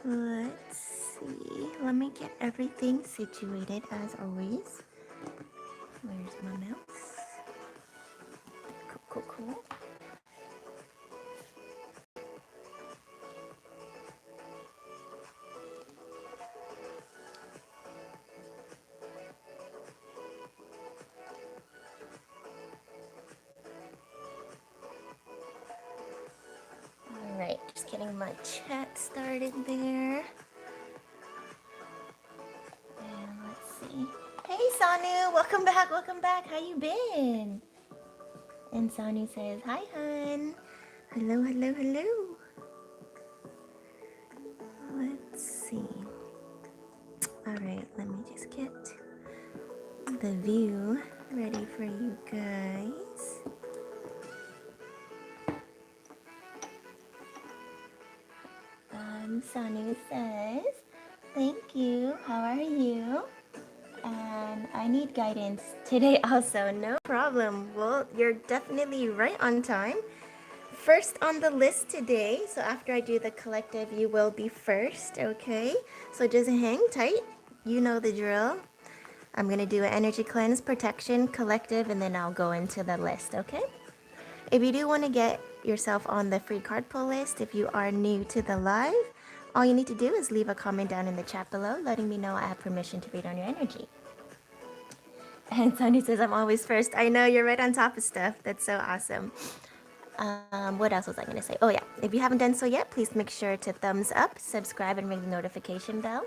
Let's see. Let me get everything situated as always. Where's my mouse? Cool. Alright, just getting my chat started there. And let's see. Hey Sanu, welcome back. How you been? And Sanu says, hi hun. Hello. Let's see. Alright, let me just get the view ready for you guys. Sanu says, thank you. How are you? And I need guidance today also. No problem. Well, you're definitely right on time. First on the list today. So after I do the collective, you will be first, okay? So just hang tight. You know the drill. I'm going to do an energy cleanse, protection, collective, and then I'll go into the list, okay? If you do want to get yourself on the free card pull list, if you are new to the live, all you need to do is leave a comment down in the chat below letting me know I have permission to read on your energy. And Tony says, I'm always first. I know, you're right on top of stuff. That's so awesome. What else was I going to say? Oh, yeah. If you haven't done so yet, please make sure to thumbs up, subscribe, and ring the notification bell.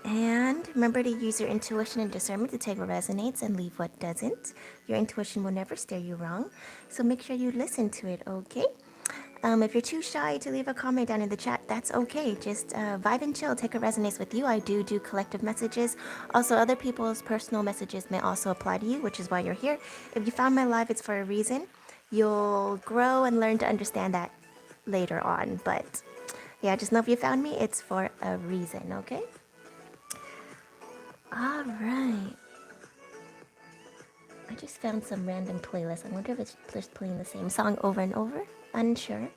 And remember to use your intuition and discernment to take what resonates and leave what doesn't. Your intuition will never steer you wrong. So make sure you listen to it, okay? If you're too shy to leave a comment down in the chat, that's okay. Just vibe and chill. Take what resonates with you. I do collective messages. Also, other people's personal messages may also apply to you, which is why you're here. If you found my live, it's for a reason. You'll grow and learn to understand that later on. But yeah, just know if you found me, it's for a reason, okay? All right. I just found some random playlist. I wonder if it's just playing the same song over and over. Unsure.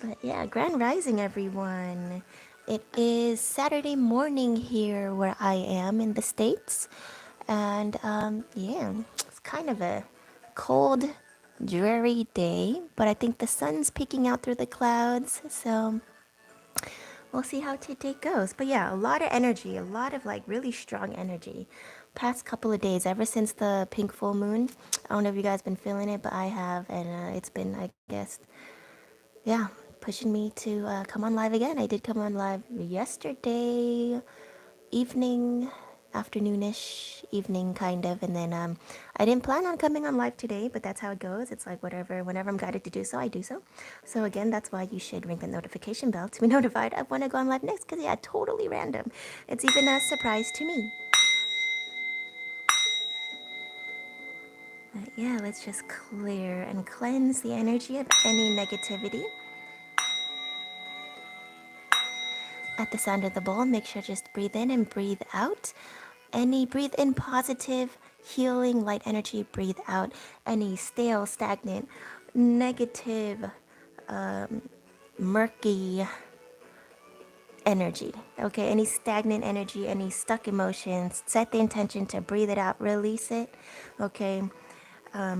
But yeah, Grand Rising, everyone. It is Saturday morning here where I am in the States. And yeah, it's kind of a cold, dreary day. But I think the sun's peeking out through the clouds. So we'll see how today goes. But yeah, a lot of energy, a lot of like really strong energy. Past couple of days, ever since the pink full moon. I don't know if you guys been feeling it, but I have, and it's been, I guess, yeah, pushing me to come on live again. I did come on live yesterday evening, afternoonish, evening kind of, and then I didn't plan on coming on live today, but that's how it goes. It's like whatever, whenever I'm guided to do so, I do so. So again, that's why you should ring the notification bell to be notified of when I go on live next, because yeah, totally random. It's even a surprise to me. But yeah, let's just clear and cleanse the energy of any negativity. At the sound of the bowl, make sure just breathe in and breathe out. Breathe in positive, healing, light energy, breathe out any stale, stagnant, negative, murky energy. Okay, any stagnant energy, any stuck emotions, set the intention to breathe it out, release it. Okay,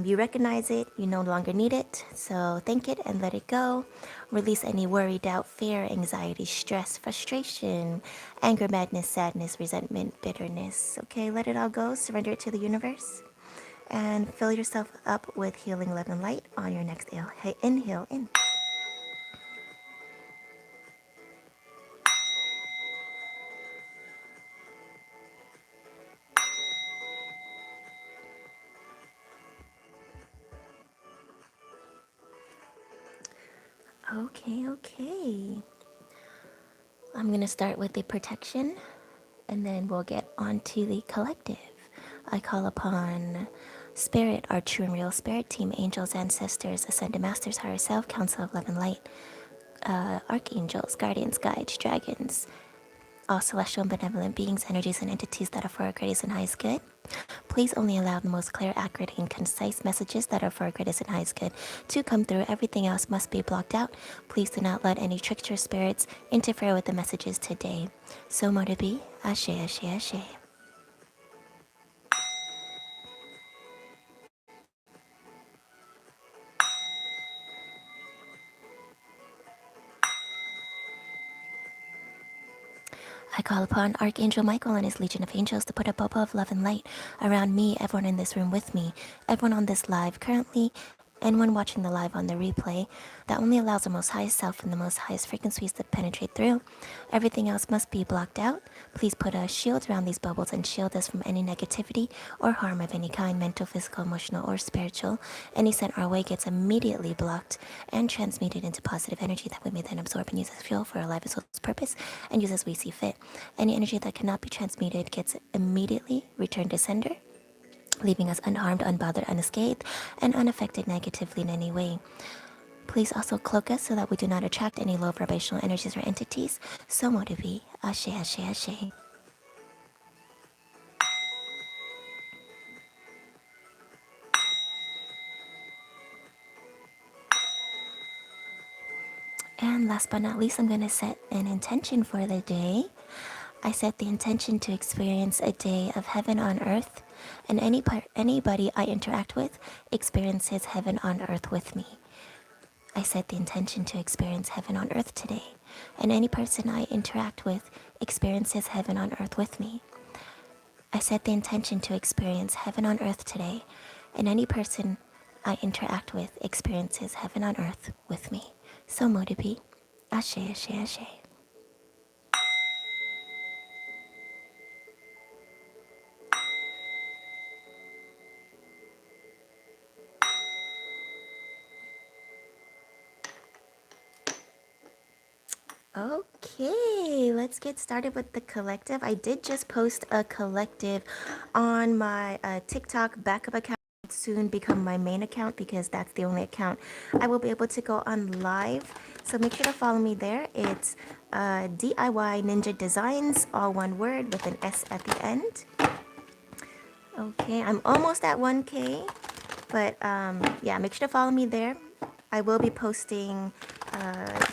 you recognize it, you no longer need it, so thank it and let it go. Release any worry, doubt, fear, anxiety, stress, frustration, anger, madness, sadness, resentment, bitterness. Okay, let it all go, surrender it to the universe, and fill yourself up with healing, love, and light on your next inhale in. Okay. I'm going to start with the protection, and then we'll get on to the collective. I call upon Spirit, our true and real spirit team, angels, ancestors, ascended masters, higher self, council of love and light, archangels, guardians, guides, dragons, all celestial and benevolent beings, energies, and entities that are for our greatest and highest good. Please only allow the most clear, accurate, and concise messages that are for our greatest and highest good to come through. Everything else must be blocked out. Please do not let any trickster spirits interfere with the messages today. So mote it be. Ashe, ashe, ashe. I call upon Archangel Michael and his legion of angels to put a bubble of love and light around me, everyone in this room with me, everyone on this live currently, anyone watching the live on the replay, that only allows the most highest self and the most highest frequencies to penetrate through. Everything else must be blocked out. Please put a shield around these bubbles and shield us from any negativity or harm of any kind, mental, physical, emotional, or spiritual. Any sent our way gets immediately blocked and transmuted into positive energy that we may then absorb and use as fuel for our life as well as purpose and use as we see fit. Any energy that cannot be transmuted gets immediately returned to sender, leaving us unharmed, unbothered, unscathed, and unaffected negatively in any way. Please also cloak us so that we do not attract any low vibrational energies or entities. So mote it be. Ashe, ashe, ashe. And last but not least, I'm going to set an intention for the day. I set the intention to experience a day of heaven on earth, and anybody I interact with experiences heaven on earth with me. I set the intention to experience heaven on earth today, and any person I interact with experiences heaven on earth with me. I set the intention to experience heaven on earth today, and any person I interact with experiences heaven on earth with me. So mote it be. Ashe, ashe, ashe. Okay, let's get started with the collective. I did just post a collective on my TikTok backup account. Soon become my main account because that's the only account I will be able to go on live. So make sure to follow me there. It's DIY Ninja Designs, all one word with an S at the end. Okay, I'm almost at 1K, but yeah, make sure to follow me there. I will be posting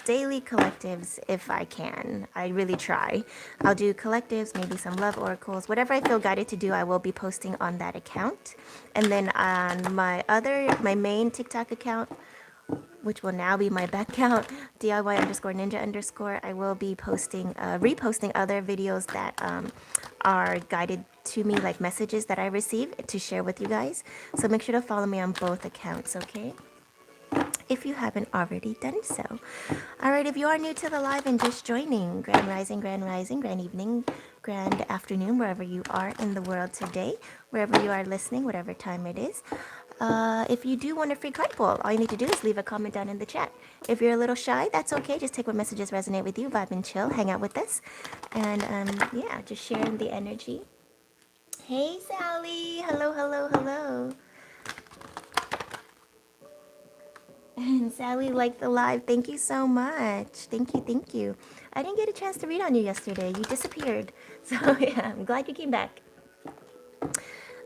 daily collectives if I can. I really try. I'll do collectives, maybe some love oracles, whatever I feel guided to do, I will be posting on that account. And then on my main TikTok account, which will now be my back account, DIY_ninja_, I will be posting, reposting other videos that are guided to me, like messages that I receive to share with you guys. So make sure to follow me on both accounts, okay? If you haven't already done so. All right, if you are new to the live and just joining, grand rising, grand evening, grand afternoon, wherever you are in the world today, wherever you are listening, whatever time it is. If you do want a free card pull, all you need to do is leave a comment down in the chat. If you're a little shy, that's okay. Just take what messages resonate with you, vibe and chill, hang out with us. And yeah, just sharing the energy. Hey, Sally. Hello, hello, hello. And Sally liked the live. Thank you so much. Thank you, thank you. I didn't get a chance to read on you yesterday. You disappeared. So yeah, I'm glad you came back.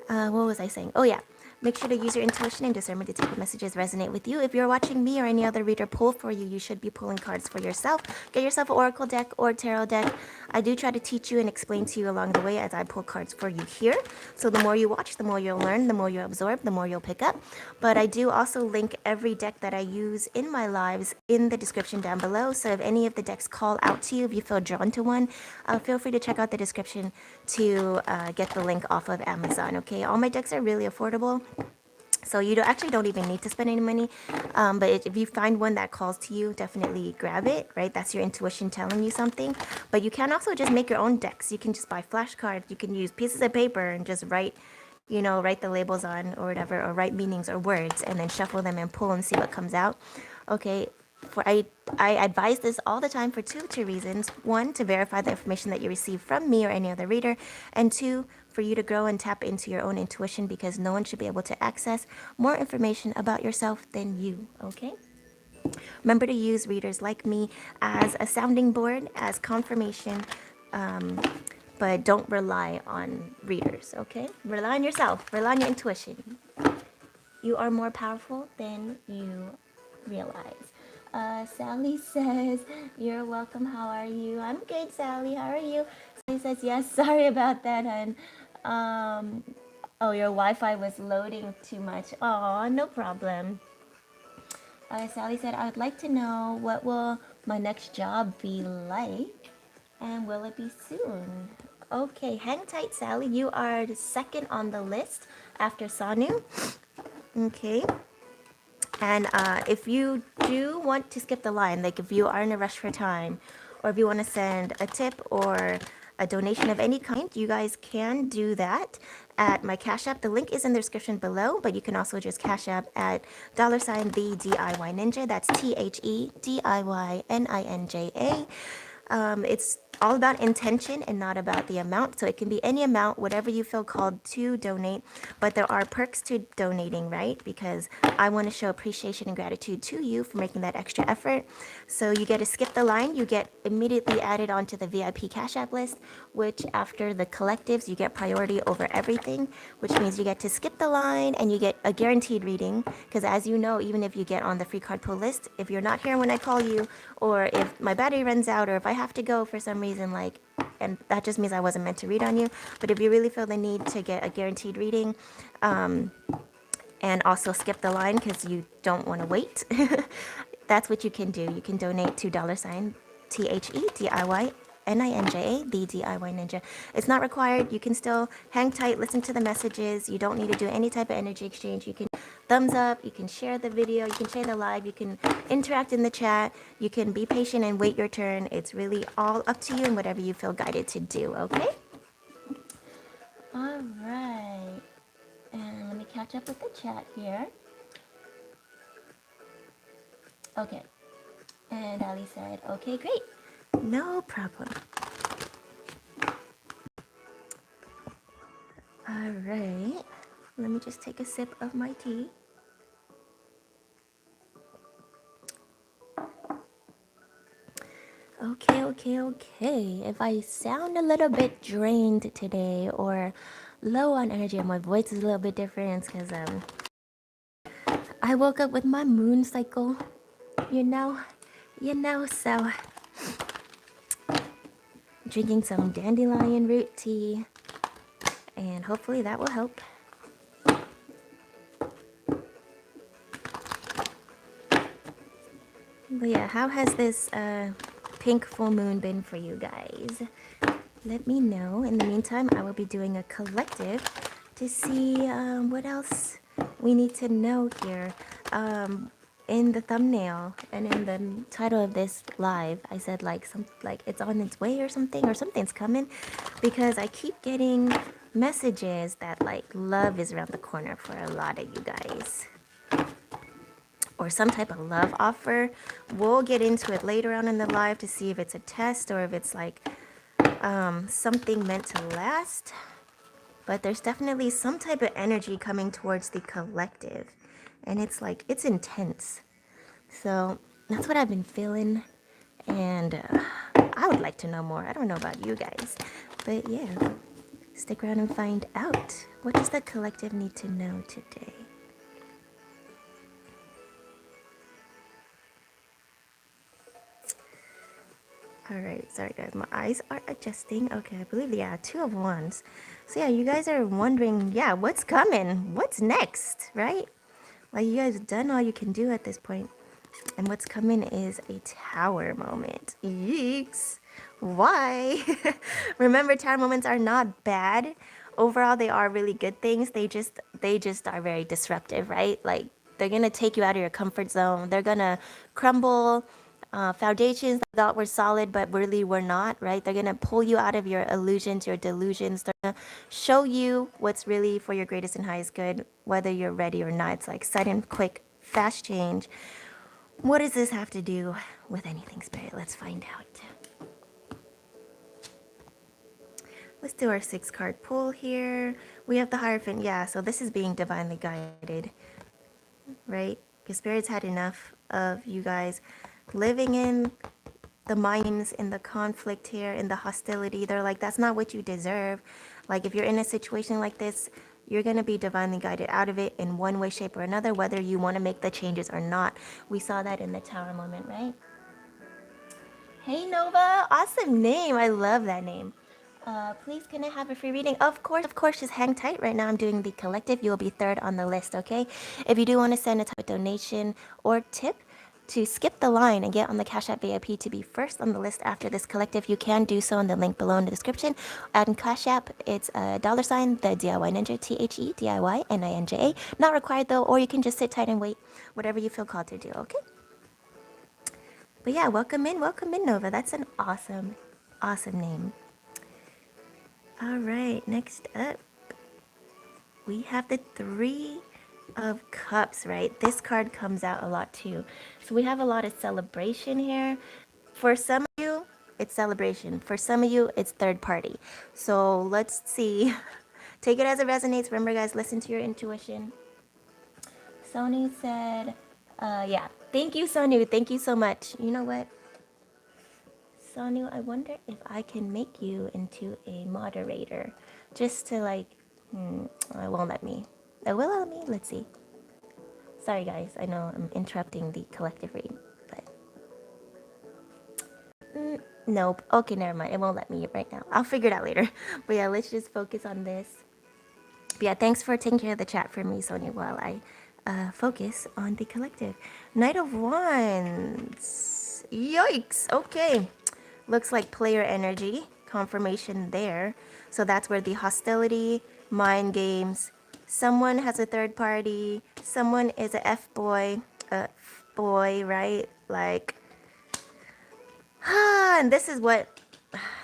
What was I saying? Oh yeah. Make sure to use your intuition and discernment to take what messages resonate with you. If you're watching me or any other reader pull for you, you should be pulling cards for yourself. Get yourself an oracle deck or tarot deck. I do try to teach you and explain to you along the way as I pull cards for you here. So the more you watch, the more you'll learn, the more you absorb, the more you'll pick up. But I do also link every deck that I use in my lives in the description down below. So if any of the decks call out to you, if you feel drawn to one, feel free to check out the description to get the link off of Amazon, okay? All my decks are really affordable. So you actually don't even need to spend any money. But if you find one that calls to you, definitely grab it, right? That's your intuition telling you something. But you can also just make your own decks. You can just buy flashcards. You can use pieces of paper and just write the labels on or whatever, or write meanings or words, and then shuffle them and pull and see what comes out. Okay. I advise this all the time for two reasons. One, to verify the information that you receive from me or any other reader. And two, for you to grow and tap into your own intuition, because no one should be able to access more information about yourself than you, okay? Remember to use readers like me as a sounding board, as confirmation, but don't rely on readers, okay? Rely on yourself, rely on your intuition. You are more powerful than you realize. Sally says, you're welcome. How are you? I'm good, Sally. How are you? Sally says, yes, sorry about that, hon. Oh, your Wi-Fi was loading too much. Oh, no problem. Sally said, I would like to know what will my next job be like and will it be soon? Okay, hang tight, Sally. You are the second on the list after Sanu. Okay. And if you do want to skip the line, like if you are in a rush for time, or if you want to send a tip or a donation of any kind, you guys can do that at my Cash App. The link is in the description below, but you can also just Cash App at $ the DIY Ninja. That's THEDIYNINJA. It's all about intention and not about the amount. So it can be any amount, whatever you feel called to donate. But there are perks to donating, right? Because I want to show appreciation and gratitude to you for making that extra effort. So you get to skip the line. You get immediately added onto the VIP Cash App list, which after the collectives, you get priority over everything, which means you get to skip the line and you get a guaranteed reading. Because as you know, even if you get on the free card pull list, if you're not here when I call you, or if my battery runs out, or if I have to go for some reason, like, and that just means I wasn't meant to read on you. But if you really feel the need to get a guaranteed reading, and also skip the line because you don't want to wait, that's what you can do. You can donate to $THEDIYNINJA, the DIY Ninja. It's not required. You can still hang tight, listen to the messages. You don't need to do any type of energy exchange. You can thumbs up, you can share the video, you can share the live, you can interact in the chat, you can be patient and wait your turn. It's really all up to you and whatever you feel guided to do, okay? All right. And let me catch up with the chat here. Okay. And Ali said, okay, great. No problem. All right. Let me just take a sip of my tea. Okay. If I sound a little bit drained today or low on energy and my voice is a little bit different, it's because I woke up with my moon cycle, you know, so drinking some dandelion root tea, and hopefully that will help. But yeah, how has this pink full moon been for you guys? Let me know. In the meantime, I will be doing a collective to see what else we need to know here. In the thumbnail and in the title of this live, I said like it's on its way or something's coming, because I keep getting messages that like love is around the corner for a lot of you guys, or some type of love offer. We'll get into it later on in the live to see if it's a test or if it's like something meant to last. But there's definitely some type of energy coming towards the collective, and it's like it's intense. So that's what I've been feeling, and I would like to know more. I don't know about you guys, but yeah, stick around and find out. What does the collective need to know today? Alright, sorry guys, my eyes are adjusting. Okay, I believe, yeah, 2 of Wands. So yeah, you guys are wondering, yeah, what's coming? What's next, right? Like, you guys have done all you can do at this point. And what's coming is a Tower moment. Yeeks! Why? Remember, Tower moments are not bad. Overall, they are really good things. They just are very disruptive, right? Like, they're gonna take you out of your comfort zone. They're gonna crumble foundations that thought were solid but really were not, right? They're gonna pull you out of your illusions, your delusions. They're gonna show you what's really for your greatest and highest good, whether you're ready or not. It's like sudden, quick, fast change. What does this have to do with anything, Spirit? Let's find out. Let's do our 6-card pull here. We have the Hierophant. Yeah, so this is being divinely guided, right? Because Spirit's had enough of you guys living in the minds in the conflict here, in the hostility. They're like, that's not what you deserve. Like, if you're in a situation like this, you're going to be divinely guided out of it in one way, shape, or another, whether you want to make the changes or not. We saw that in the tower moment, right? Hey, Nova. Awesome name. I love that name. Please, can I have a free reading? Of course, just hang tight. Right now, I'm doing the collective. You will be third on the list, okay? If you do want to send a type of donation or tip to skip the line and get on the Cash App VIP to be first on the list after this collective, you can do so in the link below in the description. And Cash App, it's a $, the DIY Ninja, THEDIYNINJA. Not required though, or you can just sit tight and wait, whatever you feel called to do, okay? But yeah, welcome in, Nova. That's an awesome, awesome name. All right, next up, we have the Three of Cups, right? This card comes out a lot too. So we have a lot of celebration here. For some of you, it's celebration. For some of you, it's third party. So let's see. Take it as it resonates. Remember, guys, listen to your intuition. Sony said, yeah. Thank you, Sonu. Thank you so much. You know what? Sonu, I wonder if I can make you into a moderator. Just to like, it won't let me. It will let me? Let's see. Sorry guys, I know I'm interrupting the collective read, but... nope. Okay, never mind. It won't let me right now. I'll figure it out later. But yeah, let's just focus on this. But yeah, thanks for taking care of the chat for me, Sonia, while I focus on the collective. Knight of Wands. Yikes. Okay. Looks like player energy. Confirmation there. So that's where the hostility, mind games, someone has a third party, someone is a F-boy, right? Like, and this is what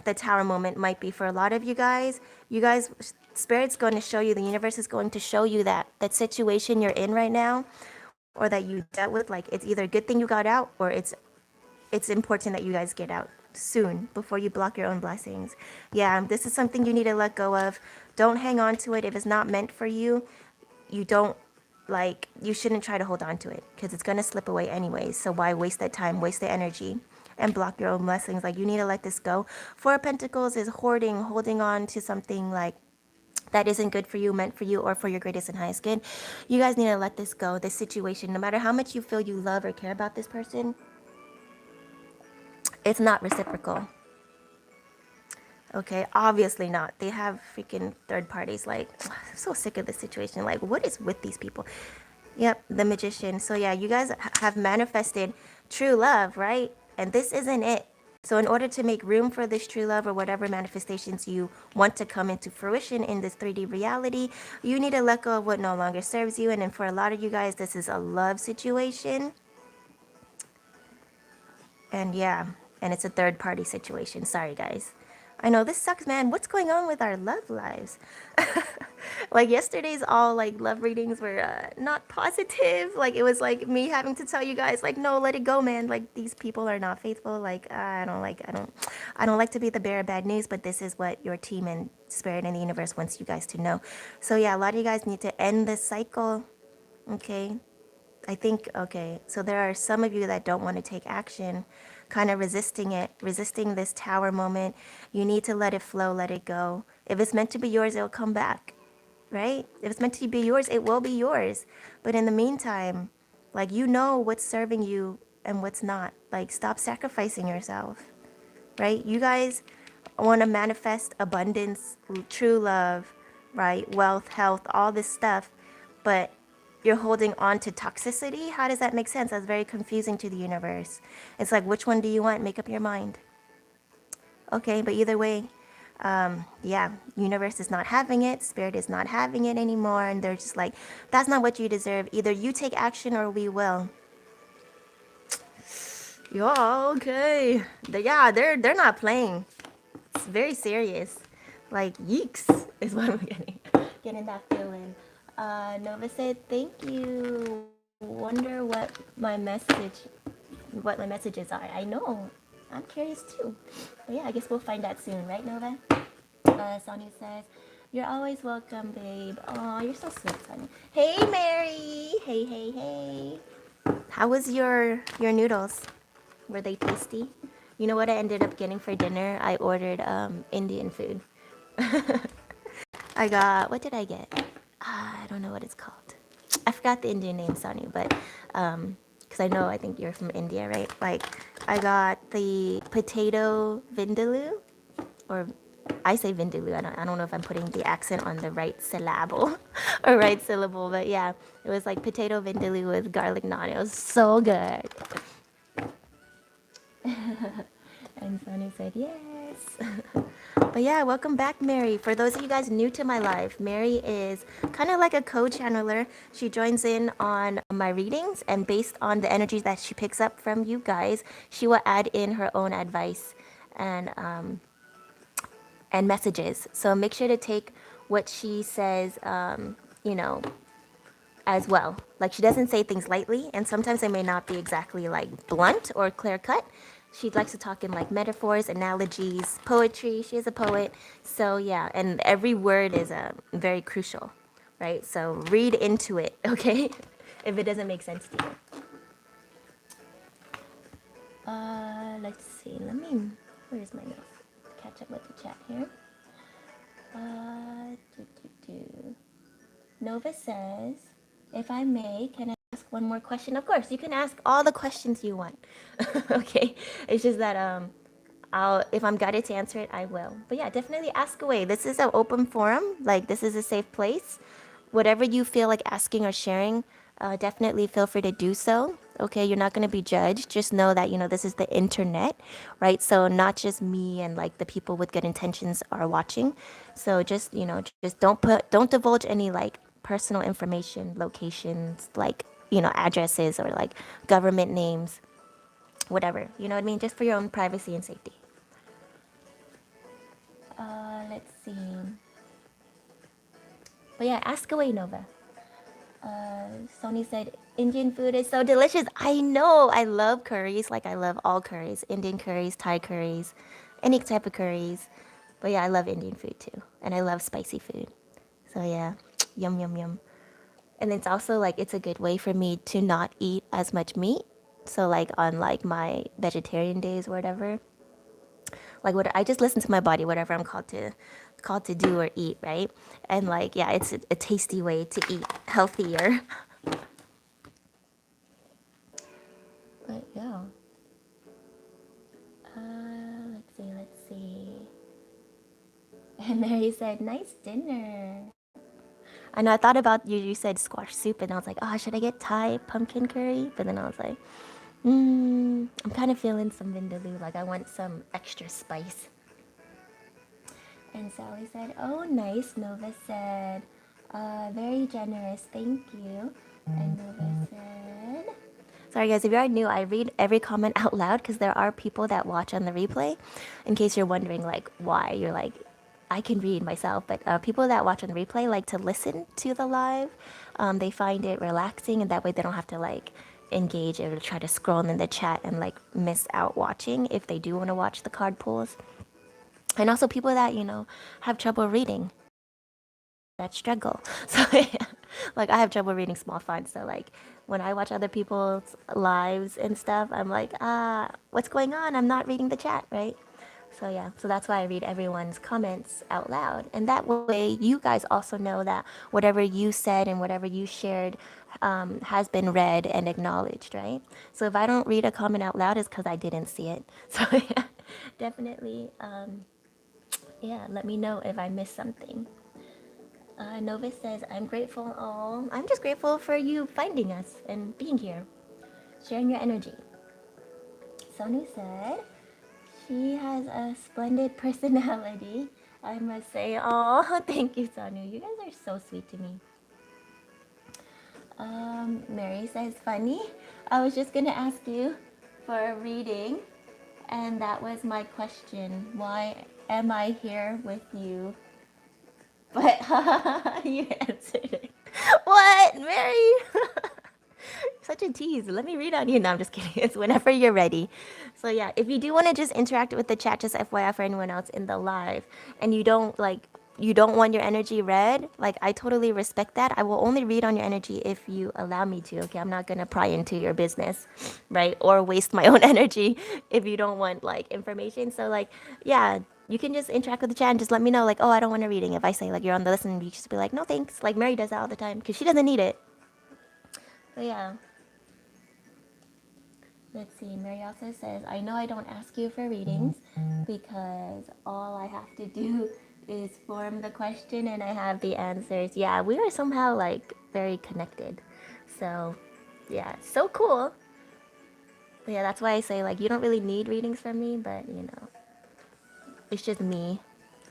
the tower moment might be for a lot of you guys. You guys, Spirit's going to show you, the universe is going to show you that situation you're in right now, or that you dealt with, like, it's either a good thing you got out, or it's important that you guys get out soon before you block your own blessings. Yeah, this is something you need to let go of. Don't hang on to it. If it's not meant for you, you shouldn't try to hold on to it, because it's going to slip away anyways. So why waste that time, waste the energy, and block your own blessings? Like, you need to let this go. Four of Pentacles is holding on to something like that isn't good for you, meant for you, or for your greatest and highest good. You guys need to let this go, this situation. No matter how much you feel you love or care about this person, it's not reciprocal. Okay, obviously not. They have freaking third parties. Like, I'm so sick of this situation. Like, what is with these people? Yep, the Magician. So yeah, you guys have manifested true love, right? And this isn't it. So in order to make room for this true love, or whatever manifestations you want to come into fruition in this 3D reality, you need to let go of what no longer serves you. And then for a lot of you guys, this is a love situation. And yeah, and it's a third party situation. Sorry, guys. I know this sucks, man. What's going on with our love lives? Like, yesterday's all like love readings were not positive. Like, it was like me having to tell you guys, like, no, let it go, man. Like, these people are not faithful. Like, I don't like to be the bearer of bad news, but this is what your team and Spirit and the universe wants you guys to know. So yeah, a lot of you guys need to end this cycle. Okay, I think, okay, so there are some of you that don't want to take action, kind of resisting it, resisting this tower moment. You need to let it flow, let it go. If it's meant to be yours, it'll come back, right? If it's meant to be yours, it will be yours. But in the meantime, like, you know what's serving you and what's not. Like, stop sacrificing yourself, right? You guys want to manifest abundance, true love, right? Wealth, health, all this stuff, but you're holding on to toxicity. How does that make sense? That's very confusing to the universe. It's like, which one do you want? Make up your mind. Okay, but either way, yeah, universe is not having it, Spirit is not having it anymore, and they're just like, that's not what you deserve. Either you take action or we will. Yeah, okay. Yeah, they're not playing. It's very serious. Like, yeeks is what I'm getting that feeling. Nova said, thank you. Wonder what my messages are. I know. I'm curious too. But yeah, I guess we'll find out soon, right, Nova? Sonia says, you're always welcome, babe. Oh, you're so sweet, Sonia. Hey, Mary. Hey. How was your noodles? Were they tasty? You know what I ended up getting for dinner? I ordered Indian food. I got, what did I get? I don't know what it's called. I forgot the Indian name, Sanu, but because I think you're from India, right? Like, I got the potato vindaloo, or I say vindaloo. I don't know if I'm putting the accent on the right syllable or right syllable, but yeah, it was like potato vindaloo with garlic naan. It was so good. And Sanu said yes. But yeah, welcome back, Mary. For those of you guys new to my life, Mary is kind of like a co-channeler. She joins in on my readings, and based on the energies that she picks up from you guys, she will add in her own advice and messages. So make sure to take what she says, you know, as well. Like, she doesn't say things lightly, and sometimes they may not be exactly like blunt or clear cut. She likes to talk in like metaphors, analogies, poetry. She is a poet. So yeah, and every word is very crucial, right? So read into it, okay? If it doesn't make sense to you. Let's see. Where's my notes? Catch up with the chat here. Do, do, do. Nova says, if I may, can I ask one more question? Of course, you can ask all the questions you want. Okay, it's just that if I'm guided to answer it, I will. But yeah, definitely ask away. This is an open forum. Like, this is a safe place. Whatever you feel like asking or sharing, definitely feel free to do so. Okay, you're not going to be judged. Just know that, this is the internet, right? So not just me and like the people with good intentions are watching. So just, just don't divulge any like personal information, locations, like, addresses or like government names, whatever. You know what I mean? Just for your own privacy and safety. Let's see. But yeah, ask away, Nova. Sony said, Indian food is so delicious. I know. I love curries. Like, I love all curries. Indian curries, Thai curries, any type of curries. But yeah, I love Indian food too. And I love spicy food. So yeah, yum, yum, yum. And it's also like, it's a good way for me to not eat as much meat. So like on like my vegetarian days or whatever, like what I just listen to my body, whatever I'm called to do or eat, right? And like, yeah, it's a tasty way to eat healthier. But yeah. Let's see. And Mary said, nice dinner. I know I thought about you. You said squash soup, and I was like, oh, should I get Thai pumpkin curry? But then I was like, I'm kind of feeling some vindaloo. Like, I want some extra spice. And Sally said, oh, nice. Nova said, very generous. Thank you. And Nova said, sorry guys, if you are new, I read every comment out loud because there are people that watch on the replay. In case you're wondering, like, why, you're like, I can read myself, but people that watch on the replay like to listen to the live. They find it relaxing, and that way they don't have to like engage or try to scroll in the chat and like miss out watching if they do want to watch the card pulls. And also people that, have trouble reading, that struggle. So yeah, like, I have trouble reading small font. So like, when I watch other people's lives and stuff, I'm like, what's going on? I'm not reading the chat, right? So yeah, so that's why I read everyone's comments out loud. And that way you guys also know that whatever you said and whatever you shared has been read and acknowledged, right? So if I don't read a comment out loud, it's because I didn't see it. So yeah, definitely, yeah, let me know if I missed something. Nova says, I'm grateful. Oh, I'm just grateful for you finding us and being here, sharing your energy. Sonu said, she has a splendid personality, I must say. Oh, thank you, Sonu. You guys are so sweet to me. Mary says, funny. I was just going to ask you for a reading, and that was my question. Why am I here with you? But you answered it. What, Mary? Such a tease. Let me read on you. No, I'm just kidding. It's whenever you're ready. So yeah, if you do want to just interact with the chat, just FYI for anyone else in the live, and you don't like you don't want your energy read, like I totally respect that. I will only read on your energy if you allow me to. Okay, I'm not gonna pry into your business, right? Or waste my own energy if you don't want like information. So like, yeah, you can just interact with the chat and just let me know like, oh, I don't want a reading. If I say like you're on the listen, you just be like, no thanks. Like Mary does that all the time because she doesn't need it. So yeah. Let's see, Mary also says, I know I don't ask you for readings because all I have to do is form the question and I have the answers. Yeah, we are somehow like very connected. So, yeah, so cool. But yeah, that's why I say like you don't really need readings from me, but you know, it's just me.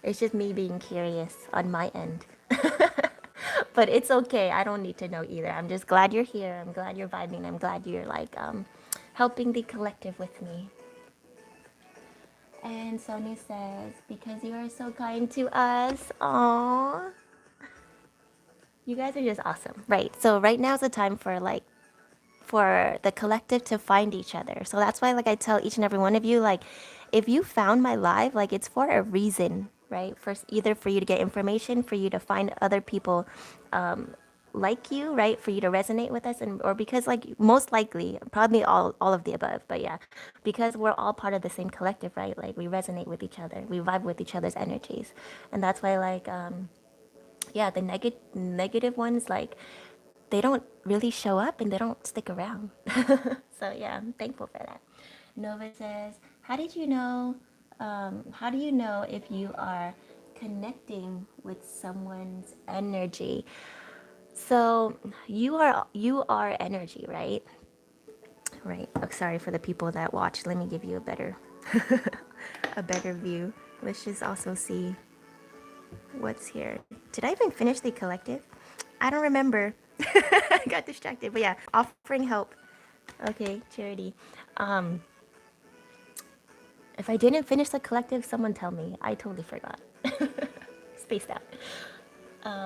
It's just me being curious on my end. But it's okay. I don't need to know either. I'm just glad you're here. I'm glad you're vibing. I'm glad you're like helping the collective with me. And Sony says, because you are so kind to us. Aww. You guys are just awesome. Right. So right now is the time for like for the collective to find each other. So that's why like I tell each and every one of you, like if you found my live, like it's for a reason, right? For either for you to get information, for you to find other people like you, right? For you to resonate with us, and or because like most likely, probably all of the above, but yeah, because we're all part of the same collective, right? Like we resonate with each other, we vibe with each other's energies, and that's why like yeah, the negative ones like they don't really show up and they don't stick around. So yeah, I'm thankful for that. Nova says, how did you know? How do you know if you are connecting with someone's energy? So you are energy, right? Right. Oh, sorry for the people that watch. Let me give you a better a better view. Let's just also see what's here. Did I even finish the collective? I don't remember. I got distracted. But yeah, offering help. Okay, charity. Um, if I didn't finish the collective, someone tell me. I totally forgot. Spaced out.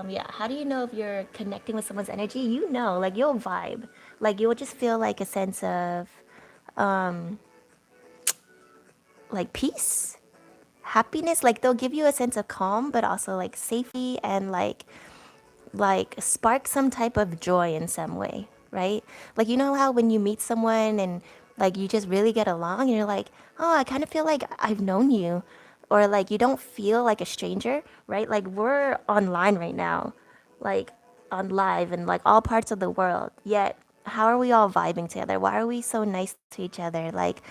Yeah, how do you know if you're connecting with someone's energy? You know, like you'll vibe. Like you'll just feel like a sense of like peace, happiness. Like they'll give you a sense of calm, but also like safety and like spark some type of joy in some way, right? Like you know how when you meet someone and like you just really get along and you're like, "Oh, I kind of feel like I've known you." Or like you don't feel like a stranger, right? Like we're online right now, like on live in like all parts of the world. Yet how are we all vibing together? Why are we so nice to each other? Like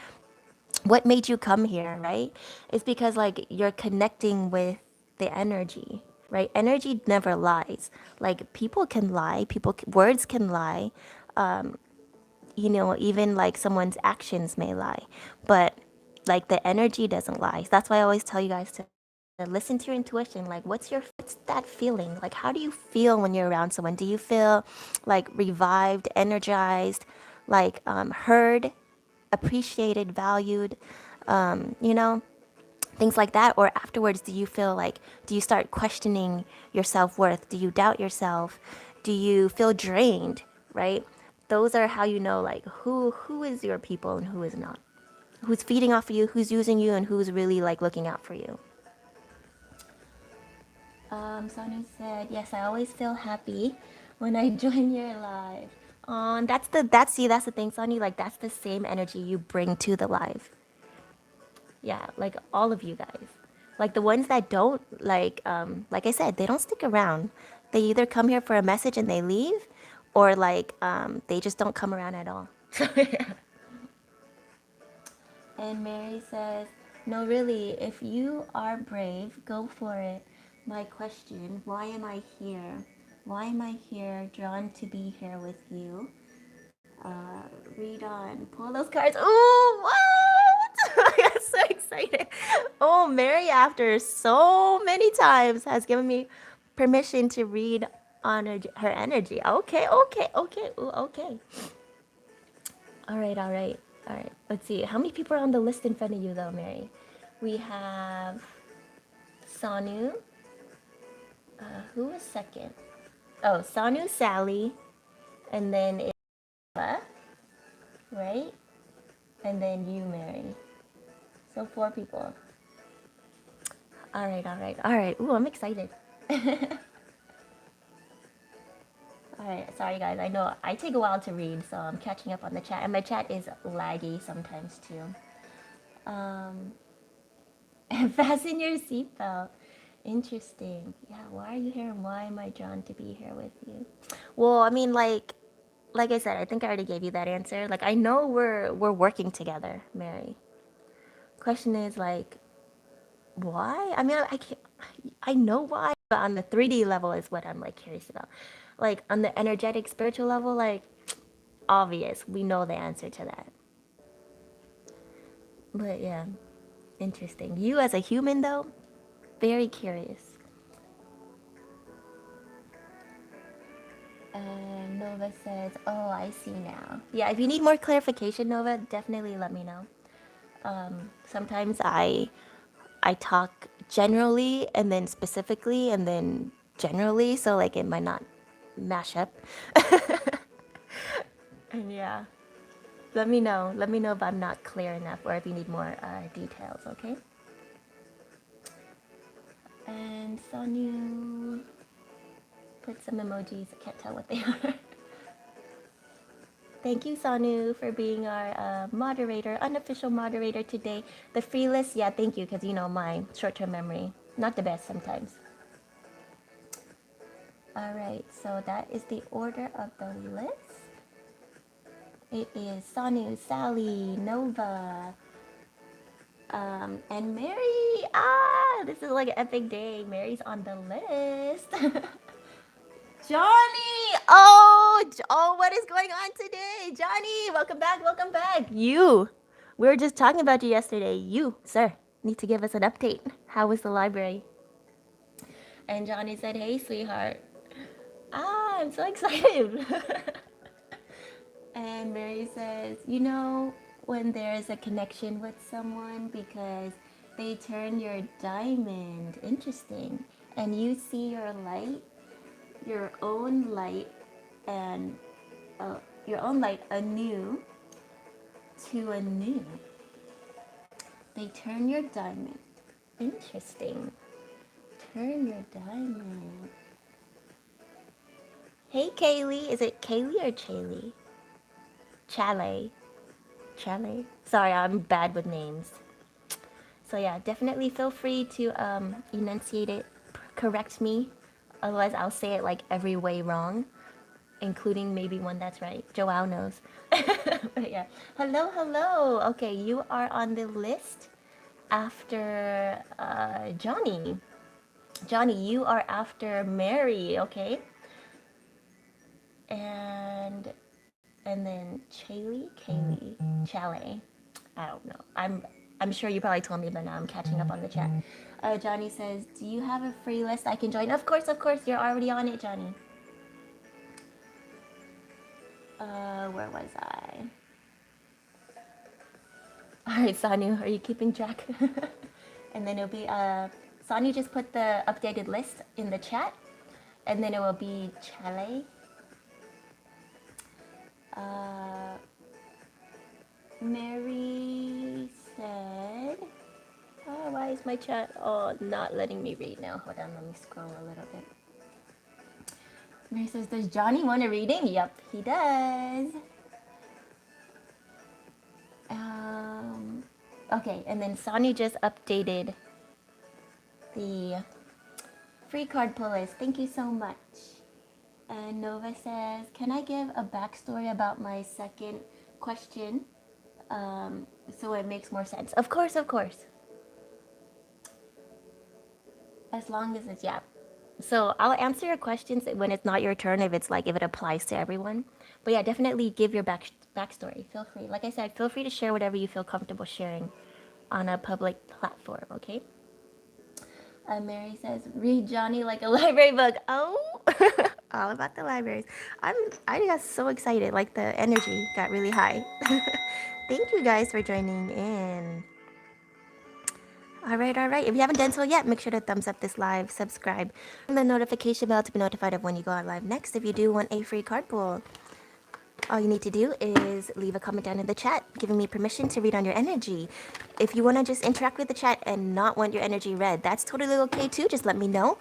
what made you come here, right? It's because like you're connecting with the energy, right? Energy never lies. Like people can lie, words can lie. You know, even like someone's actions may lie, but like the energy doesn't lie. That's why I always tell you guys to listen to your intuition. Like what's that feeling? Like how do you feel when you're around someone? Do you feel like revived, energized, like heard, appreciated, valued, you know, things like that? Or afterwards, do you feel like, do you start questioning your self worth? Do you doubt yourself? Do you feel drained, right? Those are how you know, like, who is your people and who is not. Who's feeding off of you, who's using you, and who's really like looking out for you. Sonny said, yes, I always feel happy when I join your live. That's the thing, Sonny. Like that's the same energy you bring to the live. Yeah, like all of you guys. Like the ones that don't, like I said, they don't stick around. They either come here for a message and they leave, or like they just don't come around at all. And Mary says, no, really, if you are brave, go for it. My question, why am I here? Why am I here, drawn to be here with you? Read on. Pull those cards. Ooh, what? I got so excited. Oh, Mary, after so many times, has given me permission to read on her energy. Okay, okay, okay, ooh, okay. All right, all right, all right. Let's see. How many people are on the list in front of you, though, Mary? We have Sanu. Who was second? Oh, Sanu, Sally, and then Eva, right? And then you, Mary. So four people. All right, all right, all right. Ooh, I'm excited. All right, sorry guys. I know I take a while to read, so I'm catching up on the chat, and my chat is laggy sometimes too. Um, fasten your seatbelt. Interesting. Yeah, why are you here and why am I drawn to be here with you? Well, I mean, like I said, I think I already gave you that answer. Like I know we're working together, Mary. Question is like why? I mean, I can't. I know why, but on the 3D level is what I'm like curious about. Like on the energetic spiritual level, like obvious, we know the answer to that. But yeah, interesting. You as a human though, very curious. And Nova says, "Oh, I see now." Yeah, if you need more clarification, Nova, definitely let me know. Sometimes I talk generally and then specifically and then generally, so like it might not mash up. And yeah, let me know. Let me know if I'm not clear enough or if you need more details, okay? And Sonu put some emojis. I can't tell what they are. Thank you, Sanu, for being our moderator, unofficial moderator today. The free list, yeah, thank you, because you know my short-term memory, not the best sometimes. All right, so that is the order of the list. It is Sanu, Sally, Nova, and Mary. Ah, this is like an epic day. Mary's on the list. Johnny! Oh, what is going on today? Johnny, welcome back, welcome back. You, we were just talking about you yesterday. You, sir, need to give us an update. How was the library? And Johnny said, hey, sweetheart. Ah, I'm so excited. And Mary says, you know, when there's a connection with someone because they turn your diamond, interesting, and you see your light, your own light, and your own light anew to anew. They turn your diamond. Interesting. Turn your diamond. Hey, Kaylee. Is it Kaylee or Chalee? Chalet. Chalet. Sorry, I'm bad with names. So yeah, definitely feel free to enunciate it, correct me. Otherwise, I'll say it like every way wrong, including maybe one that's right. Joao knows. But yeah. Hello, hello. Okay, you are on the list after Johnny. Johnny, you are after Mary, okay? And then Kaylee, Chalet. I don't know. I'm sure you probably told me, but now I'm catching up on the chat. Johnny says, "Do you have a free list I can join?" Of course, you're already on it, Johnny. Where was I? All right, Sanu, are you keeping track? And then it'll be Sanu just put the updated list in the chat, and then it will be Chalet. Mary said, oh, why is my chat not letting me read now? Hold on, let me scroll a little bit. Mary says, does Johnny want a reading? Yep, he does. Okay, and then Sanu just updated the free card pull list. Thank you so much. And Nova says, can I give a backstory about my second question so it makes more sense? Of course, of course. As long as it's, yeah. So I'll answer your questions when it's not your turn, if it applies to everyone. But yeah, definitely give your backstory. Feel free. Like I said, feel free to share whatever you feel comfortable sharing on a public platform, okay? Mary says, read Johnny like a library book. Oh, all about the libraries. I got so excited, like the energy got really high. Thank you guys for joining in. All right, all right. If you haven't done so yet, make sure to thumbs up this live, subscribe, and the notification bell to be notified of when you go out live next if you do want a free card pull. all you need to do is leave a comment down in the chat giving me permission to read on your energy. If you want to just interact with the chat and not want your energy read, that's totally okay too. Just let me know.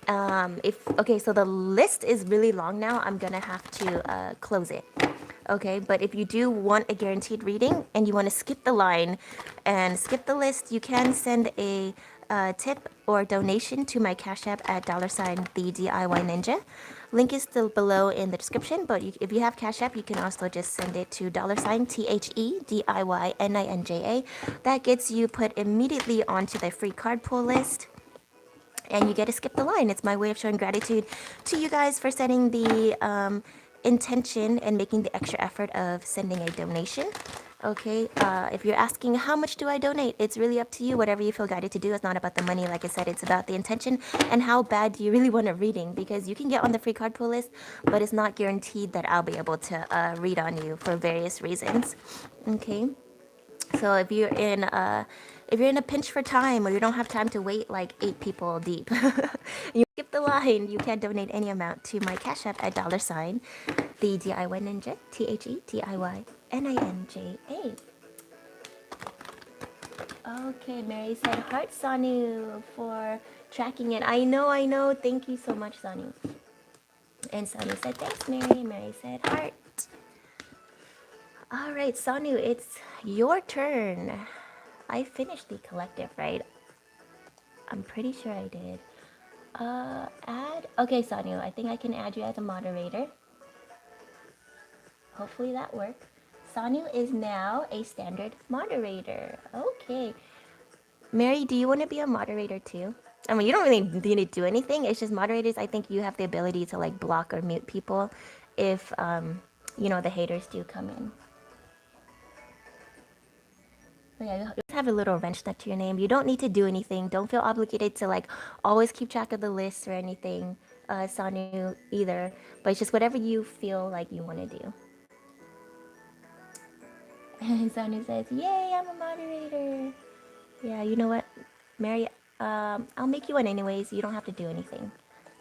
Okay, so the list is really long now. I'm gonna have to close it. Okay, but if you do want a guaranteed reading and you want to skip the line and skip the list, you can send a tip or donation to my Cash App at $the DIY Ninja. Link is still below in the description, but if you have Cash App, you can also just send it to $THEDIYNINJA. That gets you put immediately onto the free card pull list. And you get to skip the line. It's my way of showing gratitude to you guys for setting the intention and making the extra effort of sending a donation. Okay, if you're asking how much do I donate, it's really up to you. Whatever you feel guided to do. It's not about the money. Like I said, it's about the intention and how bad do you really want a reading, because you can get on the free card pull list, but it's not guaranteed that I'll be able to read on you for various reasons. Okay, so if you're in a pinch for time, or you don't have time to wait like 8 people deep, you skip the line. You can donate any amount to my Cash App at the DIY Ninja, THEDIYNINJA. Okay, Mary said heart, Sanu, for tracking it. I know. Thank you so much, Sanu. And Sanu said thanks, Mary. Mary said heart. All right, Sanu, it's your turn. I finished the collective, right? I'm pretty sure I did. Add. Okay, Sanu, I think I can add you as a moderator. Hopefully that works. Sanu is now a standard moderator. Okay. Mary, do you want to be a moderator too? I mean, you don't really need to do anything. It's just moderators. I think you have the ability to like block or mute people if, the haters do come in. But yeah, you just have a little wrench stuck to your name. You don't need to do anything. Don't feel obligated to like always keep track of the list or anything, Sanu, either. But it's just whatever you feel like you want to do. And Sanu says, yay, I'm a moderator. Yeah, you know what, Mary, I'll make you one anyways. You don't have to do anything.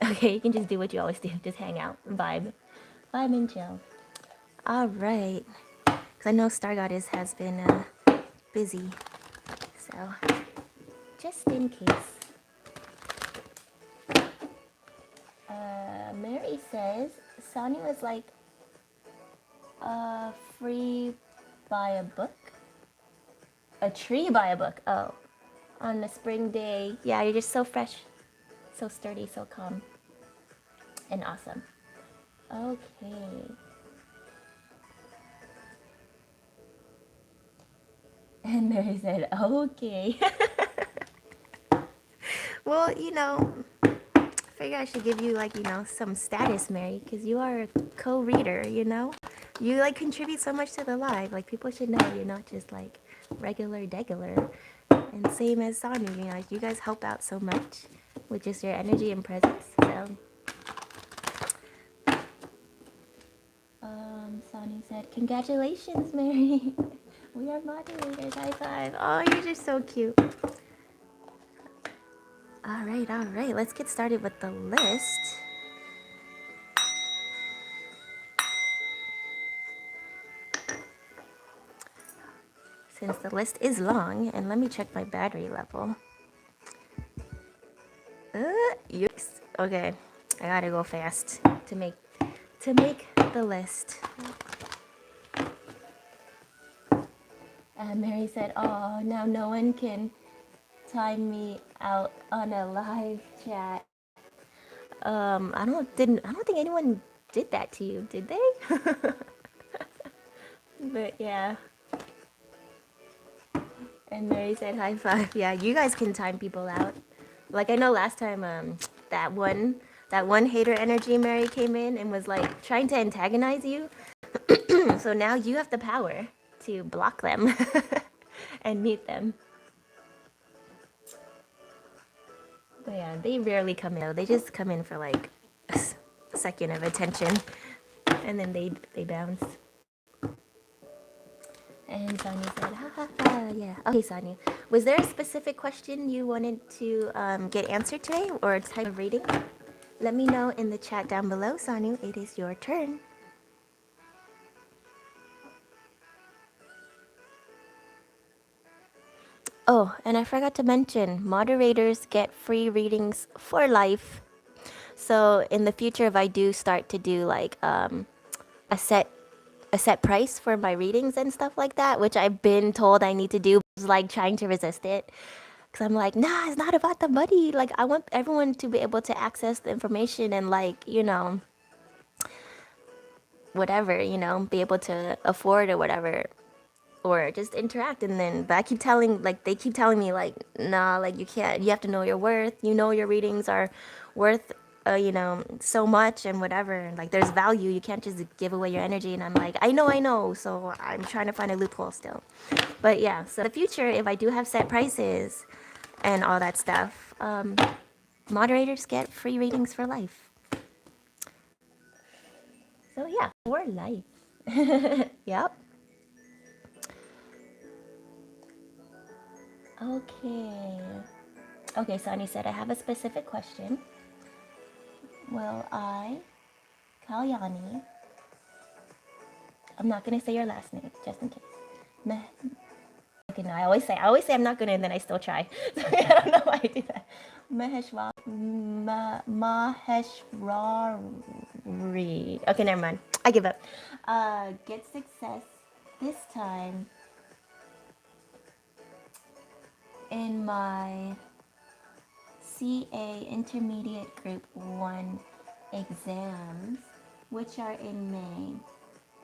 Okay, you can just do what you always do. Just hang out and vibe. Vibe and chill. All right. Because I know Star Goddess has been busy. So, just in case. Mary says, Sanu is like free by a book. A tree by a book. Oh, on a spring day. Yeah, you're just so fresh, so sturdy, so calm, and awesome. Okay. And Mary said, okay. Well, figure I should give you like, some status, Mary, because you are a co-reader, You like contribute so much to the live. Like people should know you're not just like regular degular. And same as Sanu, you guys help out so much with just your energy and presence. So Sanu said, congratulations, Mary. We are moderators. High five. Oh, you're just so cute. All right. Let's get started with the list. Since the list is long, and let me check my battery level. Yikes. Okay, I gotta go fast to make the list. And Mary said, "Oh, now no one can time me out on a live chat." I don't think anyone did that to you, did they? But yeah. And Mary said high five. Yeah, you guys can time people out. Like I know last time that one hater energy Mary came in and was like trying to antagonize you. So now you have the power to block them and mute them. But yeah, they rarely come in. They just come in for like a second of attention and then they bounce. And Sanu said, ha ha ha, yeah. Okay, Sanu. Was there a specific question you wanted to get answered today or a type of reading? Let me know in the chat down below, Sanu. It is your turn. Oh, and I forgot to mention, moderators get free readings for life. So in the future, if I do start to do like a set a set price for my readings and stuff like that, which I've been told I need to do, like trying to resist it. Because I'm like, nah, it's not about the money. Like, I want everyone to be able to access the information and, like, whatever, be able to afford or whatever. Or just interact. And then, but I keep telling, like, they keep telling me, like, nah, like, you can't, you have to know your worth. You know, your readings are worth, so much and whatever. Like, there's value. You can't just give away your energy. And I'm like, I know. So I'm trying to find a loophole still. But yeah, so in the future, if I do have set prices and all that stuff, moderators get free readings for life. So yeah, for life. Yep. Okay. Okay, Sonny said, I have a specific question. Will I, Kalyani, I'm not gonna say your last name, just in case. Okay, no, I always say I'm not gonna, and then I still try. So I don't know why I do that. Maheshwari. Okay, never mind. I give up. Get success this time in my CA Intermediate Group 1 exams, which are in May.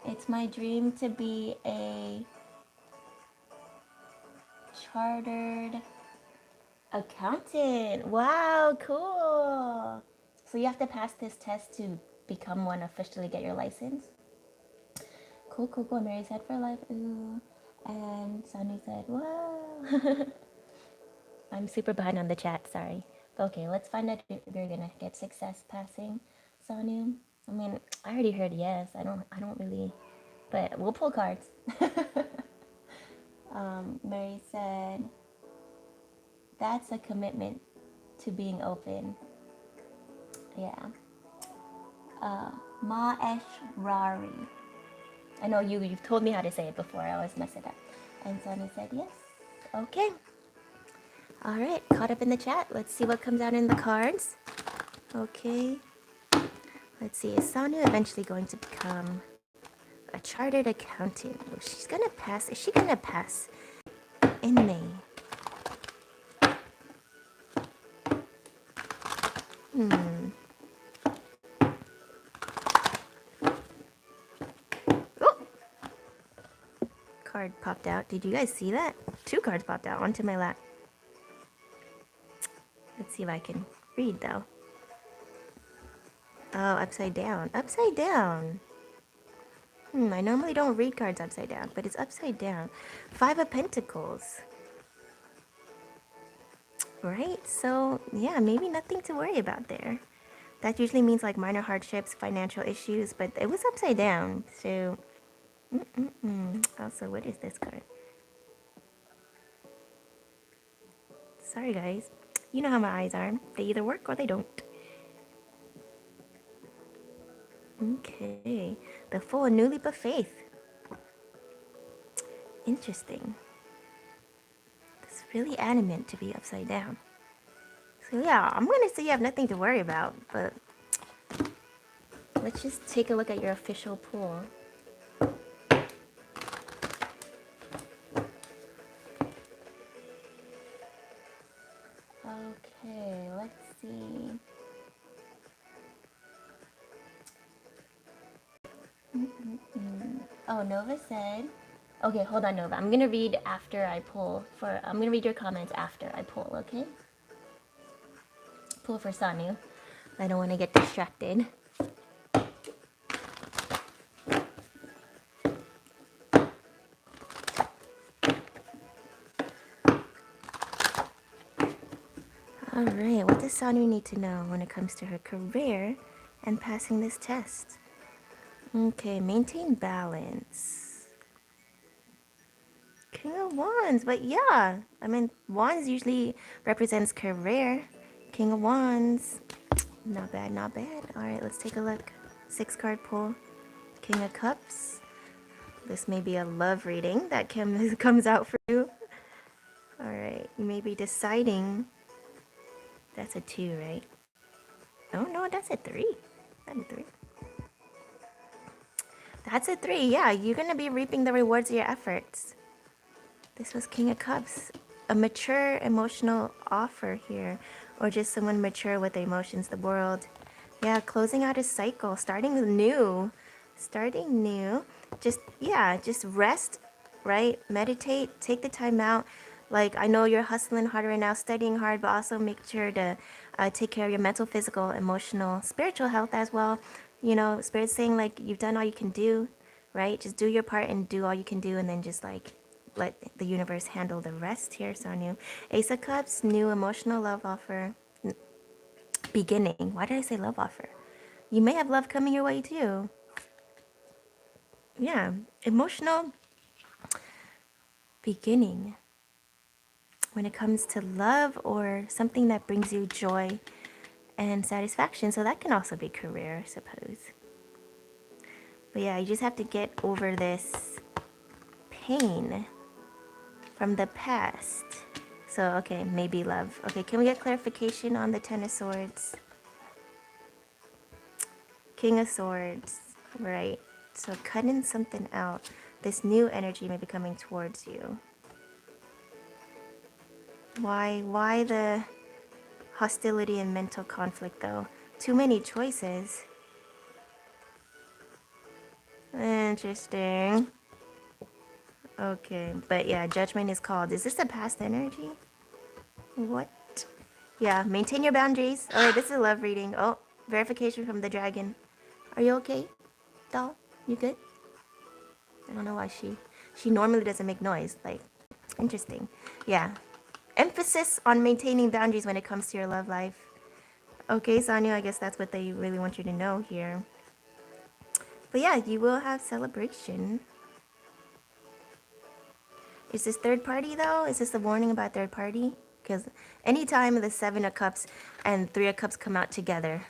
It's my dream to be a chartered accountant. Wow, cool. So you have to pass this test to become one, officially get your license. Cool. Mary said for life, ooh. And Sunny said, wow. I'm super behind on the chat, sorry. Okay, let's find out if you're gonna get success passing, Sanu. I mean, I already heard yes. I don't really, but we'll pull cards. Mary said, that's a commitment to being open. Yeah. Maeshwari. I know you've told me how to say it before. I always mess it up. And Sanu said yes. Okay. All right, caught up in the chat. Let's see what comes out in the cards. Okay. Let's see. Is Sanu eventually going to become a chartered accountant? Oh, she's gonna pass. Is she gonna pass in May? Oh! Card popped out. Did you guys see that? 2 cards popped out onto my lap. Let's see if I can read though. Oh, upside down. Upside down. I normally don't read cards upside down, but it's upside down. 5 of Pentacles. Right? So, yeah, maybe nothing to worry about there. That usually means like minor hardships, financial issues, but it was upside down. So, also, what is this card? Sorry, guys. You know how my eyes are. They either work or they don't. Okay. The Fool, a new leap of faith. Interesting. It's really adamant to be upside down. So yeah, I'm gonna say you have nothing to worry about, but let's just take a look at your official pool. Okay, let's see. Oh, Nova said, okay, hold on, Nova. I'm gonna read after I pull I'm gonna read your comments after I pull, okay? Pull for Sanu. I don't want to get distracted. All right, what does Sanu need to know when it comes to her career and passing this test? Okay, maintain balance. King of Wands, but yeah, I mean, Wands usually represents career. King of Wands, not bad, not bad. All right, let's take a look. 6 card pull. King of Cups. This may be a love reading that comes out for you. All right. You may be deciding. That's a 2, right? Oh no, that's a 3. That's a 3. That's a 3. Yeah, you're gonna be reaping the rewards of your efforts. This was King of Cups. A mature emotional offer here, or just someone mature with their emotions, the world. Yeah, closing out a cycle, starting new. Starting new. Just, yeah, just rest, right? Meditate, take the time out. Like, I know you're hustling hard right now, studying hard, but also make sure to take care of your mental, physical, emotional, spiritual health as well. You know, Spirit's saying, like, you've done all you can do, right? Just do your part and do all you can do, and then just, like, let the universe handle the rest here, Sonu. Ace of Cups, new emotional love offer. Beginning. Why did I say love offer? You may have love coming your way too. Yeah. Emotional beginning. When it comes to love or something that brings you joy and satisfaction. So that can also be career, I suppose. But yeah, you just have to get over this pain from the past. So, okay, maybe love. Okay, can we get clarification on the Ten of Swords? King of Swords, right? So cutting something out. This new energy may be coming towards you. Why the hostility and mental conflict though? Too many choices. Interesting. Okay, but yeah, judgment is called. Is this a past energy? What? Yeah, maintain your boundaries. Alright, this is a love reading. Oh, verification from the dragon. Are you okay, doll? You good? I don't know why she normally doesn't make noise. Like, interesting. Yeah. Emphasis on maintaining boundaries when it comes to your love life. Okay, Sanya, I guess that's what they really want you to know here. But yeah, you will have celebration. Is this third party though? Is this a warning about third party? Because anytime the Seven of Cups and Three of Cups come out together,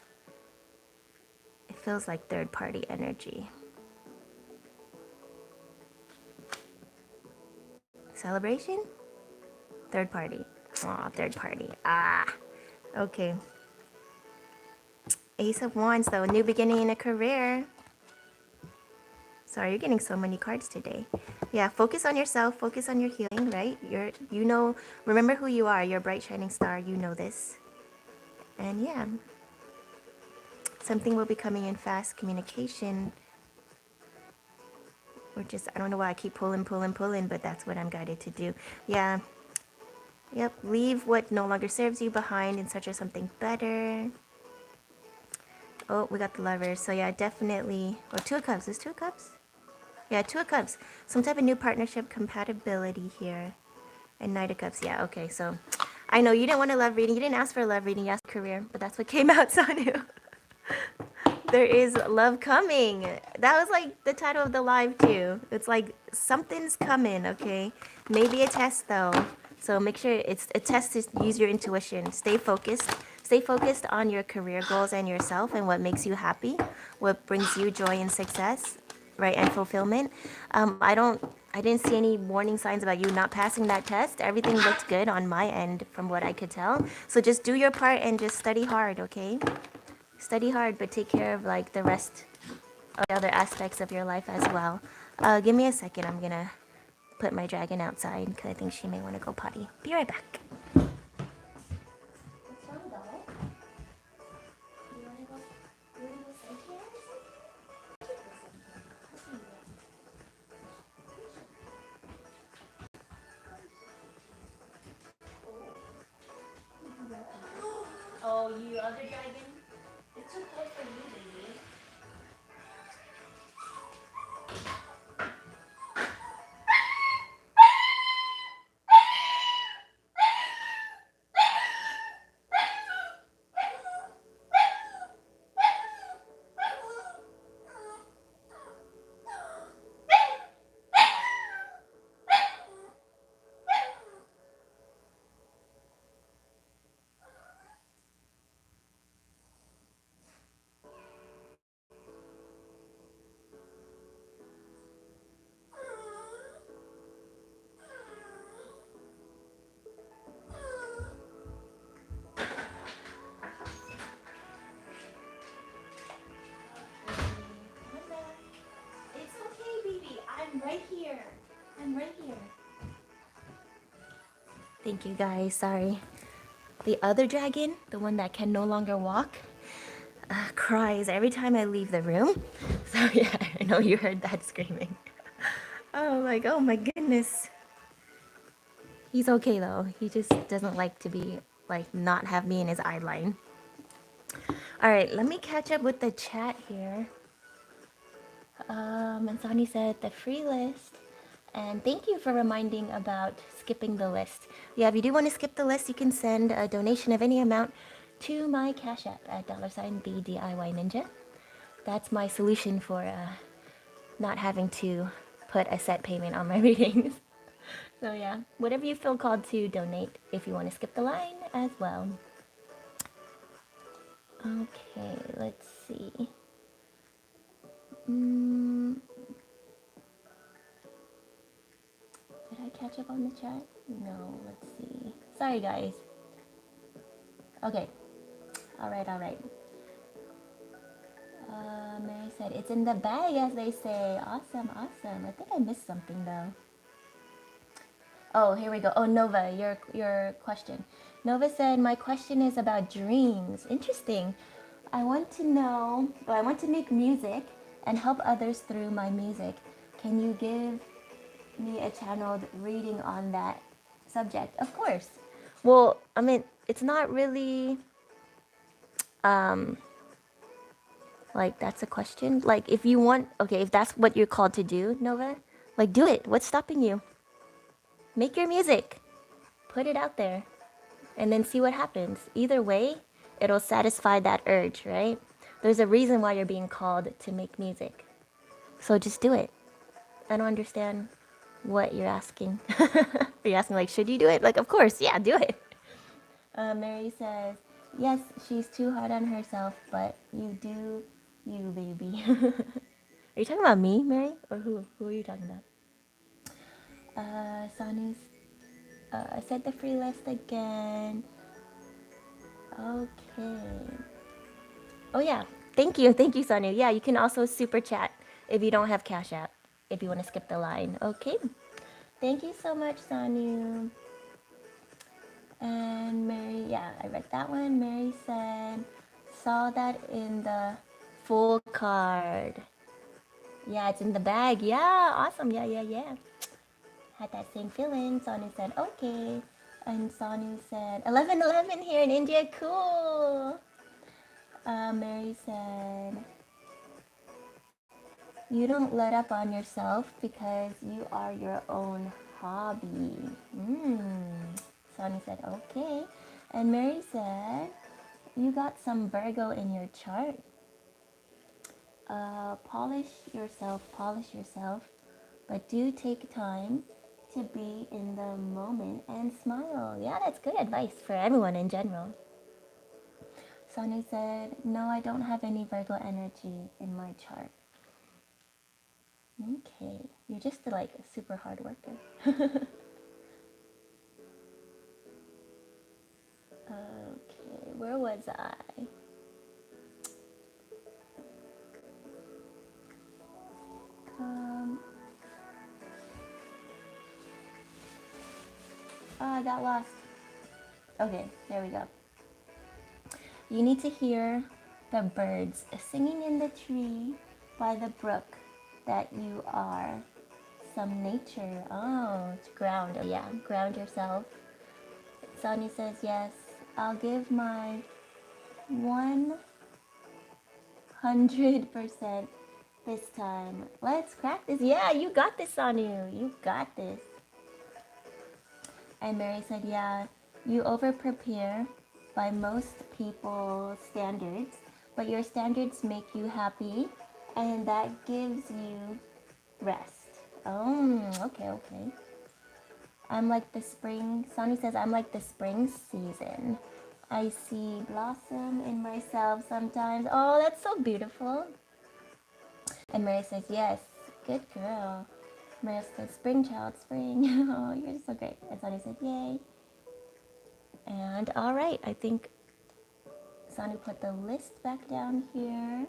it feels like third party energy. Celebration? Third party. Aw, third party. Ah. Okay. Ace of Wands though, new beginning in a career. Sorry, you're getting so many cards today. Yeah, focus on yourself, focus on your healing, right? You know, remember who you are. You're a bright shining star. You know this. And yeah, something will be coming in fast communication. Or just, I don't know why I keep pulling, but that's what I'm guided to do. Yeah. Yep, leave what no longer serves you behind in search of something better. Oh, we got the Lovers. So yeah, definitely. Oh, Two of Cups. Is Two of Cups? Yeah, Two of Cups. Some type of new partnership compatibility here. And Knight of Cups. Yeah, okay. So I know you didn't want a love reading. You didn't ask for a love reading. You asked career. But that's what came out, Sanu. There is love coming. That was like the title of the live too. It's like something's coming, okay? Maybe a test though. So make sure it's a test to use your intuition. Stay focused. Stay focused on your career goals and yourself and what makes you happy, what brings you joy and success, right, and fulfillment. I didn't see any warning signs about you not passing that test. Everything looked good on my end from what I could tell. So just do your part and just study hard, okay? Study hard, but take care of like the rest of the other aspects of your life as well. Give me a second. I'm gonna put my dragon outside because I think she may want to go potty. Be right back. Oh, you other dragon? It's too close for you, baby. Thank you guys. Sorry. The other dragon, the one that can no longer walk, cries every time I leave the room. So yeah, I know you heard that screaming. Oh, like, oh my goodness. He's okay though. He just doesn't like to be like not have me in his eye line. All right, let me catch up with the chat here. Ansani said the free list. And thank you for reminding about skipping the list. Yeah, if you do want to skip the list, you can send a donation of any amount to my Cash App at $BDIY Ninja. That's my solution for not having to put a set payment on my readings. So yeah, whatever you feel called to donate if you want to skip the line as well. Okay, let's see. Mm, did I catch up on the chat? No, let's see. Sorry guys. Okay, alright. Mary said, it's in the bag, as they say. Awesome. I think I missed something, though. Oh, here we go. Oh, Nova, your question. Nova said, my question is about dreams. Interesting. I want to know, I want to make music and help others through my music. Can you give me a channeled reading on that subject? Of course. Well, I mean, it's not really like, that's a question. Like, if you want, okay, if that's what you're called to do, Nova, like, do it. What's stopping you? Make your music, put it out there, and then see what happens. Either way, it'll satisfy that urge, right? There's a reason why you're being called to make music. So just do it. I don't understand what you're asking. You're asking, like, should you do it? Like, of course, yeah, do it. Mary says, yes, she's too hard on herself, but you do you, baby. Are you talking about me, Mary? Or who? Who are you talking about? Sanu's said the free list again. Okay. Oh yeah. Thank you. Thank you, Sanu. Yeah, you can also super chat if you don't have Cash App. If you want to skip the line. Okay. Thank you so much, Sanu. And Mary, yeah, I read that one. Mary said, saw that in the full card. Yeah, it's in the bag. Yeah, awesome. Yeah. Had that same feeling. Sonu said, okay. And Sonu said, 11:11 here in India. Cool. Mary said, you don't let up on yourself because you are your own hobby. Sonu said, okay. And Mary said, you got some Virgo in your chart. Polish yourself, but do take time to be in the moment and smile. Yeah, that's good advice for everyone in general. Sonu said, no, I don't have any Virgo energy in my chart. Okay, you're just like a super hard worker. Okay, where was I? Oh, I got lost. Okay, there we go. You need to hear the birds singing in the tree by the brook that you are. Some nature. Oh, to ground. Oh, yeah, ground yourself. Sonia says, yes, I'll give my 100% this time. Let's crack this. Yeah, you got this, Sonia. You got this. And Mary said, yeah, you over prepare by most people's standards, but your standards make you happy, and that gives you rest. Oh, okay. I'm like the spring. Sonny says, I'm like the spring season. I see blossom in myself sometimes. Oh, that's so beautiful. And Mary says, yes, good girl. Mary says, spring child, spring. Oh, you're so great. And Sonny said, yay. And all right, I think Sonny put the list back down here.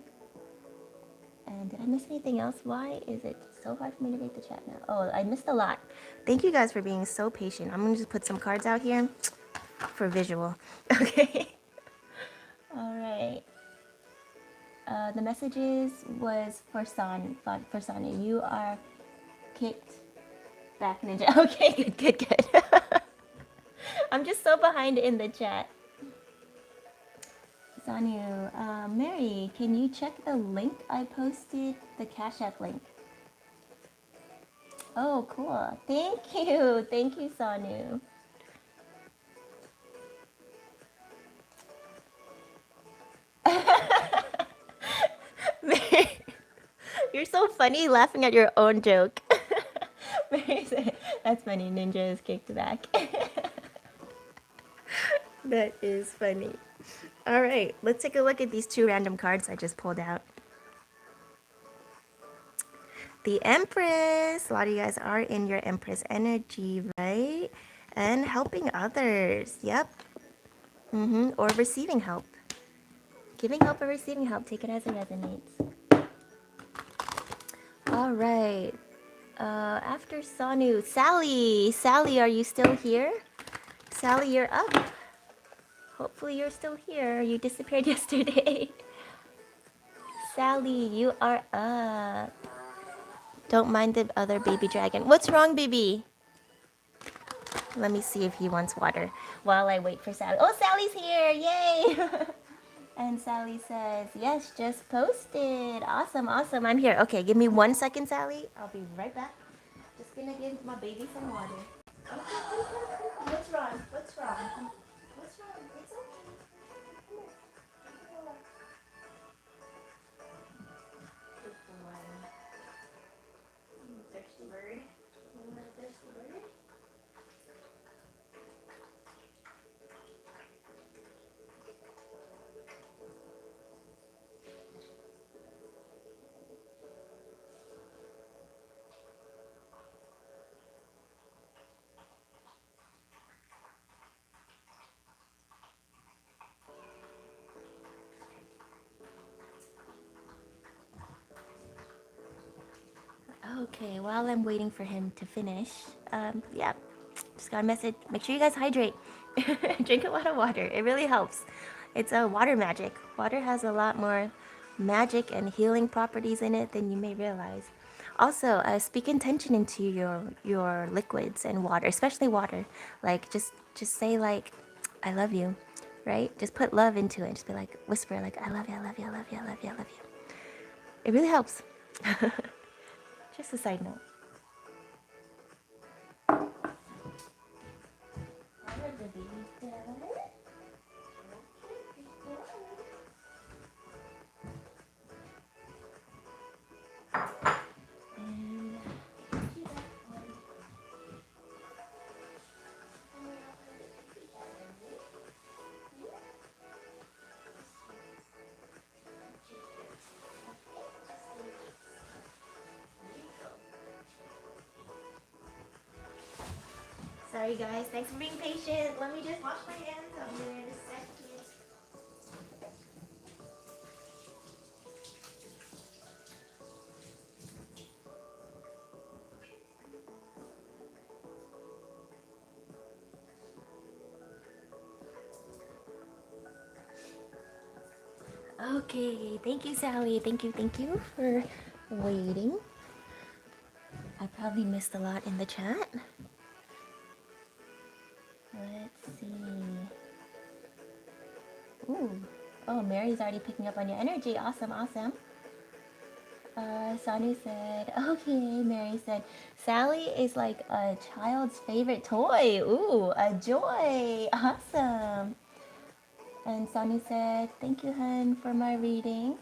And did I miss anything else? Why is it so hard for me to read the chat now? Oh, I missed a lot. Thank you guys for being so patient. I'm gonna just put some cards out here for visual. Okay. All right. The messages was for Sani. You are kicked back, Ninja. Okay, good, good, good. I'm just so behind in the chat. Sanu, Mary, can you check the link I posted? The Cash App link. Oh, cool. Thank you. Thank you, Sanu. Mary, you're so funny laughing at your own joke. Mary said, that's funny. Ninja is kicked back. That is funny. All right, let's take a look at these two random cards I just pulled out. The Empress. A lot of you guys are in your Empress energy, right? And helping others. Yep. Or receiving help. Giving help or receiving help. Take it as it resonates. All right. After Sanu, Sally. Sally, are you still here? Sally, you're up. Hopefully you're still here. You disappeared yesterday. Sally, you are up. Don't mind the other baby dragon. What's wrong, baby? Let me see if he wants water while I wait for Sally. Oh, Sally's here. Yay. And Sally says, yes, just posted. Awesome, awesome. I'm here. Okay, give me 1 second, Sally. I'll be right back. Just gonna give my baby some water. Okay, what's wrong? What's wrong? What's wrong? It's okay. Come here. Come on. Good boy. Thirsty bird. You want a thirsty bird? Okay, while I'm waiting for him to finish, yeah, just got a message. Make sure you guys hydrate. Drink a lot of water. It really helps. It's a water magic. Water has a lot more magic and healing properties in it than you may realize. Also, speak intention into your liquids and water, especially water. Like just say like, I love you, right? Just put love into it. Just be like whisper like I love you, I love you, I love you, I love you, I love you. It really helps. Just a side note. Sorry guys, thanks for being patient. Let me just wash my hands. I'll be there in a second. Okay, thank you, Sally. Thank you for waiting. I probably missed a lot in the chat. Let's see. Ooh. Oh, Mary's already picking up on your energy. Awesome, awesome. Sanu said, okay, Mary said, Sally is like a child's favorite toy. Ooh, a joy. Awesome. And Sanu said, thank you, hun, for my reading.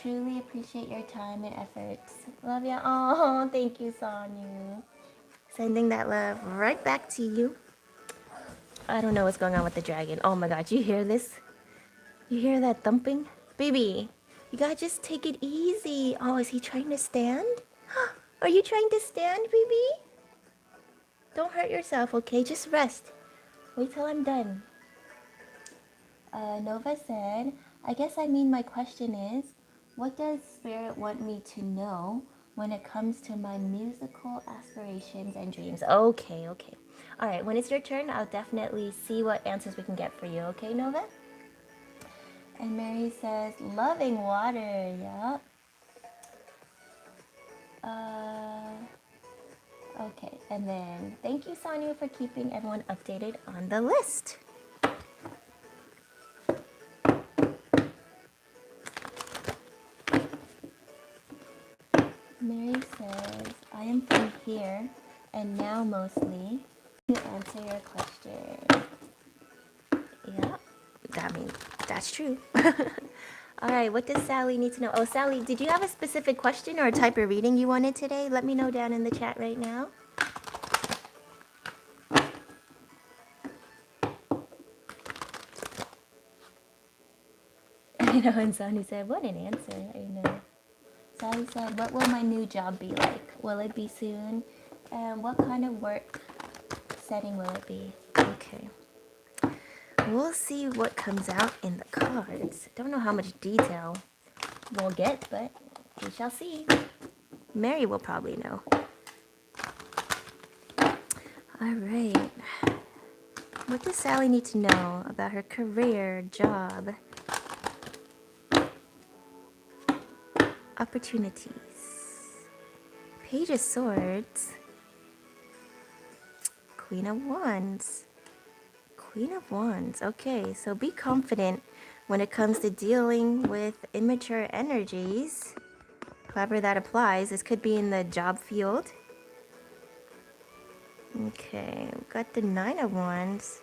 Truly appreciate your time and efforts. Love ya. Oh, thank you, Sanu. Sending that love right back to you. I don't know what's going on with the dragon. Oh my god, you hear this? You hear that thumping? Baby, you gotta just take it easy. Oh, is he trying to stand? Are you trying to stand, baby? Don't hurt yourself, okay? Just rest. Wait till I'm done. Nova said, I guess I mean my question is, what does Spirit want me to know when it comes to my musical aspirations and dreams. Okay, okay. All right, when it's your turn, I'll definitely see what answers we can get for you. Okay, Nova? And Mary says, loving water. Yup. Okay, and then thank you, Sonia, for keeping everyone updated on the list. Mary says, I am from here and now mostly to answer your question. Yeah, that means that's true. All right, what does Sally need to know? Oh, Sally, did you have a specific question or a type of reading you wanted today? Let me know down in the chat right now. I know, and Sonny said, what an answer. I know. Sally said, what will my new job be like? Will it be soon? And what kind of work setting will it be? Okay. We'll see what comes out in the cards. Don't know how much detail we'll get, but we shall see. Mary will probably know. All right. What does Sally need to know about her career, job, opportunities? Page of Swords, Queen of Wands, Queen of Wands. Okay, so be confident when it comes to dealing with immature energies. However that applies, this could be in the job field. Okay, we've got the Nine of Wands,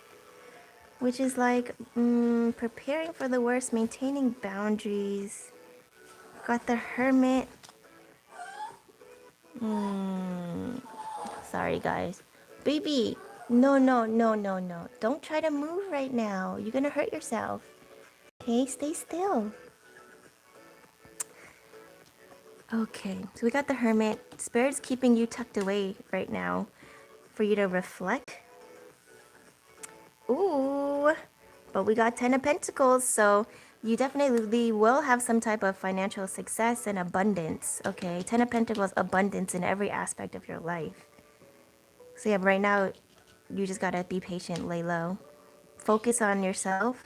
which is like preparing for the worst, maintaining boundaries. Got the Hermit. Sorry, guys. Baby, no, no, no, no, no. Don't try to move right now. You're gonna hurt yourself. Okay, stay still. Okay, so we got the Hermit. Spirit's keeping you tucked away right now for you to reflect. Ooh, but we got 10 of Pentacles, so you definitely will have some type of financial success and abundance. Okay, 10 of Pentacles, abundance in every aspect of your life. So yeah, right now, you just gotta be patient, lay low. Focus on yourself.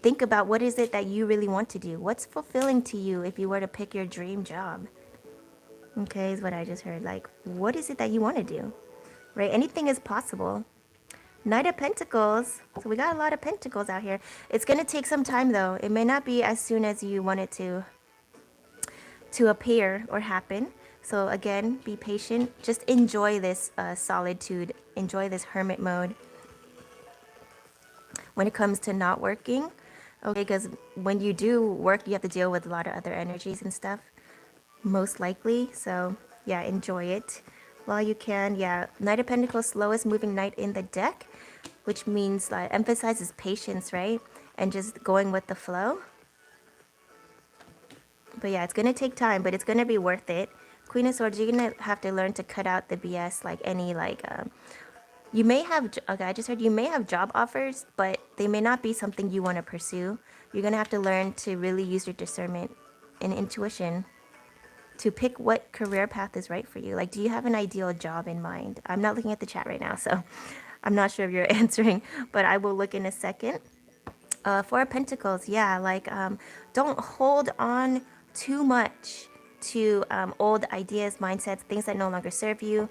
Think about what is it that you really want to do. What's fulfilling to you if you were to pick your dream job? Okay, is what I just heard. Like, what is it that you want to do? Right? Anything is possible. Knight of Pentacles. So we got a lot of Pentacles out here. It's going to take some time, though. It may not be as soon as you want it to appear or happen. So again, be patient. Just enjoy this solitude. Enjoy this hermit mode. When it comes to not working, okay, because when you do work, you have to deal with a lot of other energies and stuff, most likely. So yeah, enjoy it while you can. Yeah, Knight of Pentacles, slowest moving knight in the deck, which means like emphasizes patience, right? And just going with the flow. But yeah, it's gonna take time, but it's gonna be worth it. Queen of Swords, you're gonna have to learn to cut out the BS, like any you may have, okay, I just heard you may have job offers, but they may not be something you want to pursue. You're going to have to learn to really use your discernment and intuition to pick what career path is right for you. Like, do you have an ideal job in mind? I'm not looking at the chat right now, so I'm not sure if you're answering, but I will look in a second. Four of Pentacles, yeah, like don't hold on too much to old ideas, mindsets, things that no longer serve you,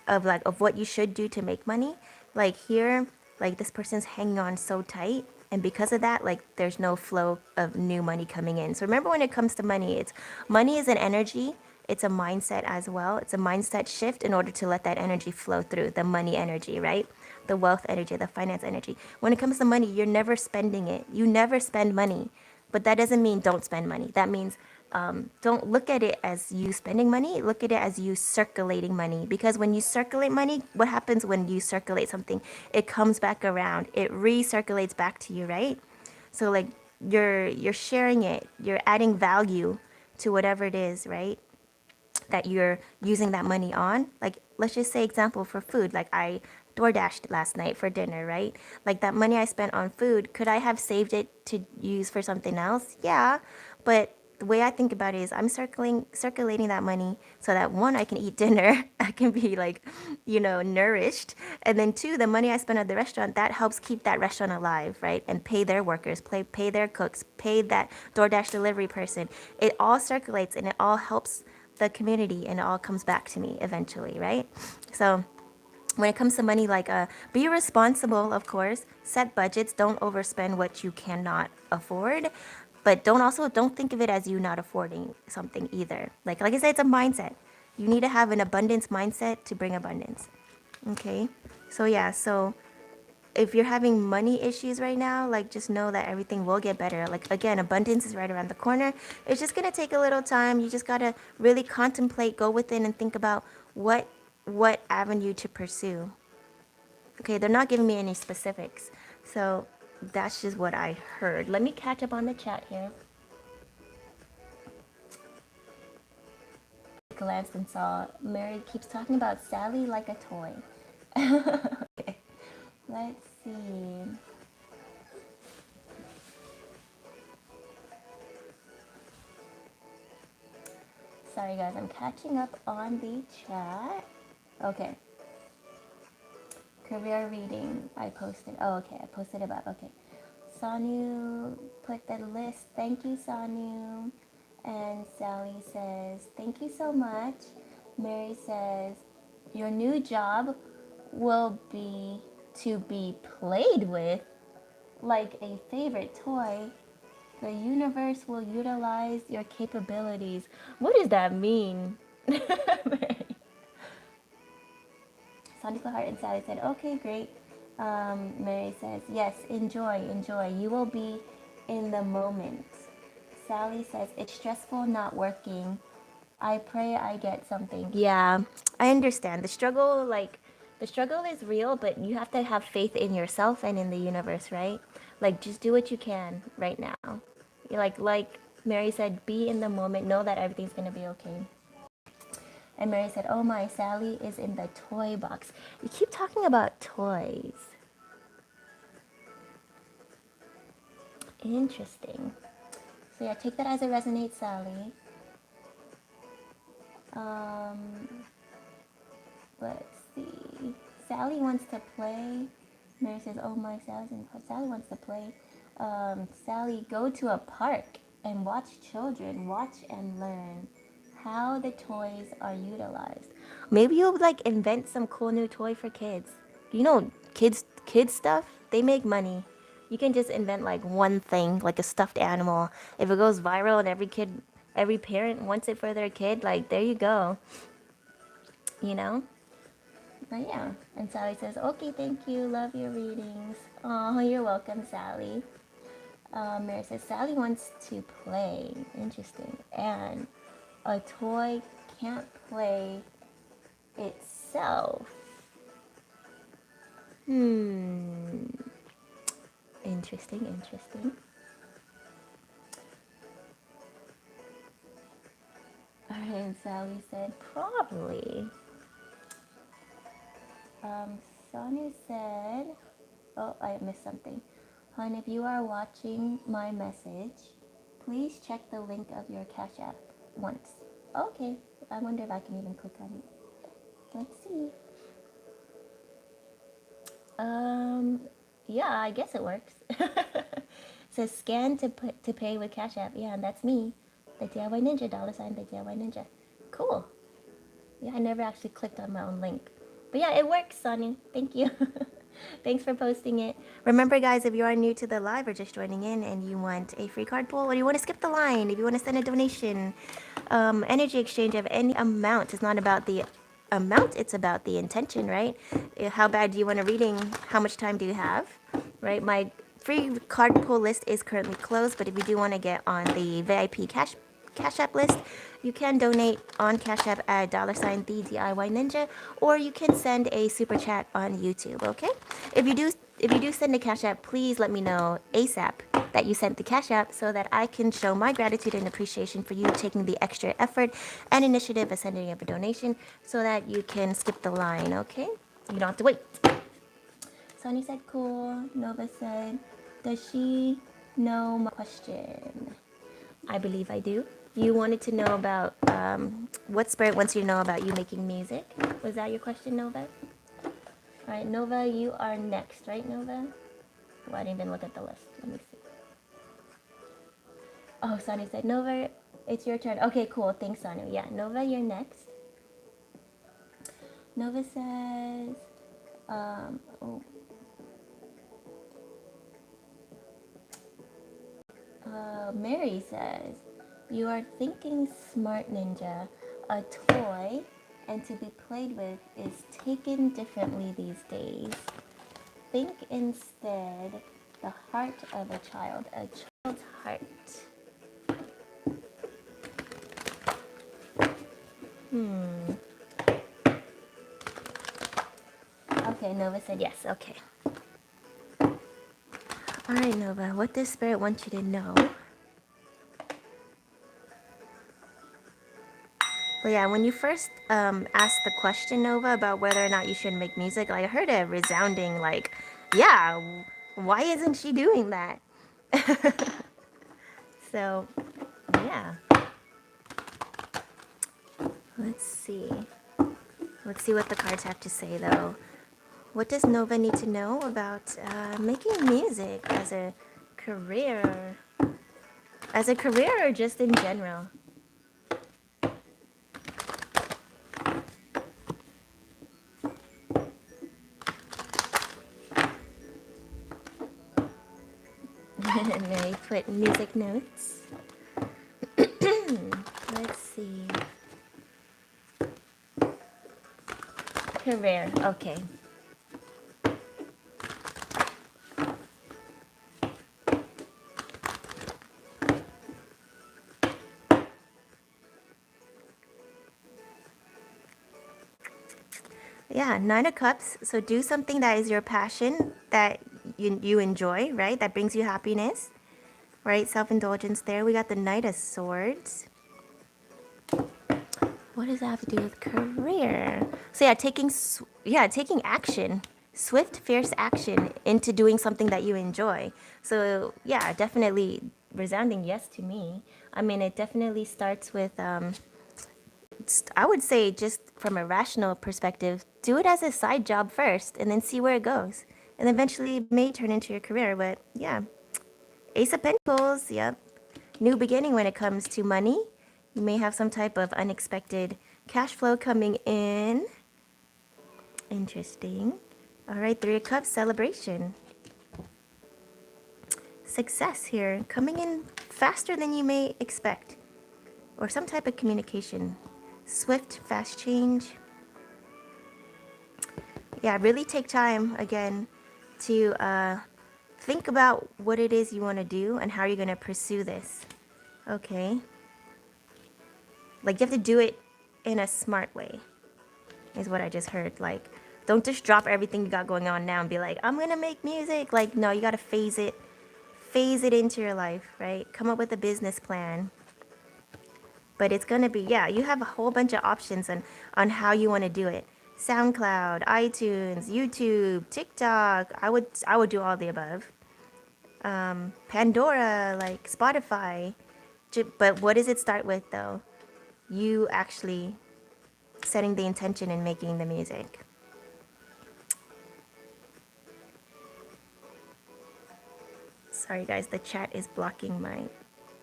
of what you should do to make money. Like here, like this person's hanging on so tight, and because of that, like there's no flow of new money coming in. So remember, when it comes to money, it's money is an energy. It's a mindset as well. It's a mindset shift in order to let that energy flow through, the money energy, right? The wealth energy, the finance energy. When it comes to money, you're never spending it. You never spend money. But that doesn't mean don't spend money. That means don't look at it as you spending money. Look at it as you circulating money. Because when you circulate money, what happens when you circulate something? It comes back around. It recirculates back to you, right? So like you're sharing it. You're adding value to whatever it is, right? That you're using that money on. Like, let's just say example for food. Like I DoorDashed last night for dinner, right? Like that money I spent on food, could I have saved it to use for something else? Yeah, but the way I think about it is I'm circulating that money so that one, I can eat dinner, I can be like, nourished, and then two, the money I spend at the restaurant that helps keep that restaurant alive, right? And pay their workers, pay their cooks, pay that DoorDash delivery person. It all circulates and it all helps the community and it all comes back to me eventually, right? So when it comes to money, like be responsible, of course, set budgets, don't overspend what you cannot afford, but don't think of it as you not affording something either. Like I said, it's a mindset. You need to have an abundance mindset to bring abundance. Okay, so yeah, so if you're having money issues right now, like just know that everything will get better. Like again, abundance is right around the corner. It's just gonna take a little time. You just gotta really contemplate, go within, and think about what avenue to pursue. Okay, they're not giving me any specifics, so that's just what I heard. Let me catch up on the chat here. Glanced and saw Mary keeps talking about Sally like a toy. Okay, let's see. Sorry guys, I'm catching up on the chat. Okay. Career reading. I posted. Oh, okay. I posted about. Okay. Sanu put the list. Thank you, Sanu. And Sally says, thank you so much. Mary says, your new job will be to be played with like a favorite toy. The universe will utilize your capabilities. What does that mean? Sonic Heart and Sally said, okay, great. Mary says, yes, enjoy, enjoy. You will be in the moment. Sally says, it's stressful not working. I pray I get something. Yeah, I understand. The struggle is real, but you have to have faith in yourself and in the universe, right? Like, just do what you can right now. Like Mary said, be in the moment. Know that everything's going to be okay. And Mary said, oh my, Sally is in the toy box. You keep talking about toys. Interesting. So yeah, take that as it resonates, Sally. Let's see. Sally wants to play. Mary says, oh my, Sally wants to play. Sally, go to a park and watch children. Watch and learn how the toys are utilized. Maybe you'll like invent some cool new toy for kids. Kids stuff, they make money. You can just invent like one thing, like a stuffed animal. If it goes viral and every parent wants it for their kid, like there you go. You know? But yeah. And Sally says, okay, thank you. Love your readings. Oh, you're welcome, Sally. Mary says, Sally wants to play. Interesting. And a toy can't play itself. Interesting. Alright, and Sally said, probably. Sonia said, oh, I missed something. Hon, if you are watching my message, please check the link of your Cash App once. Okay, I wonder if I can even click on it. Let's see. Yeah, I guess it works. It says scan to pay with Cash App. Yeah, and that's me. The DIY Ninja, $, the DIY Ninja. Cool. Yeah, I never actually clicked on my own link. But yeah, it works, Sonny. Thank you. Thanks for posting it. Remember, guys, if you are new to the live or just joining in and you want a free card pull or you want to skip the line, if you want to send a donation, energy exchange of any amount, it's not about the amount, it's about the intention, right? How bad do you want a reading? How much time do you have? Right? My free card pull list is currently closed, but if you do want to get on the VIP Cash App list, you can donate on Cash App at $ the DIY Ninja, or you can send a super chat on YouTube. Okay, if you do send a Cash App, please let me know ASAP that you sent the Cash App so that I can show my gratitude and appreciation for you taking the extra effort and initiative of sending up a donation so that you can skip the line. Okay, you don't have to wait. Sonny said cool. Nova said, does she know my question? I believe I do. You wanted to know about what spirit wants you to know about you making music. Was that your question, Nova? All right, Nova, you are next, right, Nova? Well, I didn't even look at the list. Let me see. Oh, Sanu said, Nova, it's your turn. Okay, cool. Thanks, Sanu. Yeah, Nova, you're next. Nova says, oh, Mary says, you are thinking Smart Ninja, a toy, and to be played with is taken differently these days. Think instead the heart of a child, a child's heart. Okay, Nova said yes. Okay. All right, Nova, what does Spirit want you to know? Well, yeah, when you first asked the question, Nova, about whether or not you should make music, like, I heard a resounding, like, yeah, why isn't she doing that? So, yeah. Let's see. Let's see what the cards have to say, though. What does Nova need to know about making music as a career? As a career or just in general? Mary put music notes. Let's see. Career. Okay. Yeah, Nine of Cups. So do something that is your passion, that you enjoy, right? That brings you happiness, right? Self-indulgence there. We got the Knight of Swords. What does that have to do with career? So yeah, taking action. Swift, fierce action into doing something that you enjoy. So yeah, definitely resounding yes to me. I mean, it definitely starts with I would say, just from a rational perspective, do it as a side job first and then see where it goes. And eventually it may turn into your career. But yeah, Ace of Pentacles, yep. New beginning when it comes to money. You may have some type of unexpected cash flow coming in. Interesting. All right, Three of Cups, celebration. Success here, coming in faster than you may expect. Or some type of communication. Swift, fast change. Yeah, really take time again to think about what it is you want to do and how you're going to pursue this. Okay. Like, you have to do it in a smart way, is what I just heard. Like, don't just drop everything you got going on now and be like, I'm going to make music. Like, no, you got to phase it into your life, right? Come up with a business plan. But it's going to be, yeah, you have a whole bunch of options on how you want to do it. SoundCloud, iTunes, YouTube, TikTok. I would do all the above. Pandora, like Spotify. But what does it start with, though? You actually setting the intention and making the music. Sorry, guys, the chat is blocking my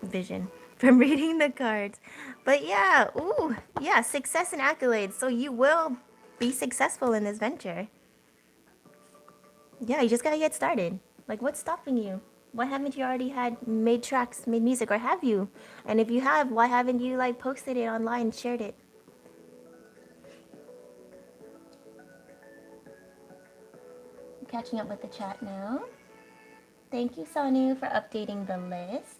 vision from reading the cards. But yeah, ooh, yeah, success and accolades. So you will be successful in this venture. Yeah, you just gotta get started. Like, what's stopping you? Why haven't you already made tracks, made music, or have you? And if you have, why haven't you like posted it online, shared it? I'm catching up with the chat now. Thank you, Sanu, for updating the list.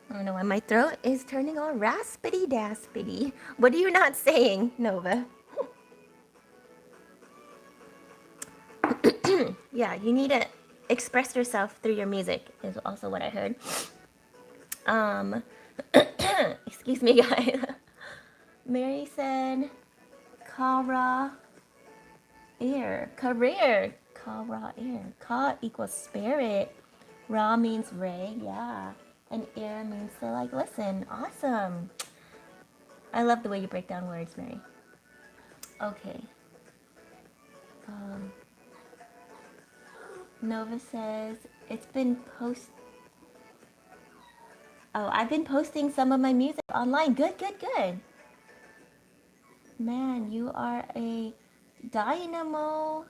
I don't know why my throat is turning all raspity daspity. What are you not saying, Nova? Yeah, you need to express yourself through your music, is also what I heard. Excuse me, guys. Mary said, Kara air. Career. Kara air. Ka equals spirit. Ra means Ray, yeah. And ear means to like listen. Awesome. I love the way you break down words, Mary. Okay. Um, Nova says it's been post. Oh, I've been posting some of my music online. Good, good, good. Man, you are a dynamo.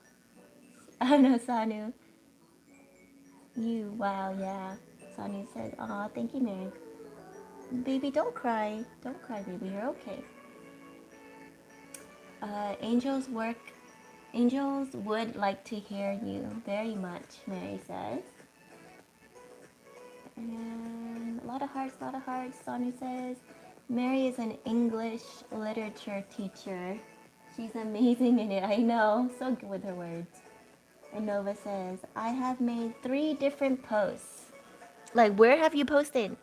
I know, Sanu. You, wow, yeah. Sanu says, aw, thank you, Mary. Baby, don't cry. Don't cry, baby. You're okay. Angels work. Angels would like to hear you very much, Mary says. And a lot of hearts, a lot of hearts. Sanu says, Mary is an English literature teacher. She's amazing in it. I know. So good with her words. And Nova says, I have made 3 different posts. Like, where have you posted?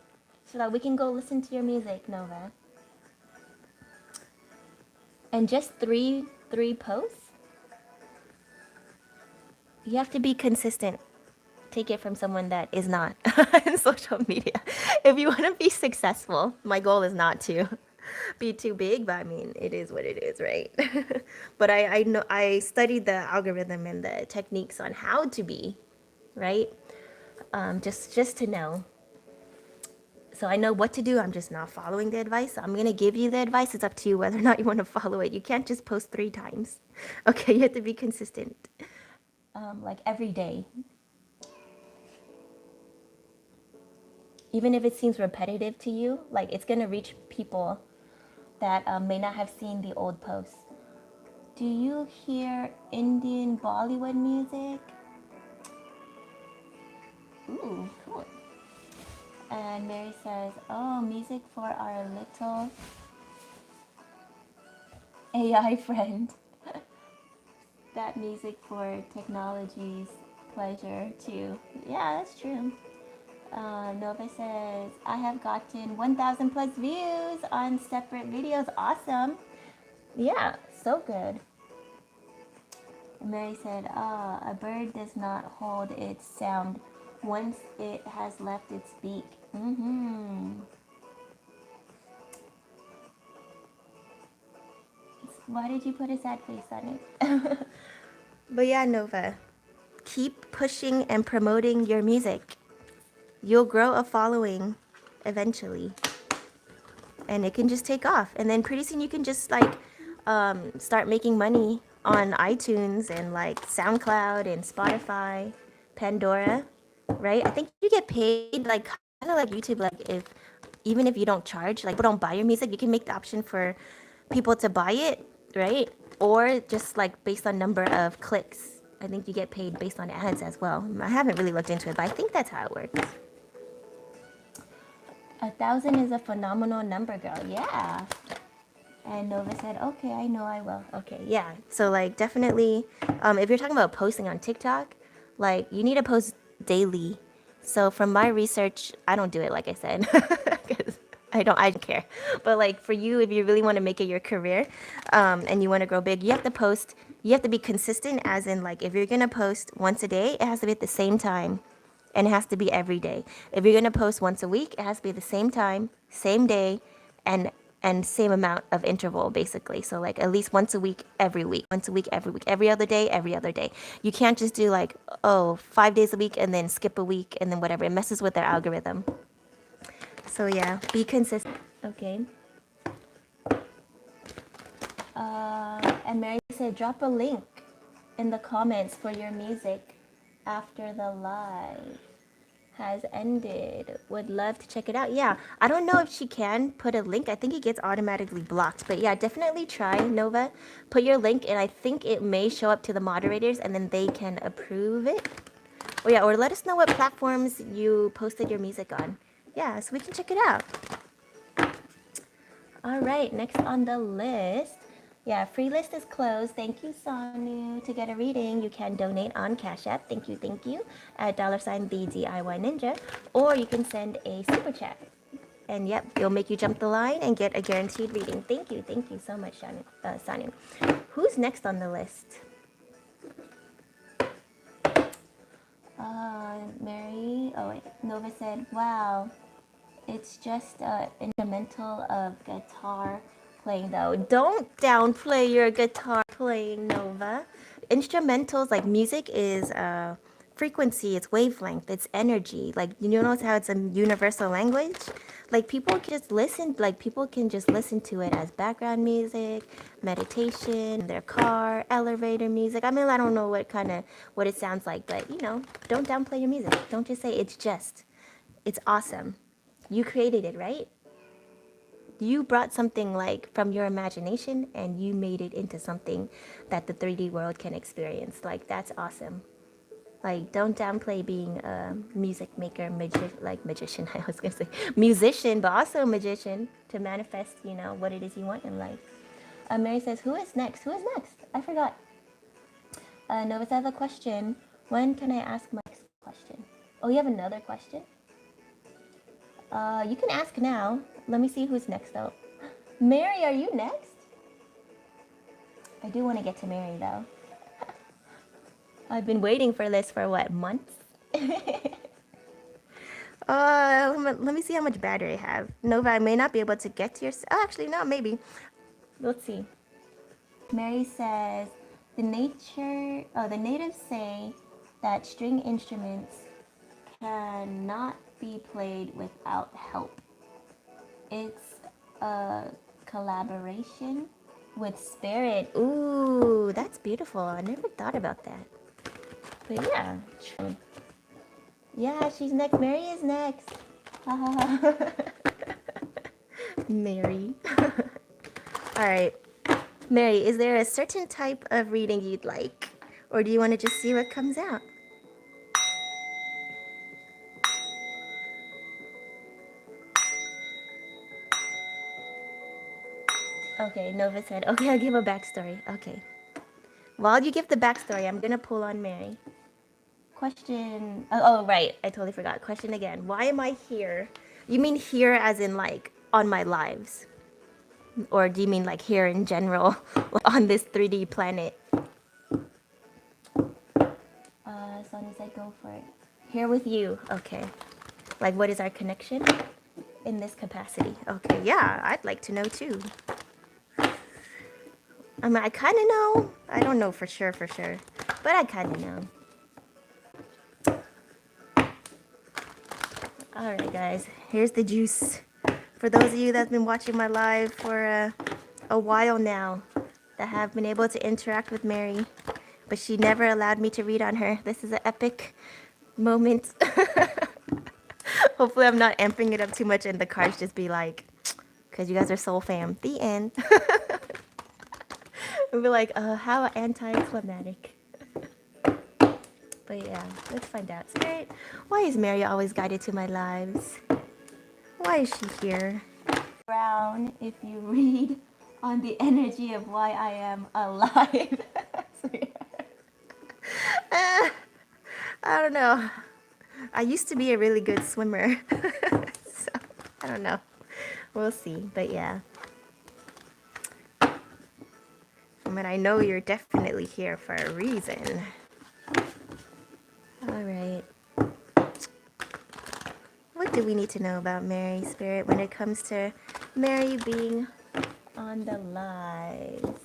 So that we can go listen to your music, Nova. And just three posts? You have to be consistent. Take it from someone that is not in social media. If you want to be successful, my goal is not to be too big, but I mean, it is what it is, right? But I know I studied the algorithm and the techniques on how to be, right? Just to know. So I know what to do. I'm just not following the advice. I'm gonna give you the advice. It's up to you whether or not you want to follow it. You can't just post 3 times. Okay, you have to be consistent. Like every day. Even if it seems repetitive to you, like it's gonna reach people that may not have seen the old posts. Do you hear Indian Bollywood music? Ooh, cool. And Mary says, oh, music for our little AI friend. That music for technology's pleasure too. Yeah, that's true. Nova says, I have gotten 1,000 plus views on separate videos. Awesome. Yeah, so good. Mary said, a bird does not hold its sound once it has left its beak. Mm-hmm. Why did you put a sad face on it? But yeah, Nova, keep pushing and promoting your music. You'll grow a following eventually. And it can just take off. And then pretty soon you can just like start making money on iTunes and like SoundCloud and Spotify, Pandora, right? I think you get paid like kind of like YouTube. Like if even if you don't charge, like people don't buy your music, you can make the option for people to buy it, right? Or just like based on number of clicks. I think you get paid based on ads as well. I haven't really looked into it, but I think that's how it works. 1,000 is a phenomenal number, girl. Yeah. And Nova said, okay, I know I will. Okay, yeah. So, like, definitely, if you're talking about posting on TikTok, like, you need to post daily. So, from my research, I don't do it, like I said, because I don't care. But, like, for you, if you really want to make it your career and you want to grow big, you have to post, you have to be consistent, as in, like, if you're going to post once a day, it has to be at the same time. And it has to be every day. If you're gonna post once a week, it has to be the same time, same day, and same amount of interval basically. So like at least once a week, every week, once a week, every other day, every other day. You can't just do like 5 days a week and then skip a week and then whatever. It messes with their algorithm. So yeah, be consistent. Okay. And Mary said, drop a link in the comments for your music after the live has ended. Would love to check it out. Yeah, I don't know if she can put a link. I think it gets automatically blocked. But yeah, definitely try, Nova. Put your link, and I think it may show up to the moderators, and then they can approve it. Oh yeah, or let us know what platforms you posted your music on. Yeah, so we can check it out. All right, next on the list. Yeah, free list is closed. Thank you, Sanu. To get a reading, you can donate on Cash App. Thank you, at $ the DIY Ninja. Or you can send a super chat. And yep, it'll make you jump the line and get a guaranteed reading. Thank you so much, Sanu. Who's next on the list? Mary Mary? Oh wait, Nova said, wow, it's just an instrumental of guitar playing though. Don't downplay your guitar playing, Nova. Instrumentals, like music, is frequency, it's wavelength, it's energy. Like, you notice how it's a universal language? Like, people can just listen to it as background music, meditation, their car, elevator music. I mean, I don't know what it sounds like, but don't downplay your music. Don't just say it's awesome. You created it, right? You brought something like from your imagination and you made it into something that the 3D world can experience. Like, that's awesome. Like, don't downplay being a music maker, magician. I was gonna say musician, but also magician to manifest, what it is you want in life. Mary says, "Who is next? Who is next? I forgot." Nova says, "I have a question. When can I ask my next question?" Oh, you have another question? You can ask now. Let me see who's next though. Mary, are you next? I do want to get to Mary though. I've been waiting for this for what, months? Let me see how much battery I have. Nova, I may not be able to get to your... Oh, actually, no, maybe. Let's see. Mary says, the natives say that string instruments cannot be played without help. It's a collaboration with spirit. Ooh, that's beautiful. I never thought about that. But yeah, true. Yeah, she's next. Mary is next. Mary. All right. Mary, is there a certain type of reading you'd like? Or do you want to just see what comes out? Okay, Nova said, okay, I'll give a backstory. Okay. While you give the backstory, I'm going to pull on Mary. Question. Oh, right. I totally forgot. Question again. Why am I here? You mean here as in like on my lives? Or do you mean like here in general on this 3D planet? Sonny said, go for it. Here with you. Okay. Like, what is our connection in this capacity? Okay, yeah, I'd like to know too. I mean, I kind of know. I don't know for sure, but I kind of know. All right, guys, here's the juice. For those of you that's been watching my live for a while now, that have been able to interact with Mary, but she never allowed me to read on her. This is an epic moment. Hopefully I'm not amping it up too much and the cards just be like, because you guys are soul fam. The end. We'll be like, how anticlimactic. But yeah, let's find out. Spirit, why is Mary always guided to my lives? Why is she here? Brown, if you read on the energy of why I am alive. I don't know. I used to be a really good swimmer. So, I don't know. We'll see. But yeah. But I know you're definitely here for a reason. All right. What do we need to know about Mary, Spirit, when it comes to Mary being on the lives?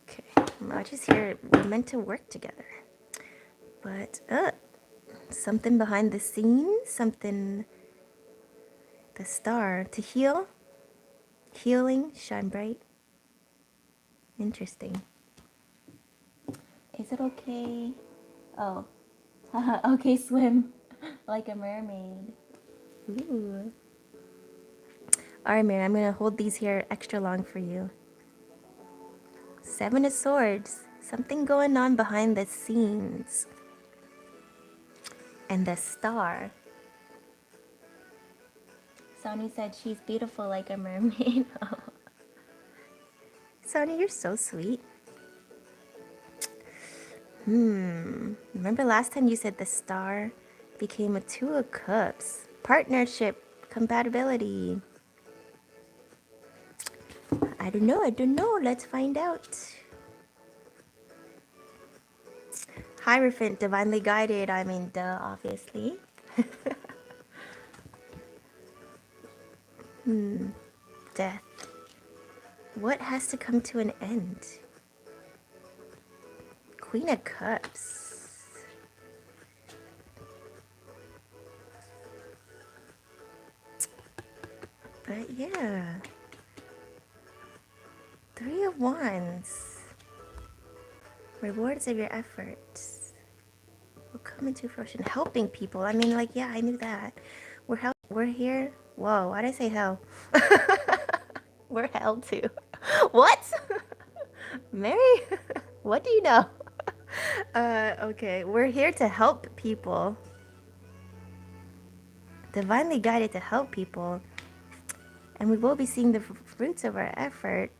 Okay. I just hear we're meant to work together. But, something behind the scenes, something... The star. To heal? Healing, shine bright. Interesting. Is it okay? Oh. Okay, swim like a mermaid. Ooh. Alright, Mary, I'm gonna hold these here extra long for you. Seven of Swords. Something going on behind the scenes. And the star. Sonny said she's beautiful like a mermaid. Sonny, you're so sweet. Remember last time you said the star became a Two of Cups? Partnership, compatibility. I don't know. Let's find out. Hierophant, divinely guided. I mean, duh, obviously. Death. What has to come to an end? Queen of Cups. But yeah. Three of Wands. Rewards of your efforts will come into fruition. Helping people. I mean, like, yeah, I knew that. We're here. Whoa, why'd I say hell? We're hell too. What? Mary? What do you know? Okay. We're here to help people. Divinely guided to help people. And we will be seeing the fruits of our effort.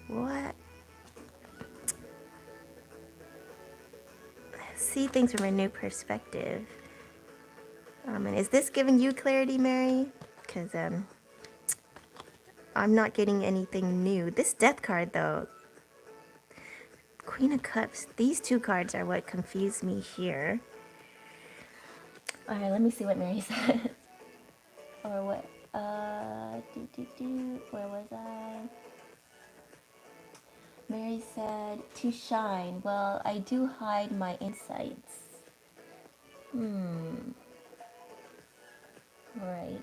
What? See things from a new perspective. And is this giving you clarity, Mary? Because I'm not getting anything new. This death card, though. Queen of Cups. These two cards are what confuse me here. Alright, let me see what Mary said. Or what? Where was I? Mary said, to shine. Well, I do hide my insights. Right.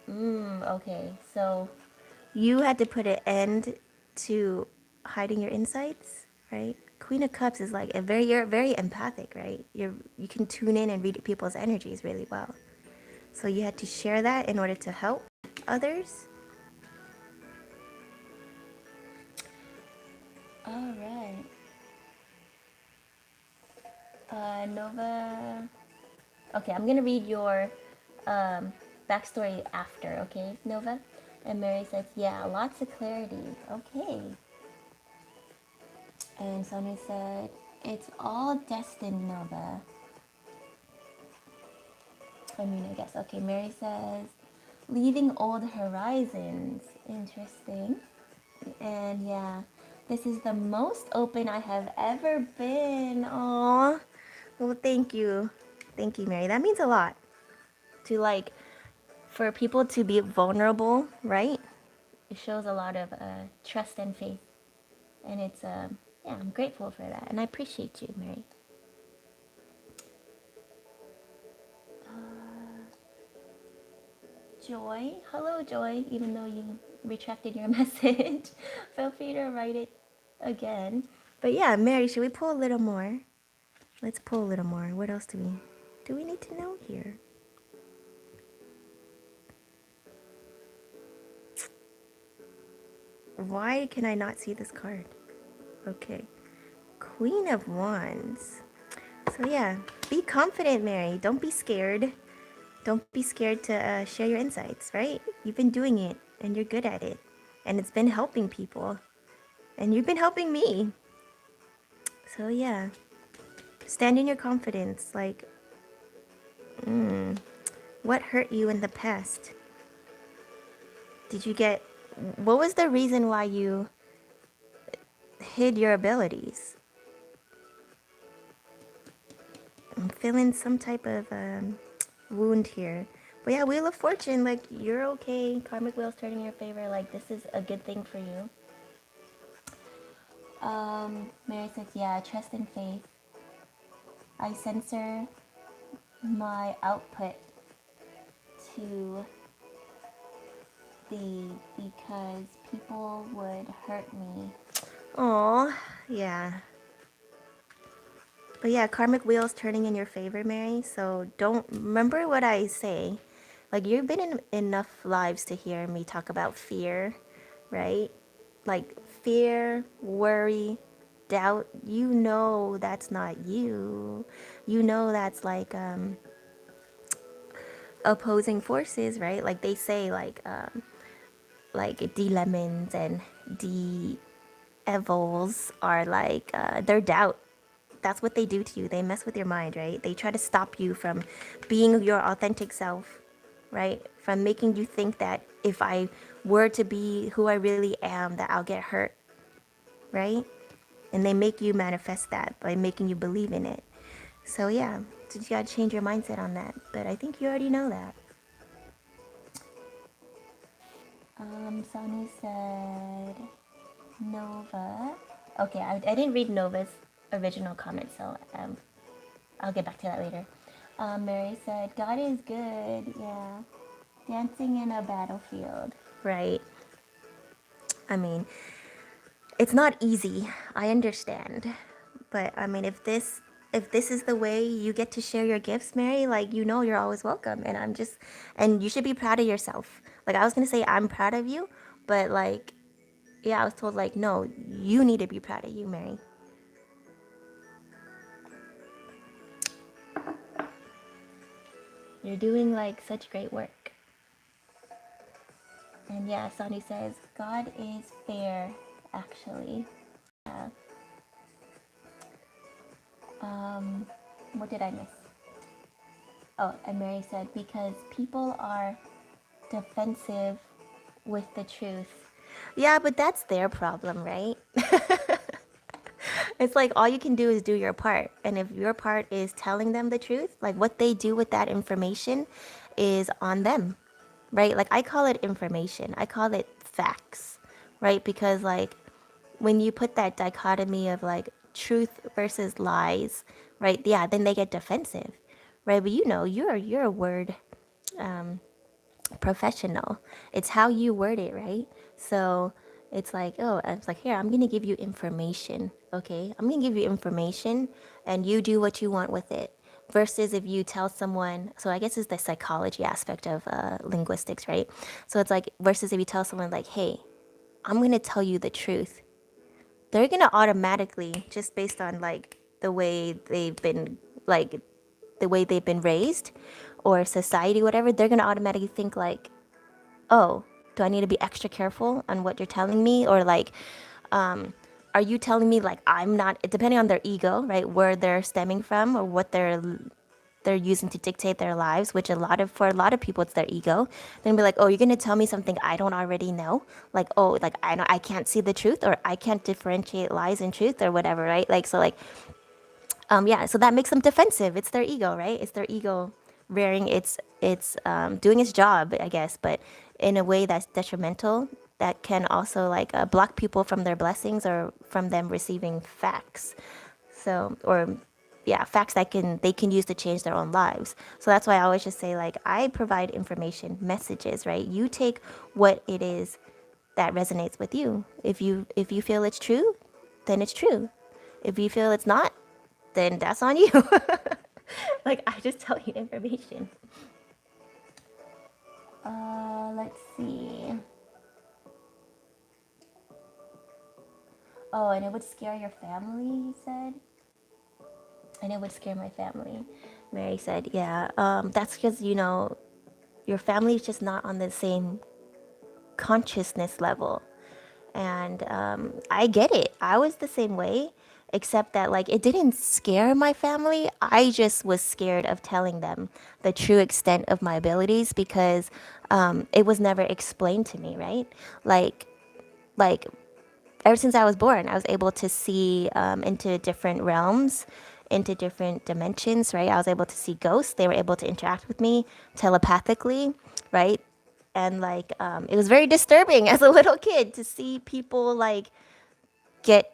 Okay. So you had to put an end to hiding your insights, right? Queen of Cups is like you're very empathic, right? You can tune in and read people's energies really well. So you had to share that in order to help others. All right. Nova. Okay, I'm gonna read your backstory after. Okay, Nova. And Mary says, "Yeah, lots of clarity." Okay. And Sonia said, "It's all destined, Nova." I mean, I guess. Okay, Mary says, "Leaving old horizons." Interesting. And yeah, this is the most open I have ever been. Aw. Well, thank you. Thank you, Mary. That means a lot. To like, for people to be vulnerable, right? It shows a lot of trust and faith. And it's, yeah, I'm grateful for that. And I appreciate you, Mary. Joy. Hello, Joy. Even though you retracted your message, feel free to write it again. But yeah, Mary, should we pull a little more? Let's pull a little more. What else do we need to know here? Why can I not see this card? Okay. Queen of Wands. So yeah, be confident, Mary. Don't be scared. Don't be scared to share your insights, right? You've been doing it and you're good at it. And it's been helping people. And you've been helping me. So yeah, stand in your confidence. Like, what hurt you in the past? What was the reason why you hid your abilities? I'm feeling some type of wound here. But yeah, Wheel of Fortune, like, you're okay. Karmic Wheel's turning in your favor. Like, this is a good thing for you. Mary says, yeah, trust and faith. I censor my output to be because people would hurt me. Oh, yeah. But yeah, karmic wheel's turning in your favor, Mary. So don't remember what I say. Like, you've been in enough lives to hear me talk about fear, right? Like fear, worry, doubt. You know that's not you. You know that's opposing forces, right? Like they say, like D lemons and D evils are like they're doubt. That's what they do to you. They mess with your mind, right? They try to stop you from being your authentic self, right? From making you think that if I were to be who I really am, that I'll get hurt, right? and they make you manifest that by making you believe in it. So yeah, so you gotta change your mindset on that. But I think you already know that. Sonny said Nova. Okay, I didn't read Nova's original comment, so I'll get back to that later. Mary said, God is good. Yeah. Dancing in a battlefield. Right. I mean, it's not easy. I understand. But I mean, if this is the way you get to share your gifts, Mary, like you're always welcome. And you should be proud of yourself. Like I was gonna say I'm proud of you, but like yeah, I was told like no, you need to be proud of you, Mary. You're doing like such great work. And yeah, Sandy says, God is fair, actually. Yeah. What did I miss? Oh, and Mary said, because people are defensive with the truth. Yeah, but that's their problem, right? It's like all you can do is do your part. And if your part is telling them the truth, like what they do with that information is on them, right? Like I call it information, I call it facts, right? Because like when you put that dichotomy of like truth versus lies, right? Yeah, then they get defensive, right? But you're a word professional. It's how you word it, right? So it's like, oh, it's like, here, I'm going to give you information, okay? I'm going to give you information and you do what you want with it. Versus if you tell someone, so I guess it's the psychology aspect of linguistics, right? So it's like, versus if you tell someone, like, hey, I'm going to tell you the truth, they're going to automatically, just based on like the way they've been, like, the way they've been raised or society, whatever, they're going to automatically think like, oh, do I need to be extra careful on what you're telling me? Or like, are you telling me like I'm not, depending on their ego, right? Where they're stemming from or what they're using to dictate their lives, which for a lot of people it's their ego. Then be like, oh, you're gonna tell me something I don't already know, like, oh, like I can't see the truth, or I can't differentiate lies and truth, or whatever, right? Like, so like, yeah, so that makes them defensive. It's their ego, right? It's their ego rearing its doing its job, I guess, but in a way that's detrimental, that can also like block people from their blessings or from them receiving facts. So, or yeah, facts that they can use to change their own lives. So that's why I always just say like I provide information, messages, right? You take what it is that resonates with you. If you feel it's true, then it's true. If you feel it's not, then that's on you. Like I just tell you information. Let's see. Oh, and it would scare your family, he said. And it would scare my family. Mary said, yeah. That's because your family is just not on the same consciousness level. And I get it. I was the same way, except that like it didn't scare my family. I just was scared of telling them the true extent of my abilities because it was never explained to me, right? Like ever since I was born, I was able to see into different realms, into different dimensions, right? I was able to see ghosts. They were able to interact with me telepathically, right? And like it was very disturbing as a little kid to see people like get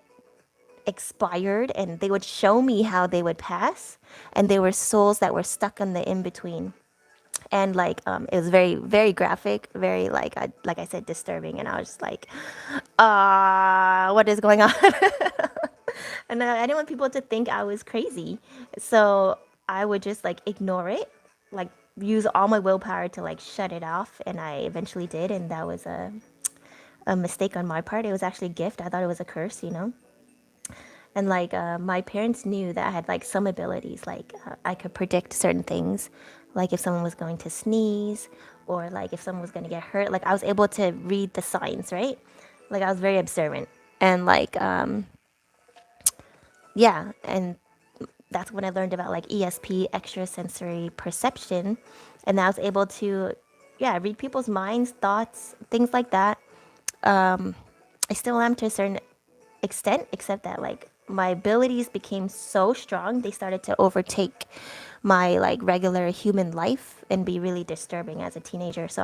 expired, and they would show me how they would pass, and they were souls that were stuck in the in between. And like it was very very graphic, very like I said, disturbing, and I was just like, what is going on? And I didn't want people to think I was crazy, so I would just like ignore it, like use all my willpower to like shut it off, and I eventually did, and that was a mistake on my part. It was actually a gift. I thought it was a curse. And like my parents knew that I had like some abilities, like I could predict certain things, like if someone was going to sneeze, or like if someone was going to get hurt. Like I was able to read the signs, right? Like I was very observant, and like yeah, and that's when I learned about like ESP, extrasensory perception, and I was able to, yeah, read people's minds, thoughts, things like that. I still am to a certain extent, except that like my abilities became so strong, they started to overtake my like regular human life and be really disturbing as a teenager. So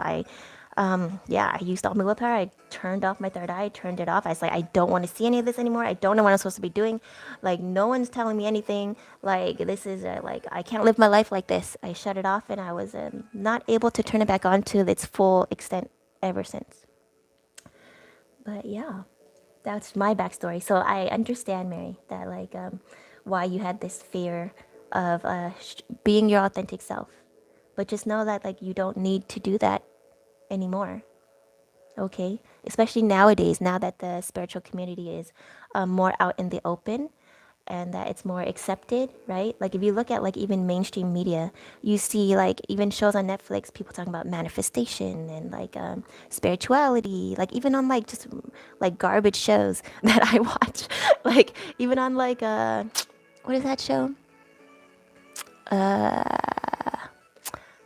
yeah, I used all my willpower. I turned off my third eye, turned it off. I was like, I don't want to see any of this anymore. I don't know what I'm supposed to be doing. Like, no one's telling me anything. Like, this is like, I can't live my life like this. I shut it off and I was not able to turn it back on to its full extent ever since. But yeah, that's my backstory. So I understand, Mary, that like why you had this fear of being your authentic self. But just know that like you don't need to do that anymore. Okay, especially nowadays, now that the spiritual community is more out in the open and that it's more accepted, right? Like if you look at like even mainstream media, you see like even shows on Netflix, people talking about manifestation and like spirituality, like even on like just like garbage shows that I watch, like even on like what is that show?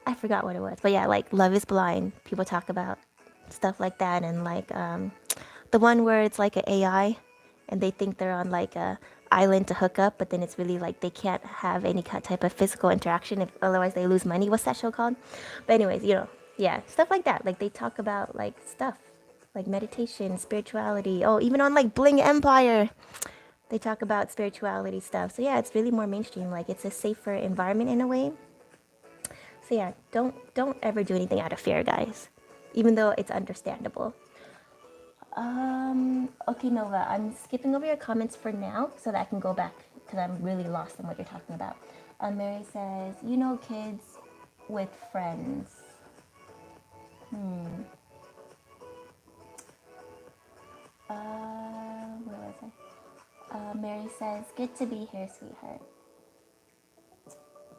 I forgot what it was, but yeah, like Love is Blind. People talk about stuff like that, and like the one where it's like an AI, and they think they're on like a island to hook up, but then it's really like they can't have any type of physical interaction, if otherwise they lose money. What's that show called? But anyways, yeah, stuff like that. Like they talk about like stuff like meditation, spirituality. Oh, even on like Bling Empire, they talk about spirituality stuff. So yeah, it's really more mainstream. Like it's a safer environment in a way. So yeah, don't ever do anything out of fear, guys. Even though it's understandable. Okay, Nova, I'm skipping over your comments for now so that I can go back because I'm really lost in what you're talking about. Mary says, kids with friends. Where was I? Mary says, good to be here, sweetheart.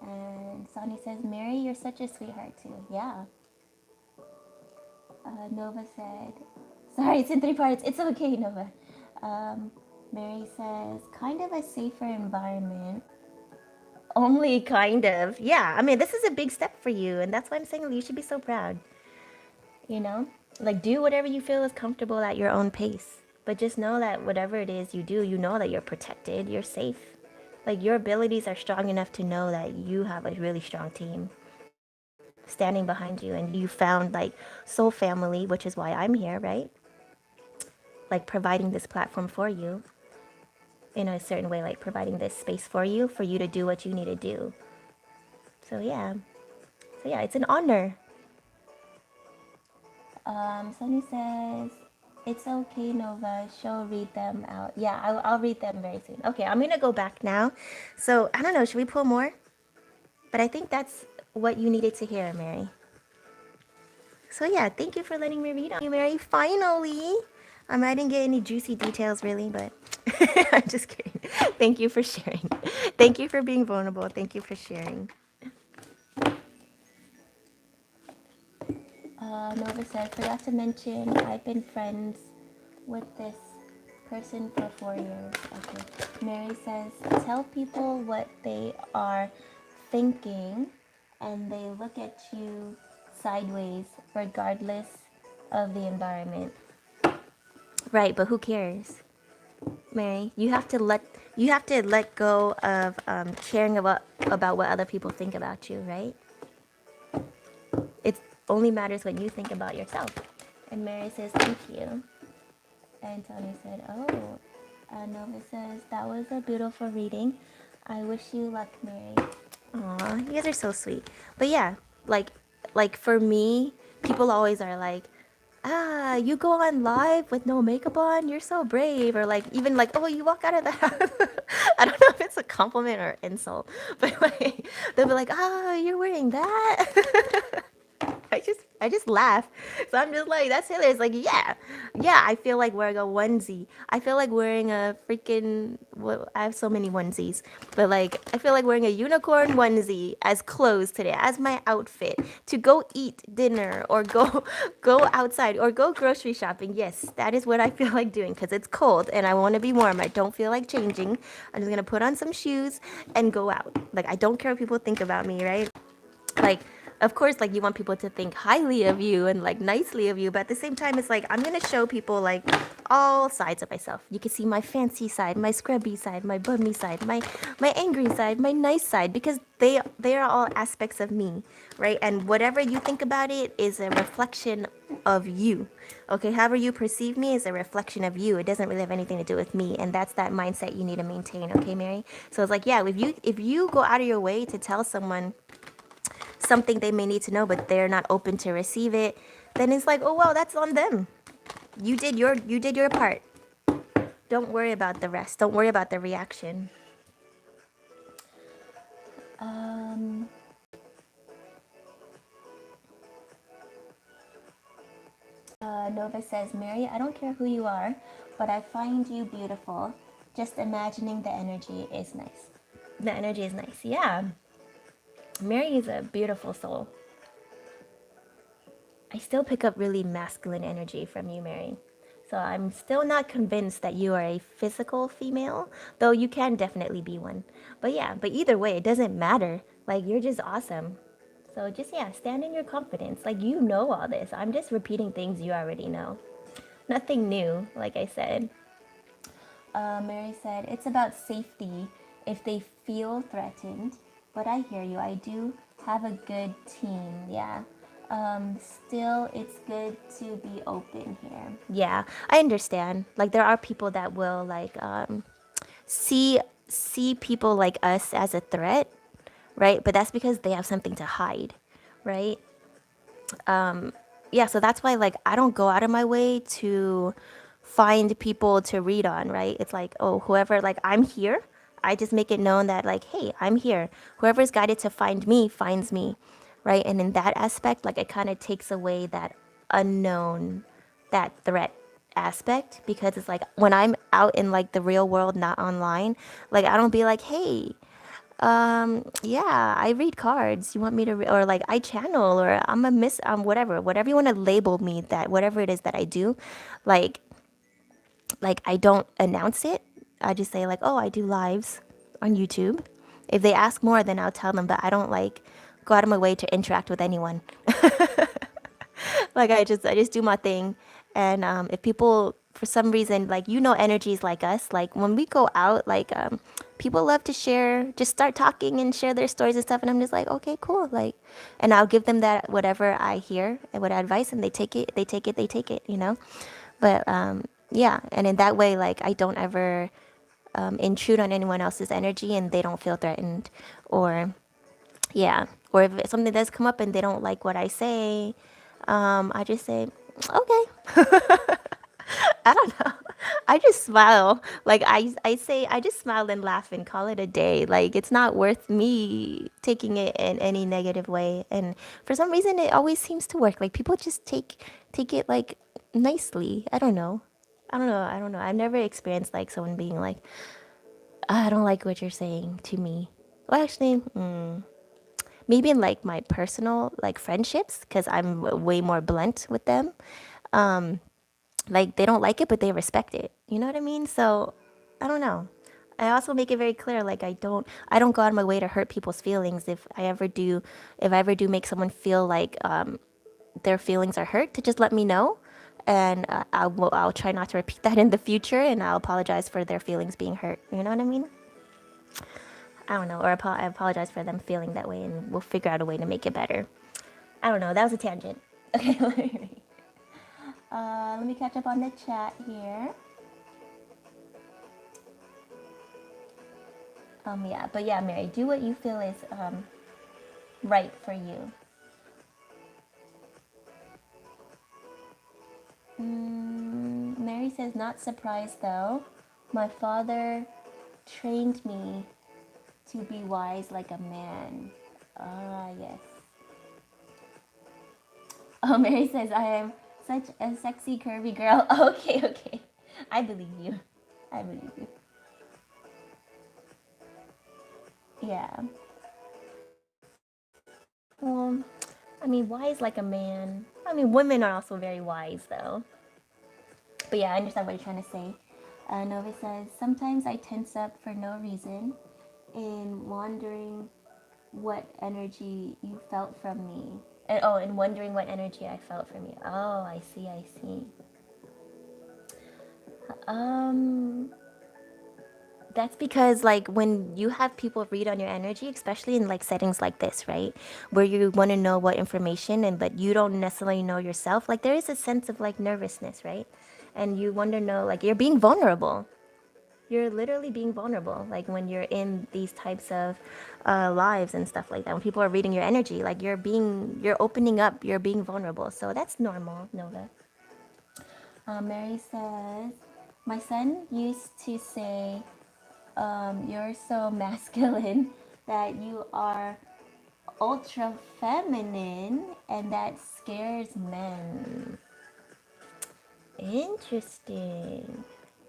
And Sonny says, Mary, you're such a sweetheart too. Yeah. Nova said, sorry, it's in 3 parts. It's okay, Nova. Mary says, kind of a safer environment. Only kind of. Yeah, I mean, this is a big step for you, and that's why I'm saying you should be so proud. You know? Like, do whatever you feel is comfortable at your own pace. But just know that whatever it is you do, you know that you're protected, you're safe. Like, your abilities are strong enough to know that you have a really strong team standing behind you, and you found like soul family, which is why I'm here, right? Like providing this platform for you in a certain way, like providing this space for you to do what you need to do. So yeah, it's an honor. Sunny says, it's okay, Nova, she'll read them out. Yeah, I'll read them very soon. Okay, I'm gonna go back now. So I don't know, should we pull more? But I think that's what you needed to hear, Mary. So yeah, thank you for letting me read on you, Mary. Finally. I didn't get any juicy details really, but I'm just kidding. Thank you for sharing. Thank you for being vulnerable. Thank you for sharing. Nova said, forgot to mention I've been friends with this person for 4 years. Okay. Mary says, tell people what they are thinking and they look at you sideways regardless of the environment. Right, but who cares? Mary, you have to let go of caring about what other people think about you, right? It only matters what you think about yourself. And Mary says, thank you. And Tony said, oh. Nova says, that was a beautiful reading. I wish you luck, Mary. Aw, you guys are so sweet. But yeah, like for me, people always are like, you go on live with no makeup on, you're so brave. Or like even like, oh, you walk out of the house. I don't know if it's a compliment or insult, but like they'll be like, you're wearing that. I just laugh. So I'm just like, that's hilarious. Like, yeah, I feel like wearing a onesie. I feel like wearing a freaking, well, I have so many onesies, but like, I feel like wearing a unicorn onesie as clothes today, as my outfit to go eat dinner or go outside or go grocery shopping. Yes, that is what I feel like doing because it's cold and I want to be warm. I don't feel like changing. I'm just going to put on some shoes and go out. Like, I don't care what people think about me, right? Like, of course, like you want people to think highly of you and like nicely of you, but at the same time it's like I'm gonna show people like all sides of myself. You can see my fancy side, my scrubby side, my bummy side, my angry side, my nice side, because they are all aspects of me, right? And whatever you think about it is a reflection of you. Okay, however you perceive me is a reflection of you. It doesn't really have anything to do with me, and that's that mindset you need to maintain. Okay, Mary. So it's like, yeah, if you go out of your way to tell someone something they may need to know, but they're not open to receive it, then it's like, oh well, that's on them. You did your part. Don't worry about the rest. Don't worry about the reaction. Um, Nova says, Mary, I don't care who you are, but I find you beautiful. Just imagining the energy is nice. The energy is nice. Yeah. Mary is a beautiful soul. I still pick up really masculine energy from you, Mary. So I'm still not convinced that you are a physical female, though you can definitely be one. But yeah, but either way, it doesn't matter. Like, you're just awesome. So just, yeah, stand in your confidence. Like, you know all this. I'm just repeating things you already know. Nothing new, like I said. Mary said, it's about safety if they feel threatened. But I hear you. I do have a good team. Yeah. Still, it's good to be open here. Yeah, I understand. Like, there are people that will, like, see see people like us as a threat, right? But that's because they have something to hide, right? Yeah, so that's why like I don't go out of my way to find people to read on, right? It's like, oh, whoever, like, I'm here. I just make it known that like, hey, I'm here. Whoever's guided to find me finds me, right? And in that aspect, like, it kind of takes away that unknown, that threat aspect, because it's like when I'm out in like the real world, not online, like I don't be like, hey, yeah, I read cards. You want me to, or like I channel, or I'm a miss, whatever you want to label me, that whatever it is that I do, like, I don't announce it. I just say like, oh, I do lives on YouTube. If they ask more, then I'll tell them, but I don't like go out of my way to interact with anyone. Like, I just do my thing. And if people for some reason, like, energies like us, like when we go out, like, people love to share, just start talking and share their stories and stuff, and I'm just like, okay, cool, like, and I'll give them that whatever I hear and what advice, and they take it, they take it. But yeah, and in that way, like, I don't ever intrude on anyone else's energy, and they don't feel threatened, or yeah, or if something does come up and they don't like what I say, I just say, okay. I don't know. I just smile. Like, I say, I just smile and laugh and call it a day. Like, it's not worth me taking it in any negative way. And for some reason, it always seems to work. Like, people just take it like nicely. I don't know. I don't know. I've never experienced like someone being like, I don't like what you're saying to me. Well, actually, maybe in like my personal like friendships, because I'm way more blunt with them. Like, they don't like it, but they respect it. You know what I mean? So I don't know. I also make it very clear, like, I don't go out of my way to hurt people's feelings. If I ever do make someone feel like their feelings are hurt, to just let me know, and I'll try not to repeat that in the future, and I'll apologize for their feelings being hurt. You know what I mean? I don't know, or I apologize for them feeling that way, and we'll figure out a way to make it better. I don't know. That was a tangent. Okay, let me catch up on the chat here. Yeah, but yeah, Mary, do what you feel is right for you. Mary says, not surprised though. My father trained me to be wise like a man. Ah, yes. Oh, Mary says, I am such a sexy, curvy girl. Okay, okay. I believe you. I believe you. Yeah. Well, I mean, wise like a man. I mean, women are also very wise, though. But yeah, I understand what you're trying to say. Nova says, sometimes I tense up for no reason in wandering what energy you felt from me. And oh, and wondering what energy I felt from you. Oh, I see, I see. Um, that's because like when you have people read on your energy, especially in like settings like this, right? Where you want to know what information and but you don't necessarily know yourself, like there is a sense of like nervousness, right? And you want to know like you're being vulnerable. You're literally being vulnerable like when you're in these types of lives and stuff like that. When people are reading your energy, like you're opening up, you're being vulnerable. So that's normal, Nova. Mary says, my son used to say, you're so masculine that you are ultra feminine and that scares men. Interesting.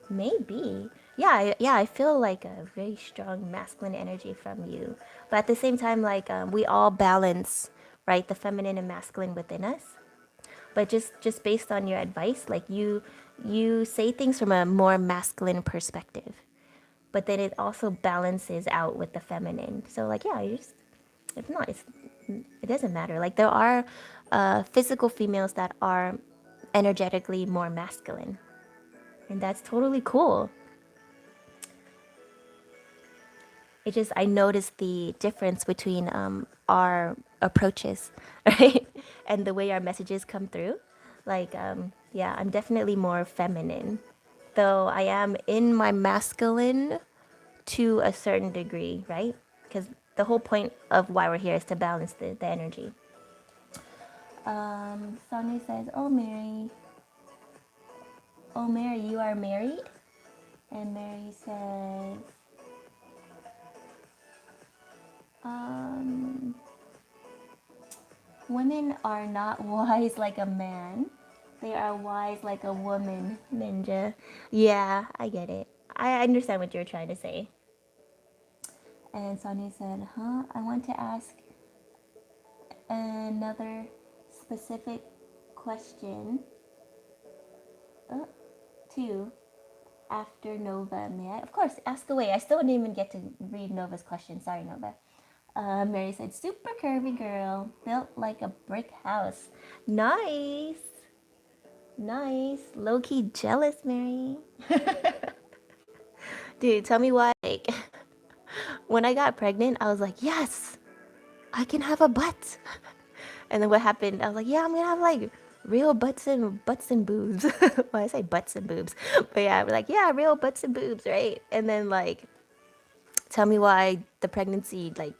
Maybe. Yeah, yeah, I feel like a very strong masculine energy from you. But at the same time, like we all balance, right, the feminine and masculine within us. But just based on your advice, like you say things from a more masculine perspective. But then it also balances out with the feminine. So like yeah, you just if not, it doesn't matter. Like there are physical females that are energetically more masculine, and that's totally cool. It just I noticed the difference between our approaches, right, and the way our messages come through. Like yeah, I'm definitely more feminine, though I am in my masculine to a certain degree, right? Because the whole point of why we're here is to balance the energy. Sonia says, oh Mary, you are married? And Mary says, um, women are not wise like a man. They are wise like a woman, Ninja. Yeah, I get it. I understand what you're trying to say. And Sonia said, huh? I want to ask another specific question. Too. After Nova, may I? Of course, ask away. I still didn't even get to read Nova's question. Sorry, Nova. Mary said, super curvy girl, built like a brick house. Nice. Nice. Low key jealous, Mary. Dude, tell me why. Like, when I got pregnant, I was like, yes, I can have a butt. And then what happened? I was like, yeah, I'm gonna have like real butts and boobs. Well, I say butts and boobs, but yeah, we're like, yeah, real butts and boobs, right? And then like, tell me why the pregnancy like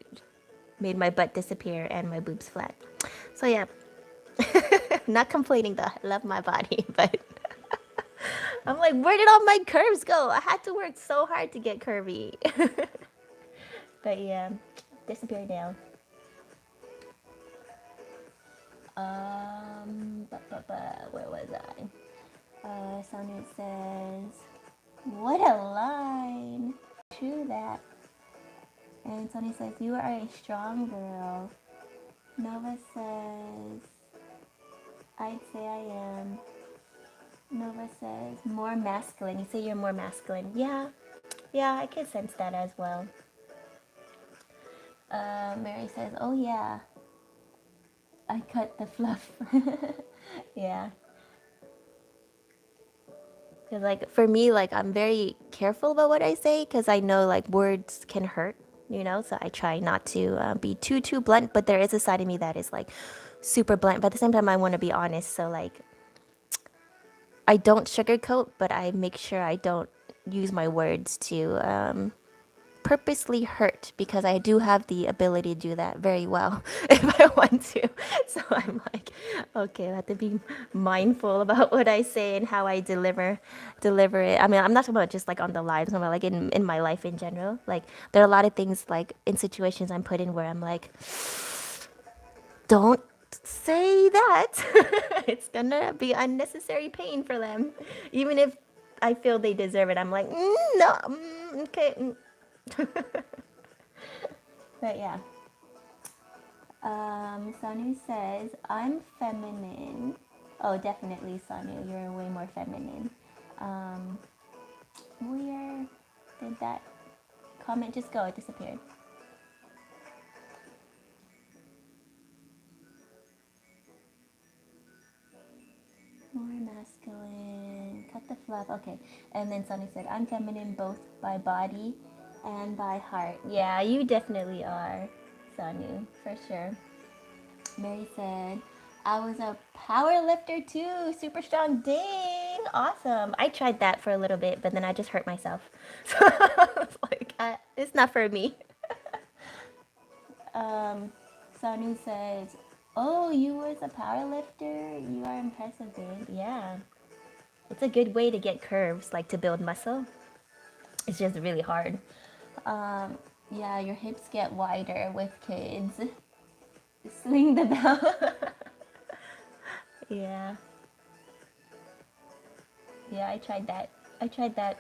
made my butt disappear and my boobs flat. So yeah, not complaining though. I love my body, but I'm like, where did all my curves go? I had to work so hard to get curvy. But yeah, disappeared now. Where was I? Sonia says, what a line. True that. And Sonia says, you are a strong girl. Nova says, I'd say I am. Nova says, more masculine. You say you're more masculine. Yeah, yeah, I can sense that as well. Mary says, oh yeah, I cut the fluff. Yeah. Because like for me, like I'm very careful about what I say because I know like words can hurt, you know. So I try not to be too blunt. But there is a side of me that is like super blunt. But at the same time, I want to be honest. So like I don't sugarcoat, but I make sure I don't use my words to purposely hurt because I do have the ability to do that very well if I want to. So I'm like, okay, I have to be mindful about what I say and how I deliver it. I mean, I'm not talking about just like on the lives, I'm about like in my life in general. Like there are a lot of things like in situations I'm put in where I'm like, don't say that. It's gonna be unnecessary pain for them. Even if I feel they deserve it, I'm like, no, okay. But yeah. Sanu says, I'm feminine. Oh, definitely, Sanu. You're way more feminine. Um, where did that comment just go? It disappeared. Love, okay. And then Sunny said, I'm feminine both by body and by heart. Yeah, you definitely are, Sanu, for sure. Mary said, I was a power lifter too. Super strong. Dang. Awesome. I tried that for a little bit, but then I just hurt myself. So I was like, it's not for me. Sanu says, oh, you was a power lifter? You are impressive, babe. Yeah. It's a good way to get curves, like to build muscle. It's just really hard. Um, yeah, your hips get wider with kids. Swing the bell. Yeah. Yeah, I tried that. I tried that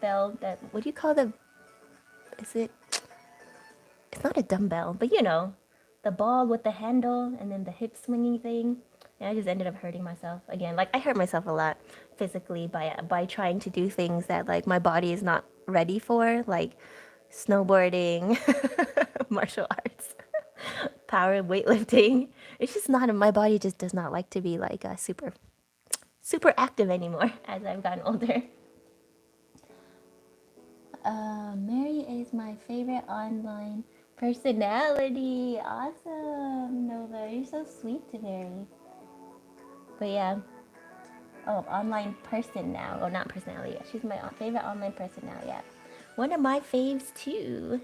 bell that, what do you call the, is it, it's not a dumbbell, but you know, the ball with the handle and then the hip swinging thing. And I just ended up hurting myself again. Like I hurt myself a lot physically by trying to do things that like my body is not ready for, like snowboarding, martial arts, power weightlifting. It's just not, my body just does not like to be like super active anymore as I've gotten older. Mary is my favorite online personality. Awesome, Nova. You're so sweet to Mary. But yeah. Oh, online person now. Oh, not personality. Yeah, she's my favorite online person now. Yeah. One of my faves too.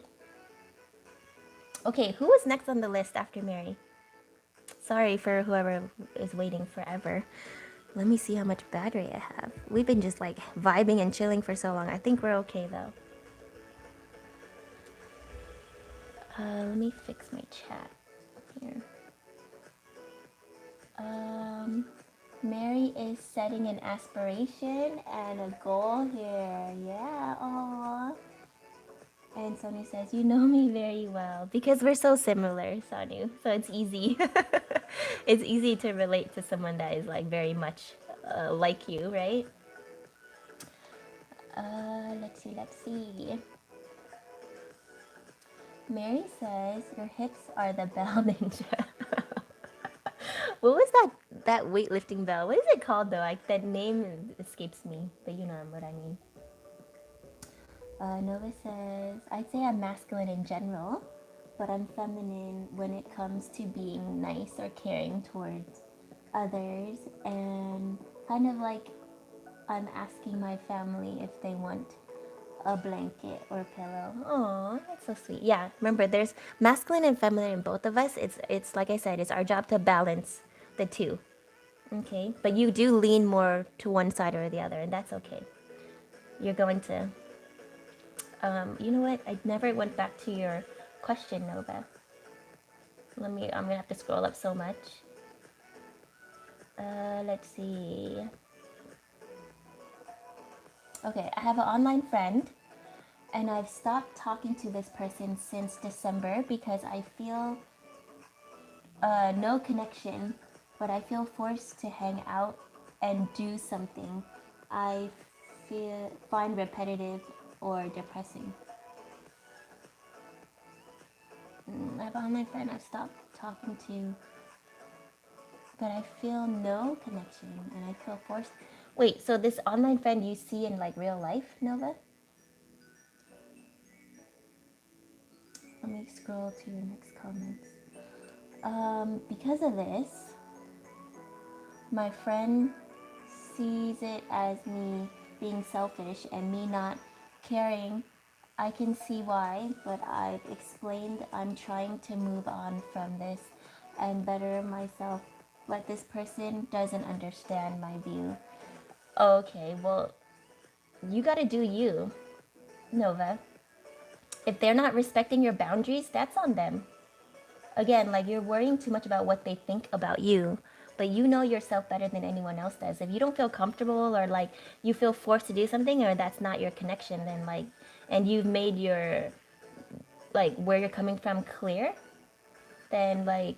Okay, who was next on the list after Mary? Sorry for whoever is waiting forever. Let me see how much battery I have. We've been just like vibing and chilling for so long. I think we're okay though. Let me fix my chat here. Mary is setting an aspiration and a goal here. Yeah, aw. And Sonu says, you know me very well. Because we're so similar, Sonu. So it's easy. It's easy to relate to someone that is like very much like you, right? Let's see. Mary says, your hips are the bell ninja. What was that weightlifting bell? What is it called though? Like that name escapes me, but you know what I mean. Nova says, I'd say I'm masculine in general, but I'm feminine when it comes to being nice or caring towards others, and kind of like I'm asking my family if they want a blanket or pillow. Oh, that's so sweet. Yeah, remember there's masculine and feminine in both of us. It's like I said, it's our job to balance the two. Okay, but you do lean more to one side or the other, and that's okay. You're going to, you know what? I never went back to your question, Nova. I'm gonna have to scroll up so much. Let's see. Okay, I have an online friend, and I've stopped talking to this person since December because I feel no connection, but I feel forced to hang out and do something I find repetitive or depressing. I have an online friend I've stopped talking to, but I feel no connection and I feel forced. Wait, so this online friend you see in like real life, Nova? Let me scroll to your next comments. Because of this, my friend sees it as me being selfish and me not caring. I can see why, but I've explained I'm trying to move on from this and better myself, but this person doesn't understand my view. Okay, well, you gotta do you, Nova. If they're not respecting your boundaries, that's on them. Again, like you're worrying too much about what they think about you, but you know yourself better than anyone else does. If you don't feel comfortable or like you feel forced to do something or that's not your connection, then like, and you've made your, like where you're coming from clear, then like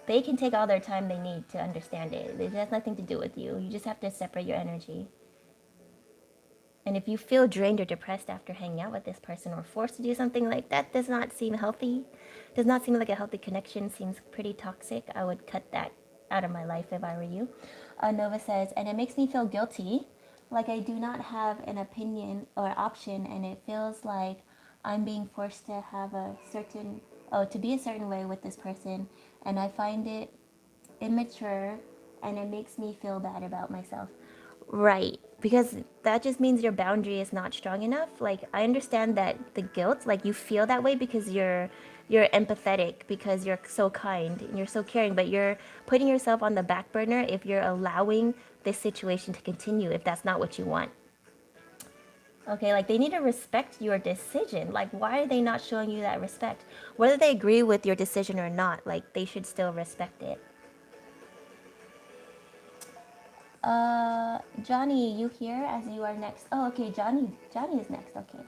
they can take all their time they need to understand it. It has nothing to do with you. You just have to separate your energy. And if you feel drained or depressed after hanging out with this person or forced to do something like that, does not seem healthy. Does not seem like a healthy connection. Seems pretty toxic. I would cut that out of my life if I were you. Nova says, and it makes me feel guilty Like I do not have an opinion or option, and it feels like I'm being forced to have a certain, oh, to be a certain way with this person, and I find it immature, and it makes me feel bad about myself. Right, because that just means your boundary is not strong enough. Like I understand that the guilt, like you feel that way because you're empathetic, because you're so kind and you're so caring, but you're putting yourself on the back burner if you're allowing this situation to continue if that's not what you want. Okay, like they need to respect your decision. Like why are they not showing you that respect? Whether they agree with your decision or not, like they should still respect it. Johnny, you here as you are next? Oh, okay, Johnny is next. Okay.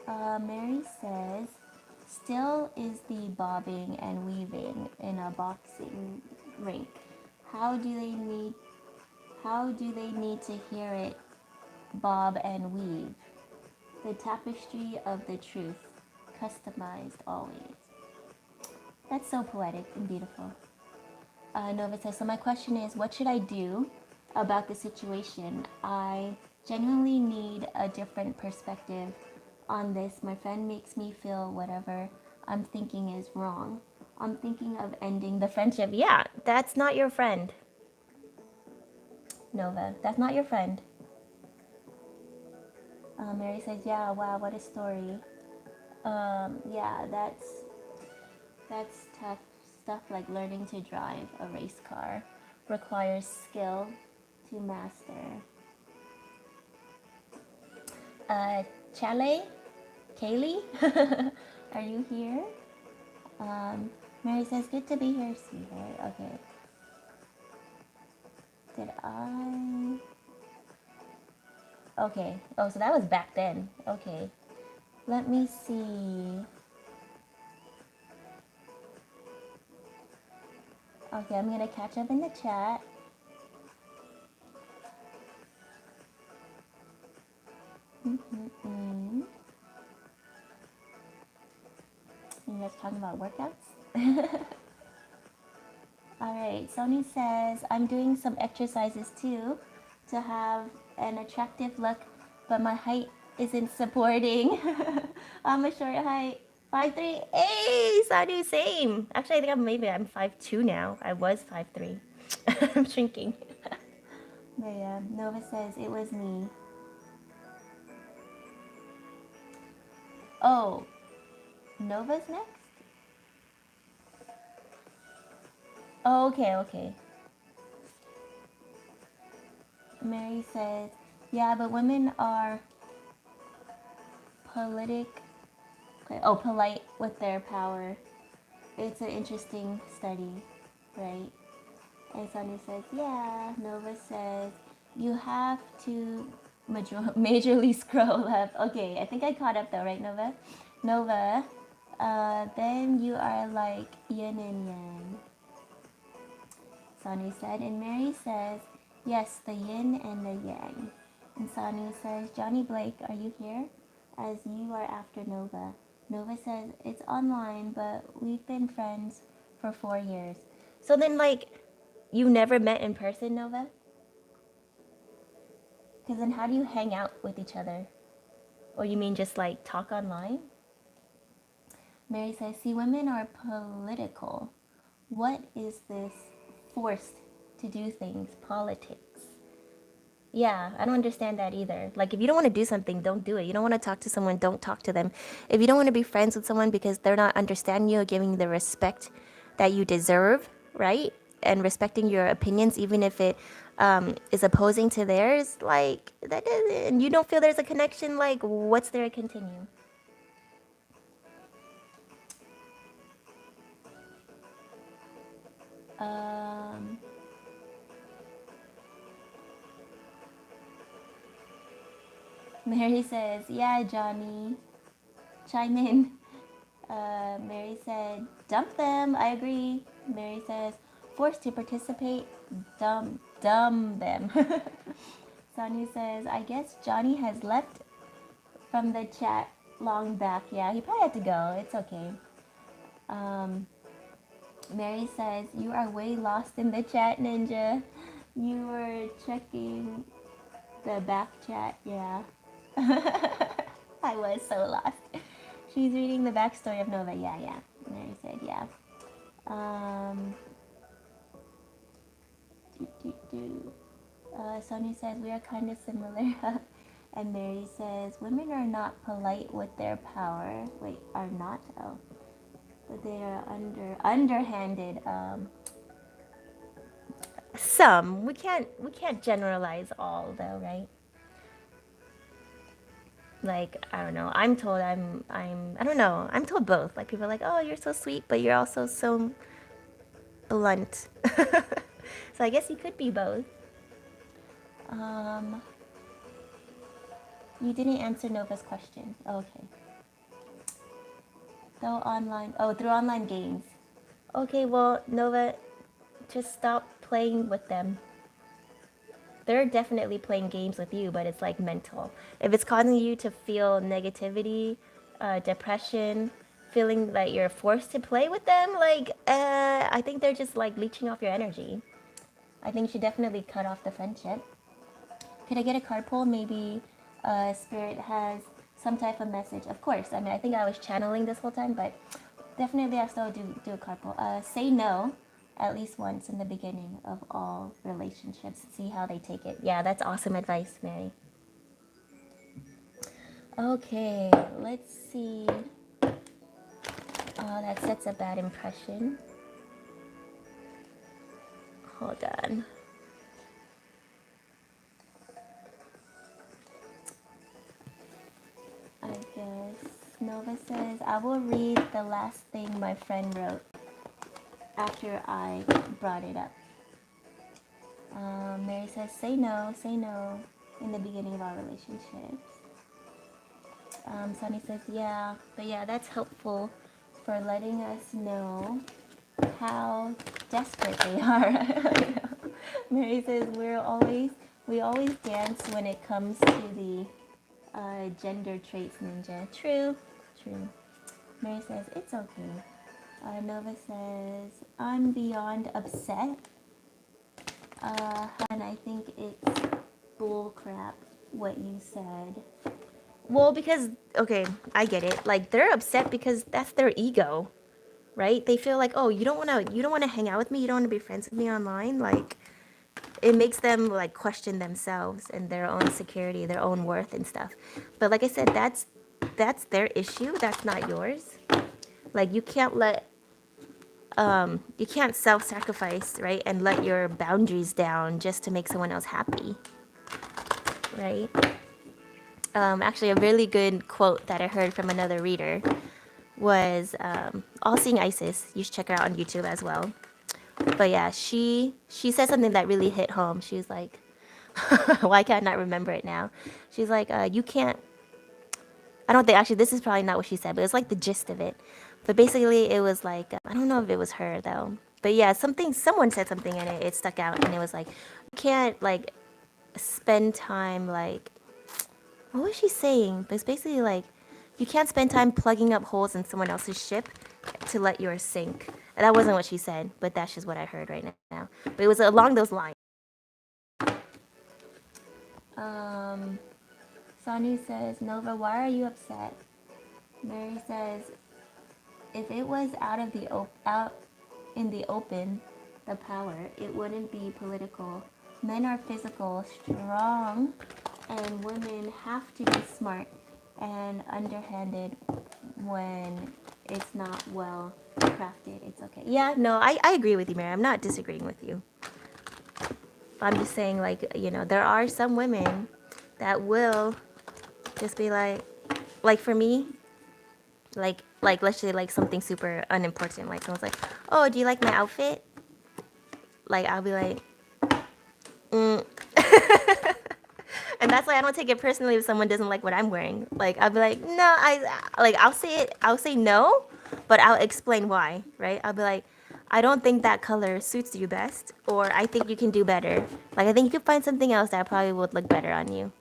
Mary says, still is the bobbing and weaving in a boxing rink. How do they need? How do they need to hear it bob and weave? The tapestry of the truth, customized always. That's so poetic and beautiful. Nova says, so my question is, what should I do about the situation? I genuinely need a different perspective on this. My friend makes me feel whatever I'm thinking is wrong. I'm thinking of ending the friendship. Yeah, that's not your friend, Nova. That's not your friend. Mary says, yeah, wow, what a story. Yeah, that's tough stuff. Like learning to drive a race car requires skill to master. Chale, Kaylee, are you here? Mary says, good to be here, sweetheart. Okay. Did I? Okay. Oh, so that was back then. Okay. Let me see. Okay, I'm gonna catch up in the chat. Mm-hmm. You guys talking about workouts? All right, Sony says, I'm doing some exercises too to have an attractive look, but my height isn't supporting. I'm a short height, 5'3". Hey, Sony, same. Actually, I think I'm 5'2" now. I was 5'3". I'm shrinking. But yeah, Nova says, it was me. Oh, Nova's next? Oh, okay, okay. Mary says, yeah, but women are politic. Oh, polite with their power. It's an interesting study, right? And Sonia says, yeah. Nova says, you have to majorly scroll up. Okay, I think I caught up though, right, Nova? Nova, then you are like yin and yang. Sani said, and Mary says, yes, the yin and the yang. And Sani says, Johnny Blake, are you here? As you are after Nova. Nova says, it's online, but we've been friends for 4 years. So then, like, you never met in person, Nova? Because then how do you hang out with each other? Or you mean just like talk online? Mary says, see, women are political. What is this forced to do things, politics? Yeah, I don't understand that either. Like, if you don't want to do something, don't do it. You don't want to talk to someone, don't talk to them. If you don't want to be friends with someone because they're not understanding you or giving you the respect that you deserve, right? And respecting your opinions, even if it is opposing to theirs, like, that doesn't, and you don't feel there's a connection, like, what's there to continue? Um, Mary says, yeah, Johnny, chime in. Mary said, dump them. I agree. Mary says, forced to participate, dumb them. Sonia says, I guess Johnny has left from the chat long back. Yeah, he probably had to go. It's okay. Mary says, you are way lost in the chat, Ninja. You were checking the back chat, yeah. I was so lost. She's reading the backstory of Nova, yeah, yeah. Mary said, yeah. Um, Sonia says, we are kind of similar. And Mary says, women are not polite with their power. Wait, are not? Oh. But they are underhanded. Some. We can't generalize all though, right? Like, I don't know. I'm told I don't know. I'm told both. Like, people are like, oh, you're so sweet, but you're also so blunt. So I guess you could be both. Um, you didn't answer Nova's question. Okay. Through online games. Okay, well, Nova, just stop playing with them. They're definitely playing games with you, but it's like mental. If it's causing you to feel negativity, depression, feeling that you're forced to play with them, like, I think they're just like leeching off your energy. I think you should definitely cut off the friendship. Could I get a card pull? Maybe Spirit has some type of message. Of course. I mean, I think I was channeling this whole time, but definitely I still do a card pull. Say no at least once in the beginning of all relationships. See how they take it. Yeah, that's awesome advice, Mary. Okay, let's see. Oh, that sets a bad impression. Hold on. I guess Nova says, I will read the last thing my friend wrote after I brought it up. Mary says, say no in the beginning of our relationships. Sunny says, yeah, but yeah, that's helpful for letting us know how desperate they are. Mary says, we always dance when it comes to the gender traits, ninja. True. Mary says, it's okay. Nova says, I'm beyond upset. And I think it's bull crap what you said. Well, because, okay, I get it. Like, they're upset because that's their ego, right? They feel like, oh, you don't want to hang out with me, you don't want to be friends with me online. Like, it makes them like question themselves and their own security, their own worth and stuff. But like I said, that's their issue. That's not yours. Like, you can't self-sacrifice, right? And let your boundaries down just to make someone else happy, right? Actually, a really good quote that I heard from another reader was All Seeing Isis. You should check her out on YouTube as well. But yeah, she said something that really hit home. She was like, why can't I not remember it now? She's like, you can't. I don't think, actually, this is probably not what she said, but it's like the gist of it. But basically, it was like, I don't know if it was her though. But yeah, someone said something and it stuck out, and it was like, you can't like spend time like, what was she saying? But it's basically like, you can't spend time plugging up holes in someone else's ship to let yours sink. And that wasn't what she said, but that's just what I heard right now. But it was along those lines. Sonny says, Nova, why are you upset? Mary says, if it was out in the open, the power, it wouldn't be political. Men are physical, strong, and women have to be smart and underhanded when it's not well crafted. It's okay. Yeah, no, I agree with you, Mary. I'm not disagreeing with you. I'm just saying, like, there are some women that will just be like for me, like let's say like something super unimportant. Like someone's like, oh, do you like my outfit? Like, I'll be like, and that's why I don't take it personally if someone doesn't like what I'm wearing. Like, I'll be like, no, I'll say no, but I'll explain why, right? I'll be like, I don't think that color suits you best, or I think you can do better. Like, I think you could find something else that probably would look better on you.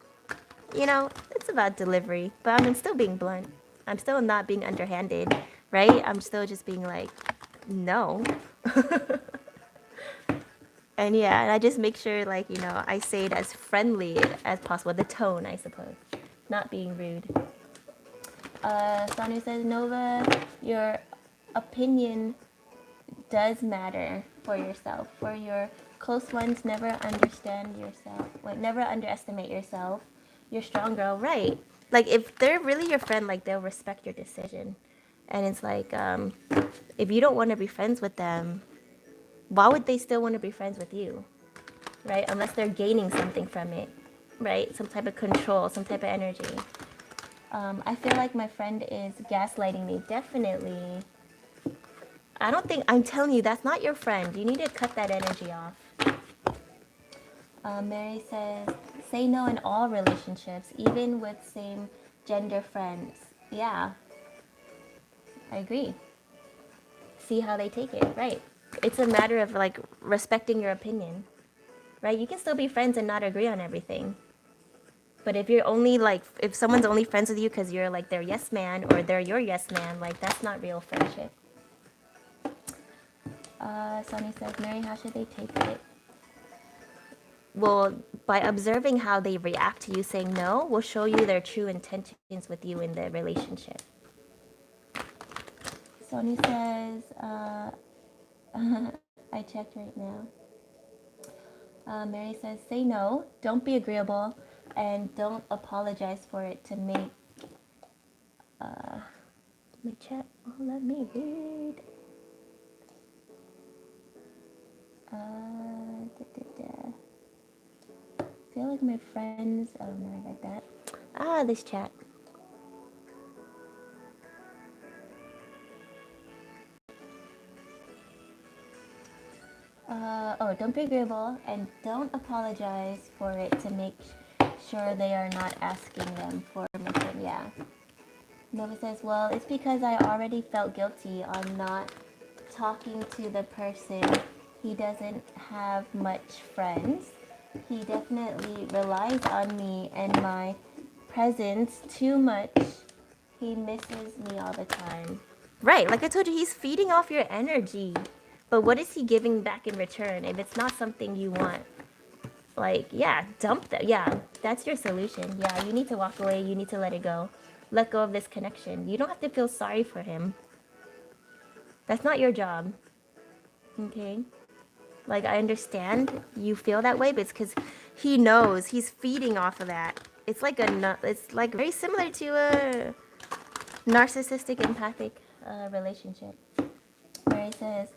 It's about delivery, but I'm still being blunt. I'm still not being underhanded, right? I'm still just being like, no. And yeah, and I just make sure, like, I say it as friendly as possible. The tone, I suppose. Not being rude. Sanu says, Nova, your opinion does matter for yourself. For your close ones, never understand yourself. Wait, never underestimate yourself. You're strong, girl. Right. Like, if they're really your friend, like, they'll respect your decision. And it's like, if you don't want to be friends with them, why would they still want to be friends with you? Right? Unless they're gaining something from it, right? Some type of control, some type of energy. I feel like my friend is gaslighting me. Definitely. I don't think, I'm telling you, that's not your friend. You need to cut that energy off. Mary says, say no in all relationships, even with same gender friends. Yeah, I agree. See how they take it, right? It's a matter of like respecting your opinion, right? You can still be friends and not agree on everything. But if you're only like, if someone's only friends with you because you're like their yes man or they're your yes man, like that's not real friendship. Sonny says, Mary, how should they take it? Well, by observing how they react to you saying no, will show you their true intentions with you in the relationship. Sonny says, I checked right now. Mary says, say no, don't be agreeable, and don't apologize for it to make. Let me check. Oh, let me read. I feel like my friends. Oh, no, I got that. This chat. Don't be agreeable and don't apologize for it to make sure they are not asking them for permission. Yeah. Nova says, well, it's because I already felt guilty on not talking to the person. He doesn't have much friends. He definitely relies on me and my presence too much. He misses me all the time. Right, like I told you, he's feeding off your energy. But what is he giving back in return if it's not something you want? Like, yeah, dump that. Yeah, that's your solution. Yeah, you need to walk away. You need to let it go. Let go of this connection. You don't have to feel sorry for him. That's not your job. Okay? Like, I understand you feel that way, but it's because he knows he's feeding off of that. It's like it's like very similar to a narcissistic empathic relationship. Mary says,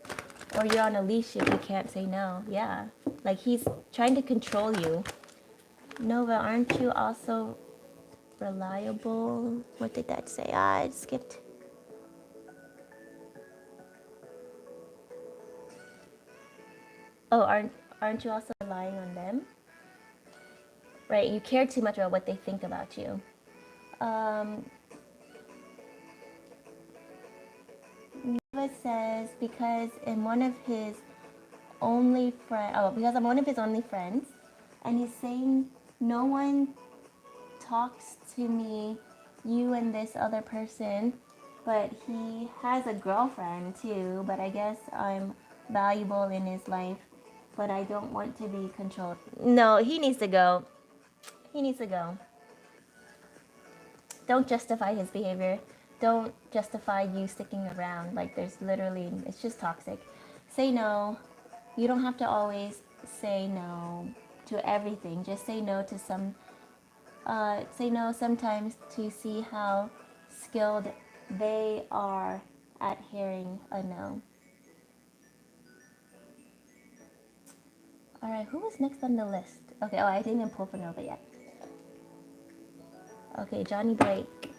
or you're on a leash if you can't say no. Yeah. Like he's trying to control you. Nova, aren't you also reliable? What did that say? I skipped. Oh, aren't you also relying on them? Right, you care too much about what they think about you. Nova says because in one of his only friend, because I'm one of his only friends, and he's saying no one talks to me, you and this other person, but he has a girlfriend too, but I guess I'm valuable in his life, but I don't want to be controlled. No, he needs to go. He needs to go. Don't justify his behavior. Don't justify you sticking around. Like there's literally, it's just toxic. Say no. You don't have to always say no to everything. Just say no to some say no sometimes to see how skilled they are at hearing a no. All right, who was next on the list? Okay, I didn't pull for Nova yet. Okay, Johnny Blake.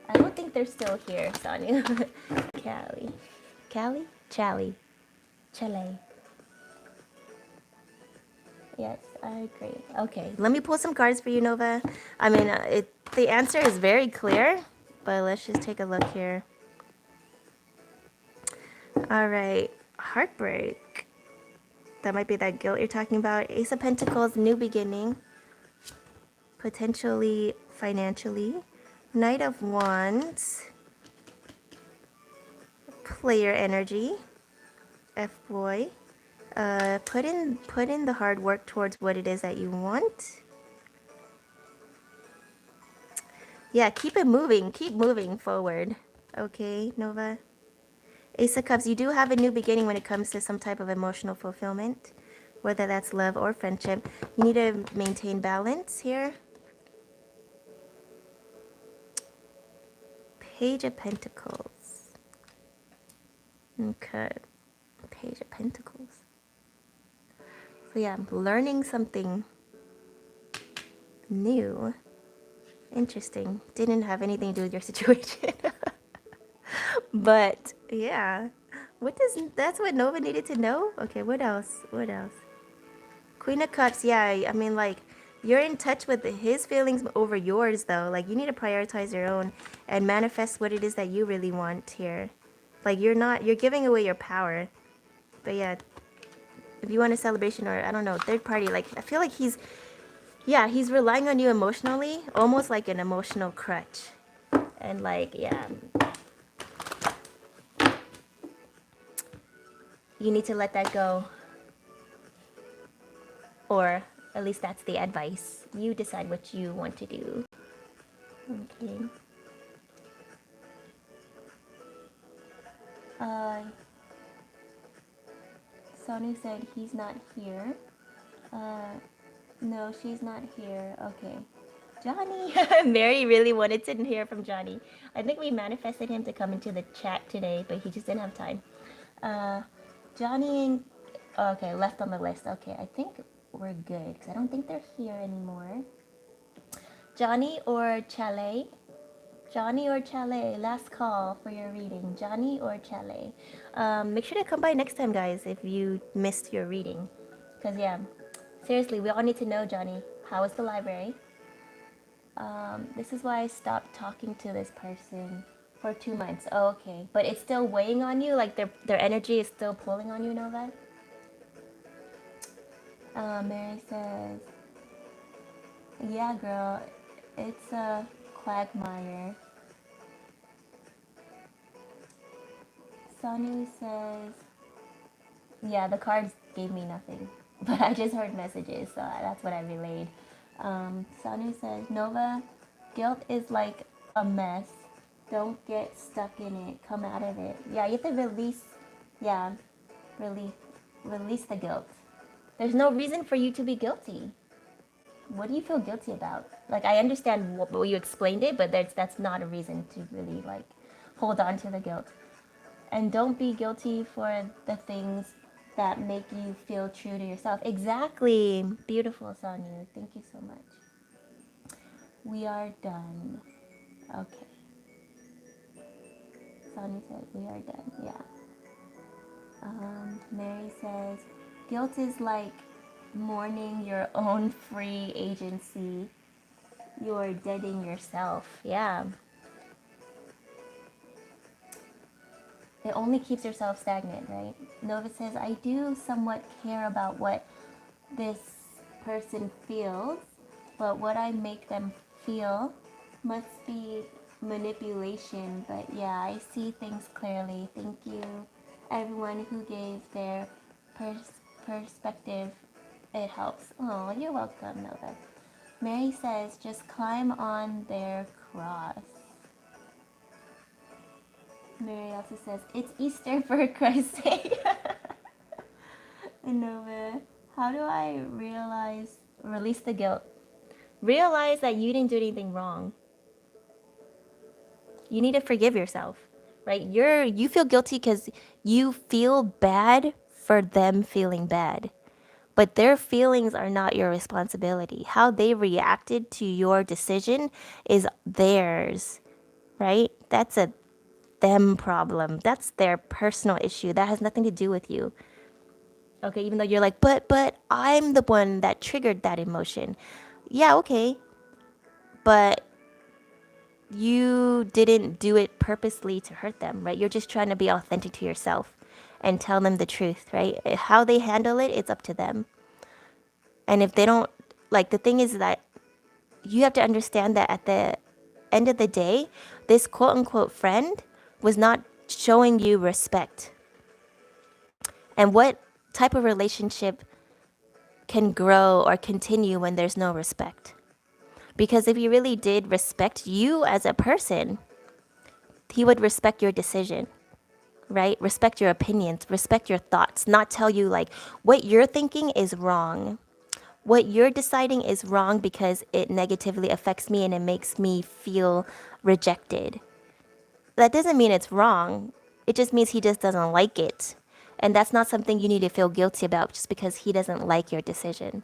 I don't think they're still here, Sonia. Callie. Callie? Chally. Chile. Yes, I agree. Okay, let me pull some cards for you, Nova. I mean, the answer is very clear, but let's just take a look here. All right, heartbreak. That might be that guilt you're talking about. Ace of Pentacles, new beginning. Potentially financially. Knight of Wands. Player energy. F-boy. Put in the hard work towards what it is that you want. Yeah, keep it moving. Keep moving forward. Okay, Nova. Ace of Cups, you do have a new beginning when it comes to some type of emotional fulfillment, whether that's love or friendship. You need to maintain balance here. Page of Pentacles. Okay. Page of Pentacles. So yeah, I'm learning something new. Interesting. Didn't have anything to do with your situation. But yeah. That's what Nova needed to know? Okay, what else? What else? Queen of Cups, yeah, I mean, like, you're in touch with his feelings over yours, though. Like, you need to prioritize your own and manifest what it is that you really want here. Like, you're giving away your power. But yeah, if you want a celebration or, I don't know, third party, like, I feel like he's relying on you emotionally, almost like an emotional crutch. And, like, yeah, you need to let that go. Or at least that's the advice. You decide what you want to do. Okay. Uh, Sonu said he's not here. Uh, no, she's not here. Okay. Johnny! Mary really wanted to hear from Johnny. I think we manifested him to come into the chat today, but he just didn't have time. Uh, Johnny and... Okay, left on the list. Okay, I think we're good, because I don't think they're here anymore. Johnny or Chalet? Johnny or Chalet, last call for your reading. Johnny or Chalet. Make sure to come by next time, guys, if you missed your reading. Because, yeah, seriously, we all need to know, Johnny. How was the library? This is why I stopped talking to this person for 2 months. Oh, okay. But it's still weighing on you? Like, their energy is still pulling on you, Nova? Mary says, yeah, girl, it's a quagmire. Sunny says, yeah, the cards gave me nothing, but I just heard messages, so that's what I relayed. Sanu says, Nova, guilt is like a mess. Don't get stuck in it. Come out of it. Yeah, you have to release, yeah, release, release the guilt. There's no reason for you to be guilty. What do you feel guilty about? Like, I understand what you explained it, but that's not a reason to really, like, hold on to the guilt. And don't be guilty for the things that make you feel true to yourself. Exactly. Beautiful, Sonia. Thank you so much. We are done. Okay. Sonia said, we are done. Yeah. Mary says, guilt is like mourning your own free agency. You're deading yourself. Yeah. It only keeps yourself stagnant, right? Nova says, I do somewhat care about what this person feels, but what I make them feel must be manipulation. But yeah, I see things clearly. Thank you, everyone who gave their perspective. It helps. Oh, you're welcome, Nova. Mary says, just climb on their cross. Mary also says, it's Easter for Christ's sake. Nova, how do I release the guilt? Realize that you didn't do anything wrong. You need to forgive yourself, right? You feel guilty because you feel bad for them feeling bad. But their feelings are not your responsibility. How they reacted to your decision is theirs, right? That's a them problem. That's their personal issue. That has nothing to do with you. Okay, even though you're like, but I'm the one that triggered that emotion. Yeah, okay. But you didn't do it purposely to hurt them, right? You're just trying to be authentic to yourself and tell them the truth, right? How they handle it, it's up to them. And if they don't, like, the thing is that you have to understand that at the end of the day, this quote unquote friend was not showing you respect. And what type of relationship can grow or continue when there's no respect. Because if he really did respect you as a person, he would respect your decision, right? Respect your opinions, respect your thoughts, not tell you like what you're thinking is wrong. What you're deciding is wrong because it negatively affects me and it makes me feel rejected. That doesn't mean it's wrong. It just means he just doesn't like it. And that's not something you need to feel guilty about just because he doesn't like your decision.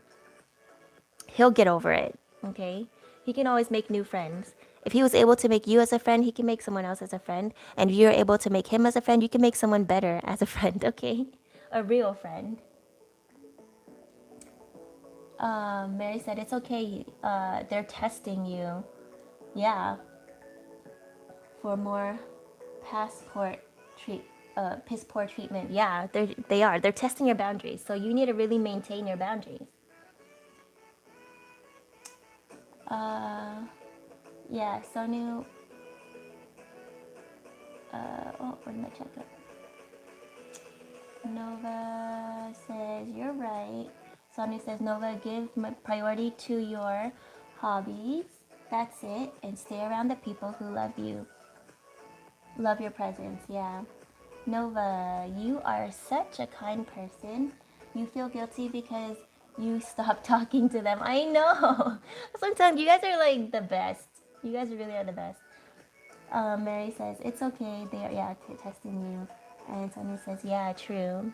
He'll get over it, okay? He can always make new friends. If he was able to make you as a friend, he can make someone else as a friend. And if you're able to make him as a friend, you can make someone better as a friend, okay? A real friend. Mary said, it's okay. They're testing you. Yeah. For more passport piss poor treatment. Yeah, they are. They're testing your boundaries. So you need to really maintain your boundaries. Yeah, Sonu. Where did my check go? Nova says, you're right. Sonu says, Nova, give priority to your hobbies. That's it. And stay around the people who love you. Love your presence, yeah. Nova, you are such a kind person. You feel guilty because you stopped talking to them. I know. Sometimes you guys are like the best. You guys really are the best. Mary says, it's okay. They are, yeah, testing you. And Sonia says, yeah, true.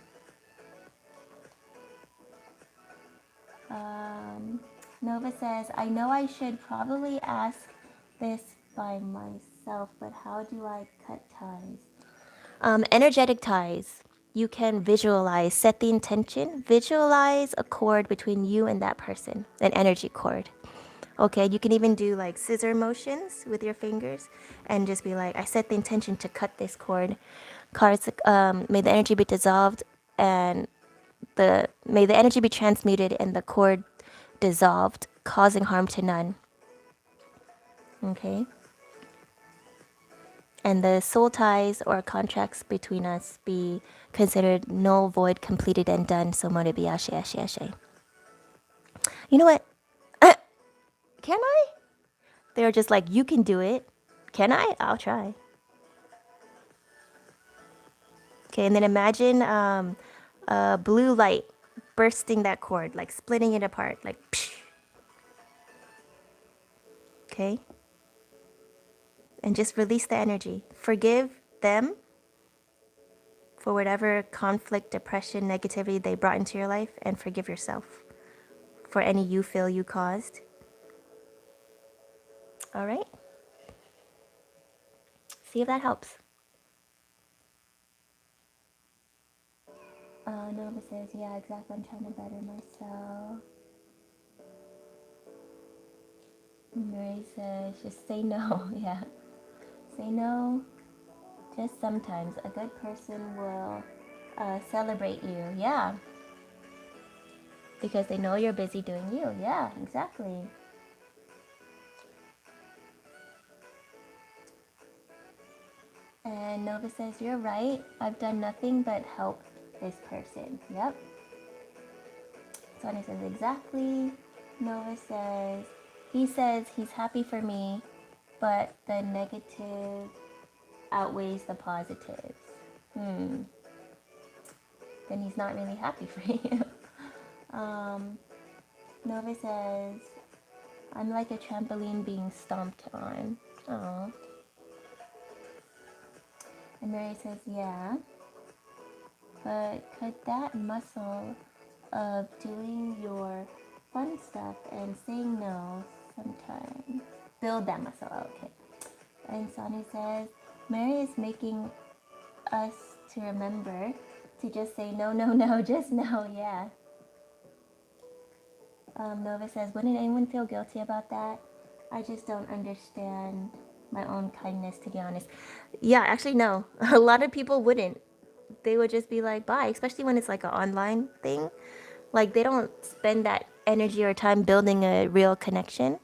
Nova says, I know I should probably ask this by myself, but how do I cut ties? Energetic ties. You can visualize, set the intention, visualize a cord between you and that person, an energy cord. Okay, you can even do like scissor motions with your fingers and just be like, I set the intention to cut this cord. Cards, may the energy be dissolved and may the energy be transmuted and the cord dissolved, causing harm to none. Okay. And the soul ties or contracts between us be considered null, void, completed, and done. So mote be ashe, ashe, ashe. You know what? Can I? They were just like, you can do it. Can I? I'll try. Okay, and then imagine a blue light bursting that cord, like splitting it apart, like psh. Okay? And just release the energy. Forgive them for whatever conflict, depression, negativity they brought into your life, and forgive yourself for any you feel you caused. All right? See if that helps. Nova says, yeah, exactly. I'm trying to better myself. Mary says, just say no. Yeah. Say no. Just sometimes. A good person will celebrate you. Yeah. Because they know you're busy doing you. Yeah, exactly. And Nova says, you're right. I've done nothing but help this person. Yep. Sonia says, exactly. Nova says, he says he's happy for me, but the negative outweighs the positives. Then he's not really happy for you. Nova says, I'm like a trampoline being stomped on. Oh. And Mary says, yeah. But could that muscle of doing your fun stuff and saying no sometimes build that muscle? Okay. And Sonny says, Mary is making us to remember to just say no, no, no, just no, yeah. Nova says, wouldn't anyone feel guilty about that? I just don't understand my own kindness, to be honest. Yeah, actually, no. A lot of people wouldn't. They would just be like, bye, especially when it's like an online thing. Like, they don't spend that energy or time building a real connection,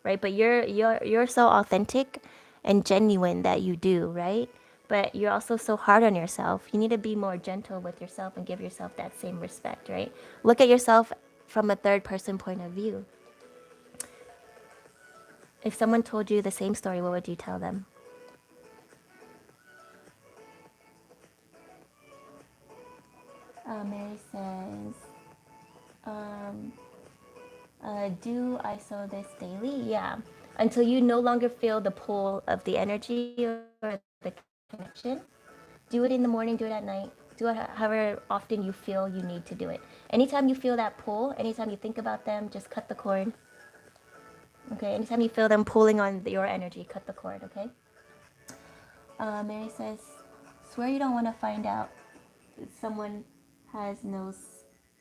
right? But you're so authentic and genuine that you do, right? but you're also so hard on yourself. You need to be more gentle with yourself and give yourself that same respect, right? Look at yourself from a third person point of view. If someone told you the same story, what would you tell them? Mary says, um, do I sow this daily? Yeah. Until you no longer feel the pull of the energy or the connection. Do it in the morning, do it at night. Do it however often you feel you need to do it. Anytime you feel that pull, anytime you think about them, just cut the cord. Okay, anytime you feel them pulling on your energy, cut the cord, okay? Mary says, swear you don't want to find out that someone has no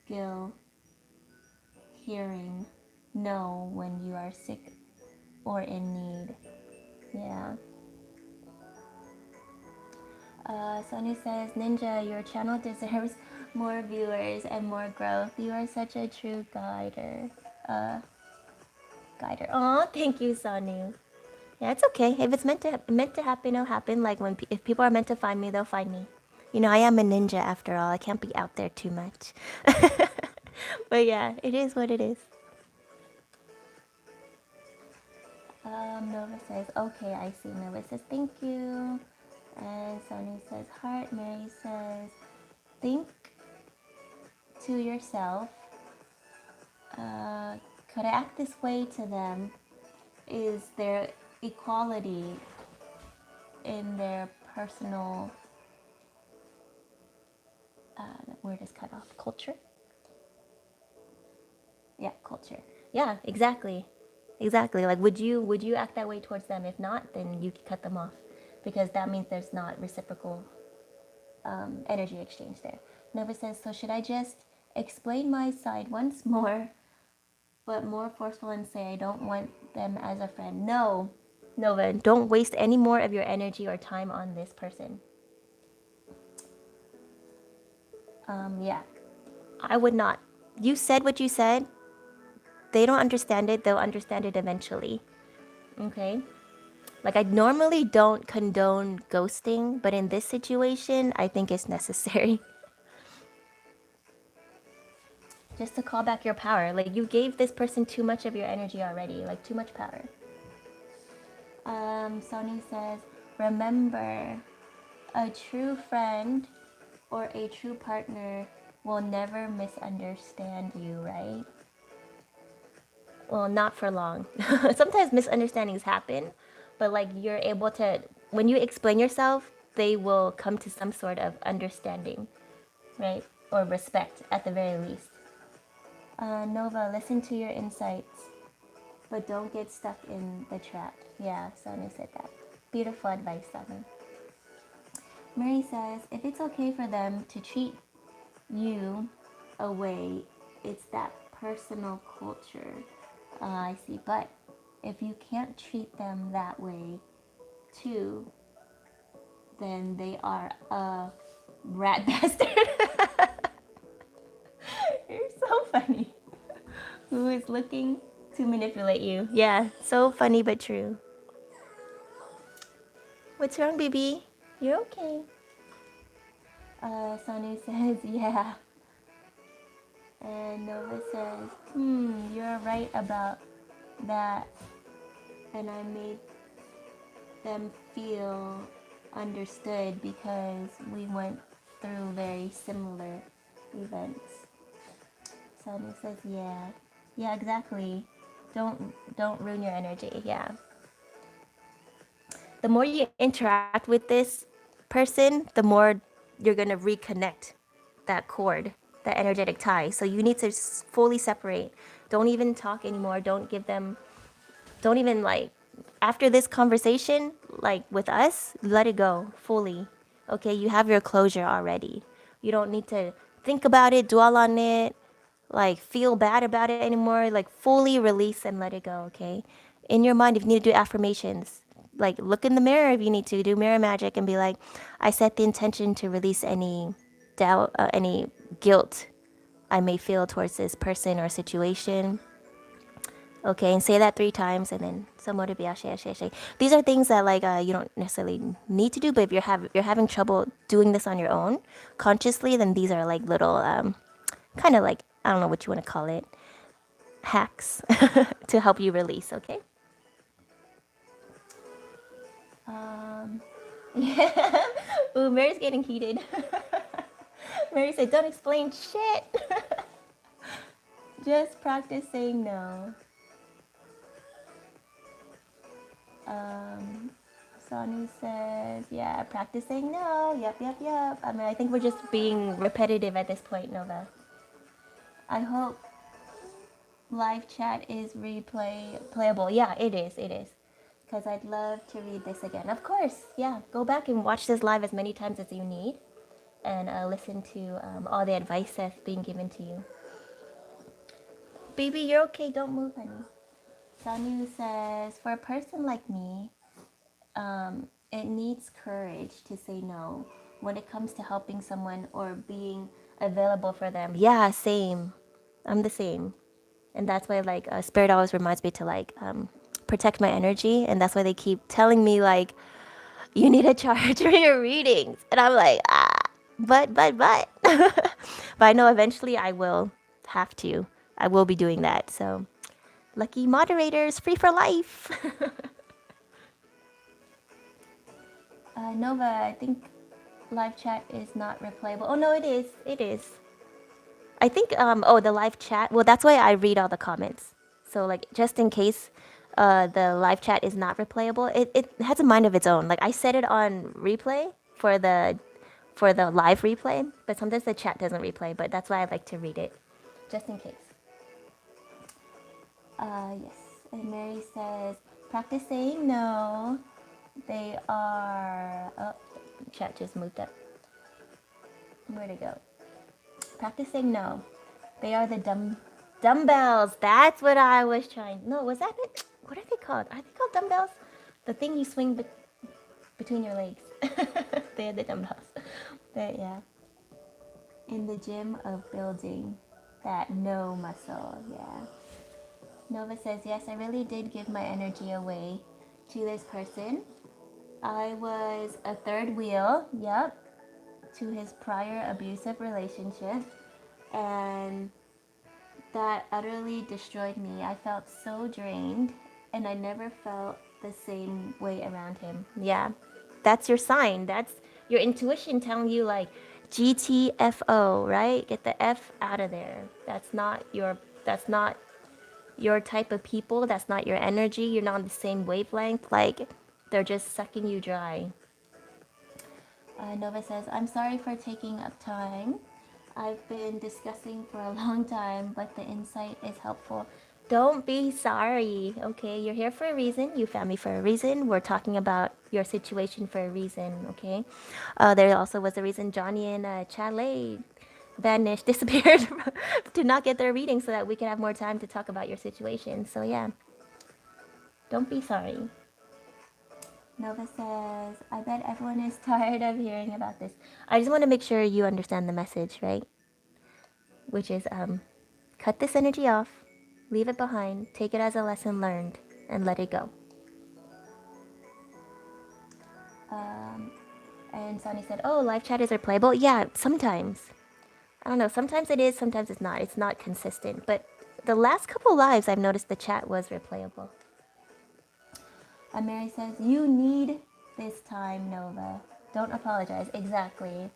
skill hearing no when you are sick or in need. Yeah. Sonu says, Ninja, your channel deserves more viewers and more growth. You are such a true guider. Oh, thank you, Sonu. Yeah, it's okay. If it's meant to happen, it'll happen. Like if people are meant to find me, they'll find me. You know, I am a ninja after all. I can't be out there too much. But yeah, it is what it is. Nova says, okay, I see. Nova says, thank you. And Sony says, heart. Mary says, think to yourself, could I act this way to them? Is there equality in their personal, the word is cut off, culture? Yeah, culture. Yeah, exactly. Exactly. Like, would you act that way towards them? If not, then you cut them off, because that means there's not reciprocal energy exchange there. Nova says, so should I just explain my side once more, but more forceful, and say I don't want them as a friend? No, Nova, don't waste any more of your energy or time on this person. Yeah, I would not. You said what you said. They don't understand it. They'll understand it eventually. Okay? Like, I normally don't condone ghosting, but in this situation, I think it's necessary. Just to call back your power. Like, you gave this person too much of your energy already. Like, too much power. Sony says, remember, a true friend or a true partner will never misunderstand you, right? Well, not for long. Sometimes misunderstandings happen, but like you're able to, when you explain yourself, they will come to some sort of understanding, right? Or respect at the very least. Nova, listen to your insights, but don't get stuck in the trap. Yeah, Sonu said that. Beautiful advice, Sonu. Mary says, if it's okay for them to treat you away, it's that personal culture. I see. But if you can't treat them that way too, then they are a rat bastard. You're so funny. Who is looking to manipulate you? Yeah, so funny but true. What's wrong, baby? You're okay. Sonu says, yeah. And Nova says, you're right about that. And I made them feel understood because we went through very similar events. Sonu says, yeah. Yeah, exactly. Don't ruin your energy. Yeah. The more you interact with this person, the more you're going to reconnect that cord, that energetic tie. So you need to fully separate. Don't even talk anymore. Don't even like, after this conversation, like with us, let it go fully. Okay, you have your closure already. You don't need to think about it, dwell on it, like feel bad about it anymore. Like fully release and let it go, okay? In your mind, if you need to do affirmations, like look in the mirror if you need to, do mirror magic and be like, I set the intention to release any doubt, any guilt I may feel towards this person or situation. Okay, and say that 3 times, and then samorebi ashe ashe ashe. These are things that like you don't necessarily need to do, but if you're having trouble doing this on your own consciously, then these are like little kind of like, I don't know what you want to call it, hacks to help you release. Okay. Yeah. Ooh, Mary's getting heated. Mary said, "Don't explain shit. Just practice saying no." Sonny says, "Yeah, practice saying no. Yep, yep, yep." I mean, I think we're just being repetitive at this point, Nova. I hope live chat is playable. Yeah, it is. It is. Because I'd love to read this again. Of course, yeah. Go back and watch this live as many times as you need, and listen to all the advice that's being given to you. Baby, you're okay. Don't move, honey. Sanu says, for a person like me, it needs courage to say no when it comes to helping someone or being available for them. Yeah, same. I'm the same. And that's why, like, Spirit always reminds me to, like, protect my energy. And that's why they keep telling me, like, you need a charge for your readings. And I'm like, but. But I know eventually I will have to. I will be doing that. So, lucky moderators, free for life. Nova, I think live chat is not replayable. Oh, no, it is. It is. I think, oh, the live chat. Well, that's why I read all the comments. So, like, just in case the live chat is not replayable, it has a mind of its own. Like, I set it on replay for the live replay, but sometimes the chat doesn't replay, but that's why I like to read it, just in case. Yes. And Mary says, practice saying no. They are, oh, chat just moved up. Where'd it go? Practicing no. They are the dumbbells. That's what I was trying. No, was that it? What are they called? Are they called dumbbells? The thing you swing between your legs. They're the dumbbells. But yeah. In the gym of building that no muscle. Yeah. Nova says, yes, I really did give my energy away to this person. I was a third wheel. Yep. To his prior abusive relationship. And that utterly destroyed me. I felt so drained, and I never felt the same way around him. Yeah, that's your sign. That's your intuition telling you, like, GTFO, right? Get the F out of there. That's not your. That's not your type of people. That's not your energy. You're not on the same wavelength. Like, they're just sucking you dry. Nova says, I'm sorry for taking up time. I've been discussing for a long time, but the insight is helpful. Don't be sorry, okay? You're here for a reason. You found me for a reason. We're talking about your situation for a reason, okay? There also was a reason Johnny and Chalet vanished, disappeared, to not get their reading so that we could have more time to talk about your situation. So, yeah, don't be sorry. Nova says, I bet everyone is tired of hearing about this. I just want to make sure you understand the message, right? Which is, cut this energy off, leave it behind, take it as a lesson learned, and let it go. And Sonny said, oh, live chat is replayable? Yeah, sometimes. I don't know, sometimes it is, sometimes it's not. It's not consistent. But the last couple lives, I've noticed the chat was replayable. And Mary says, you need this time, Nova. Don't apologize. Exactly.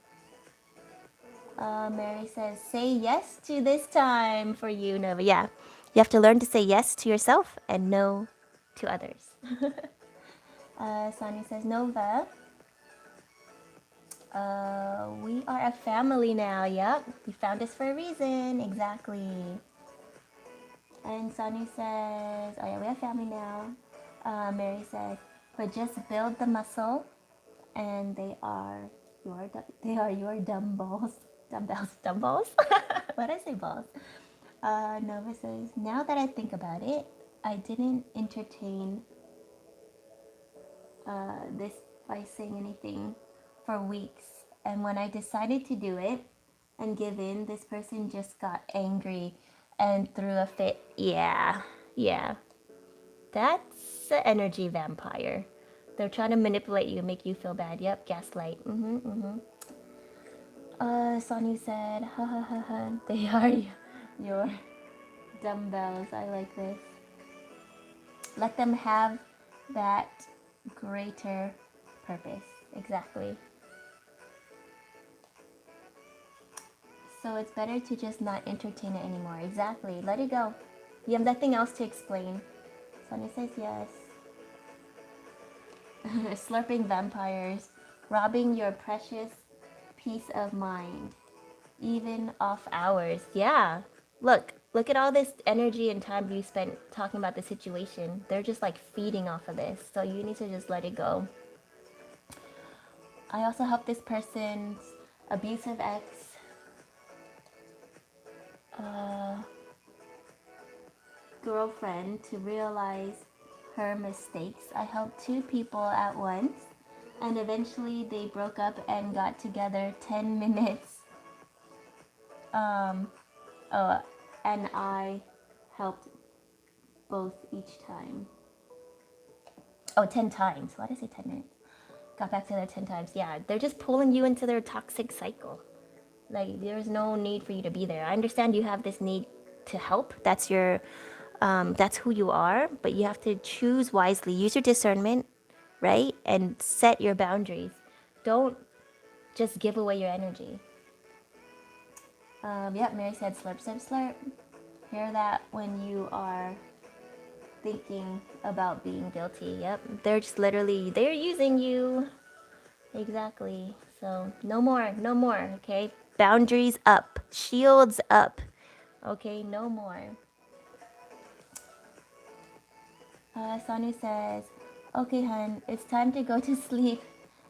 Mary says, say yes to this time for you, Nova. Yeah, you have to learn to say yes to yourself and no to others. Sonny says, Nova, we are a family now. Yep, you found us for a reason. Exactly. And Sonny says, oh yeah, we have family now. Mary says, but just build the muscle, and they are your dumbbells. Dumbbells. What did I say, balls? Nova says, now that I think about it, I didn't entertain this by saying anything for weeks. And when I decided to do it and give in, this person just got angry and threw a fit. Yeah. Yeah, that's an energy vampire. They're trying to manipulate you and make you feel bad. Yep, gaslight. Sonny said, ha ha ha ha, they are your dumbbells. I like this. Let them have that greater purpose. Exactly. So it's better to just not entertain it anymore. Exactly. Let it go. You have nothing else to explain. Sonny says yes. Slurping vampires, robbing your precious peace of mind, even off hours. Yeah. Look at all this energy and time you spent talking about the situation. They're just like feeding off of this. So you need to just let it go. I also helped this person's abusive ex girlfriend to realize her mistakes. I helped two people at once, and eventually they broke up and got together 10 minutes. Oh, and I helped both each time. Oh, 10 times. Why did I say 10 minutes? Got back together 10 times. Yeah, they're just pulling you into their toxic cycle. Like, there's no need for you to be there. I understand you have this need to help. That's who you are, but you have to choose wisely. Use your discernment, right? And set your boundaries. Don't just give away your energy. Yep, Mary said slurp, slurp, slurp. Hear that when you are thinking about being guilty. Yep, they're just literally, they're using you. Exactly. So no more, no more, okay? Boundaries up, shields up. Okay, no more. Sanu says, okay, hun, it's time to go to sleep.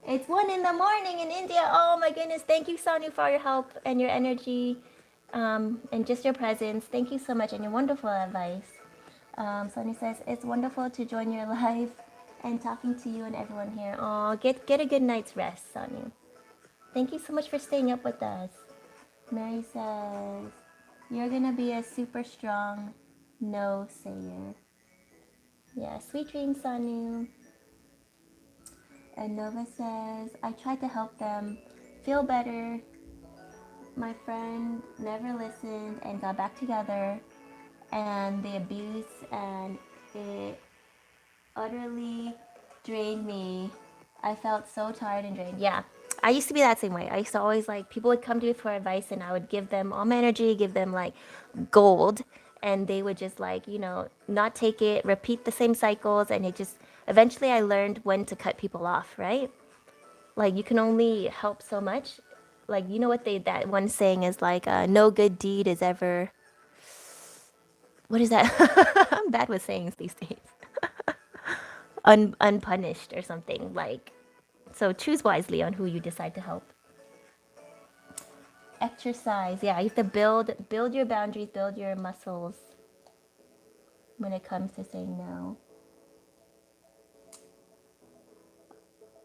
It's 1 in the morning in India. Oh my goodness. Thank you, Sanu, for your help and your energy and just your presence. Thank you so much and your wonderful advice. Sanu says, it's wonderful to join your live and talking to you and everyone here. Oh, get a good night's rest, Sanu. Thank you so much for staying up with us. Mary says, you're going to be a super strong no sayer. Yeah, sweet dreams, Sanu. And Nova says, I tried to help them feel better. My friend never listened and got back together. And the abuse and it utterly drained me. I felt so tired and drained. Yeah, I used to be that same way. I used to always like, people would come to me for advice and I would give them all my energy, give them like gold. And they would just like, not take it, repeat the same cycles. And it just, eventually I learned when to cut people off, right? Like you can only help so much. Like, you know what that one saying is like, no good deed is ever, what is that? I'm bad with sayings these days. Unpunished or something like. So choose wisely on who you decide to help. Exercise, yeah, you have to build your boundaries, build your muscles when it comes to saying no.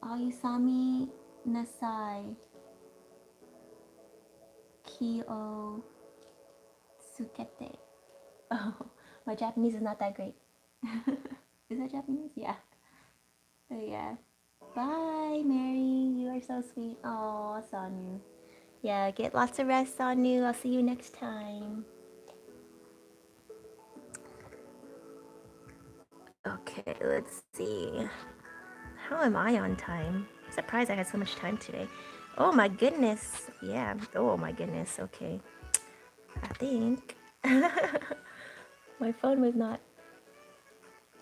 Ayusami Nasai Kyo Sukete. Oh, my Japanese is not that great. Is that Japanese? Yeah. But yeah. Bye, Mary. You are so sweet. Oh, Sonu. Yeah, get lots of rest, Sonu. I'll see you next time. Okay, let's see. How am I on time? I'm surprised I had so much time today. Oh my goodness. Yeah. Oh my goodness. Okay. I think my phone was not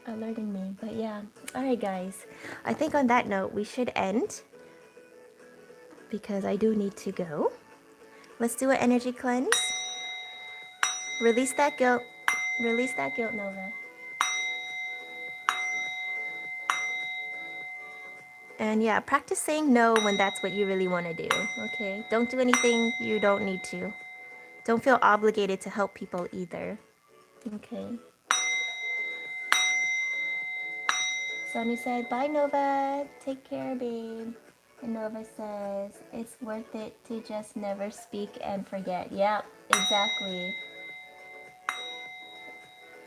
alerting me, but yeah. All right, guys. I think on that note, we should end because I do need to go. Let's do an energy cleanse. Release that guilt. Release that guilt, Nova. And yeah, practice saying no when that's what you really want to do. Okay? Don't do anything you don't need to. Don't feel obligated to help people either. Okay. Sunny said, bye, Nova. Take care, babe. And Nova says, it's worth it to just never speak and forget. Yep, exactly.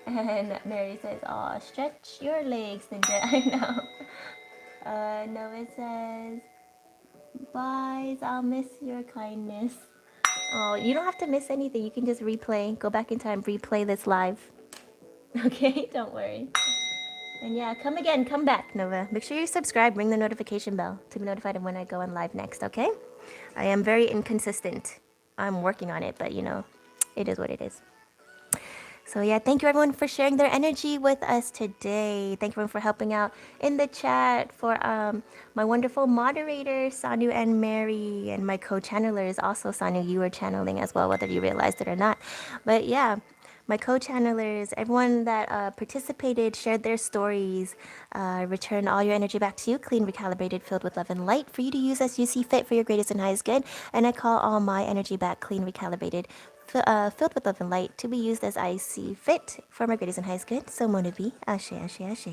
And Mary says, "Oh, stretch your legs, Ninja." I know. Nova says, "Bye, I'll miss your kindness." Oh, you don't have to miss anything. You can just replay. Go back in time, replay this live. Okay, don't worry. And yeah, come again, come back, Nova. Make sure you subscribe, ring the notification bell to be notified of when I go on live next, okay? I am very inconsistent. I'm working on it, but you know, it is what it is. So yeah, thank you everyone for sharing their energy with us today. Thank you everyone for helping out in the chat, for my wonderful moderators, Sanu and Mary, and my co-channelers. Also, Sanu, you were channeling as well, whether you realized it or not. But yeah, my co-channelers, everyone that participated, shared their stories, return all your energy back to you, clean, recalibrated, filled with love and light, for you to use as you see fit for your greatest and highest good. And I call all my energy back, clean, recalibrated, filled with love and light, to be used as I see fit for my greatest and highest good. So Mona be, ashe, ashe, ashe.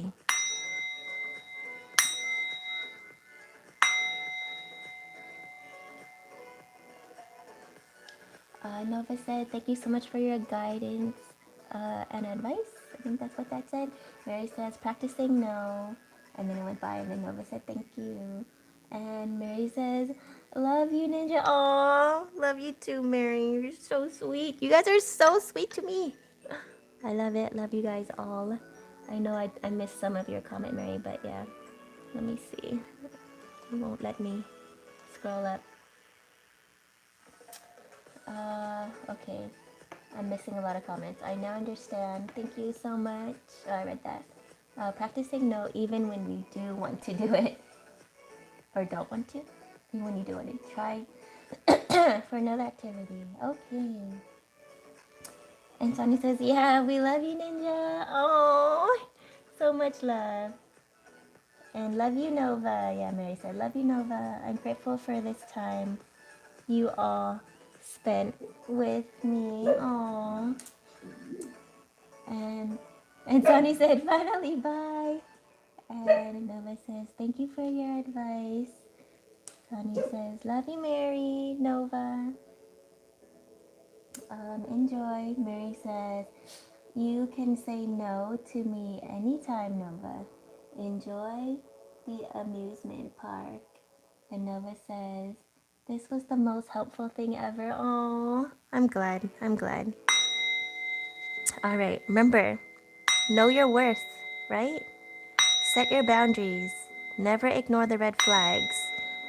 Nova said, "Thank you so much for your guidance and advice." I think that's what that said. Mary says, "Practicing no." And then it went by, and then Nova said, "Thank you." And Mary says, "Love you, Ninja." Aw, love you too, Mary. You're so sweet. You guys are so sweet to me. I love it. Love you guys all. I know I missed some of your comment, Mary, but yeah. Let me see. It won't let me scroll up. Okay. I'm missing a lot of comments. I now understand. Thank you so much. Oh, I read that. Practicing no even when we do want to do it. Or don't want to. Even when you do want to try for another activity. Okay. And Sonny says, "Yeah, we love you, Ninja." Oh, so much love. And love you, Nova. Yeah, Mary said, "Love you, Nova. I'm grateful for this time you all spent with me." Aww. And Sonny said, "Finally, bye." And Nova says, "Thank you for your advice." Sonny says, "Love you, Mary." Nova. Enjoy. Mary says, "You can say no to me anytime, Nova. Enjoy the amusement park." And Nova says, "This was the most helpful thing ever." Oh, I'm glad. I'm glad. All right. Remember, know your worth, right? Set your boundaries. Never ignore the red flags.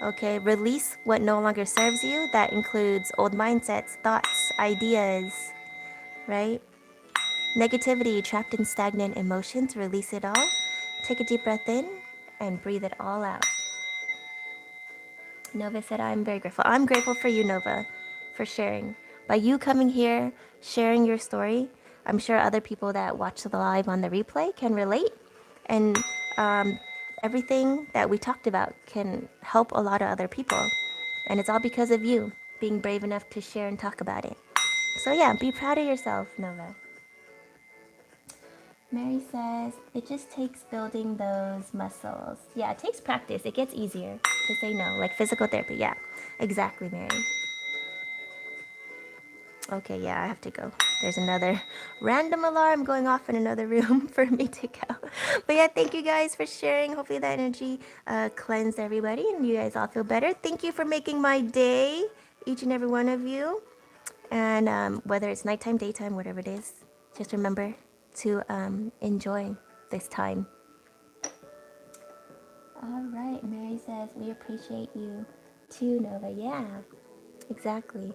Okay, release what no longer serves you. That includes old mindsets, thoughts, ideas, right? Negativity, trapped in stagnant emotions, release it all. Take a deep breath in and breathe it all out. Nova said, "I'm very grateful." I'm grateful for you, Nova, for sharing. By you coming here, sharing your story, I'm sure other people that watch the live on the replay can relate. And everything that we talked about can help a lot of other people. And it's all because of you being brave enough to share and talk about it. So, yeah, be proud of yourself, Nova. Mary says, "It just takes building those muscles." Yeah, it takes practice. It gets easier to say no, like physical therapy. Yeah, exactly, Mary. Okay, yeah, I have to go. There's another random alarm going off in another room for me to go. But yeah, thank you guys for sharing. Hopefully that energy cleansed everybody and you guys all feel better. Thank you for making my day, each and every one of you. And whether it's nighttime, daytime, whatever it is, just remember to enjoy this time. All right, Mary says, "We appreciate you too, Nova." Yeah, exactly.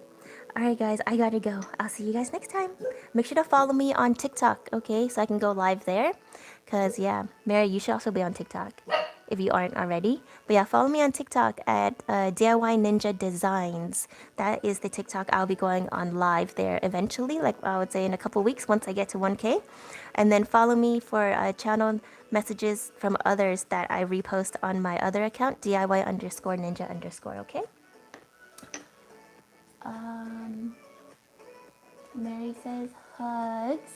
All right, guys, I gotta go. I'll see you guys next time. Make sure to follow me on TikTok, okay? So I can go live there. Because, yeah, Mary, you should also be on TikTok if you aren't already. But yeah, follow me on TikTok at DIY Ninja Designs. That is the TikTok I'll be going on live there eventually, like I would say in a couple weeks once I get to 1K. And then follow me for channel messages from others that I repost on my other account, DIY underscore ninja underscore, okay? Um, Mary says hugs,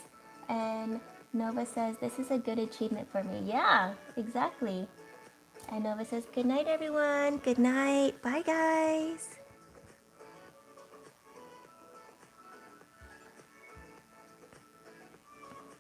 and Nova says this is a good achievement for me. Yeah, exactly. And Nova says good night, everyone. Good night. Bye, guys.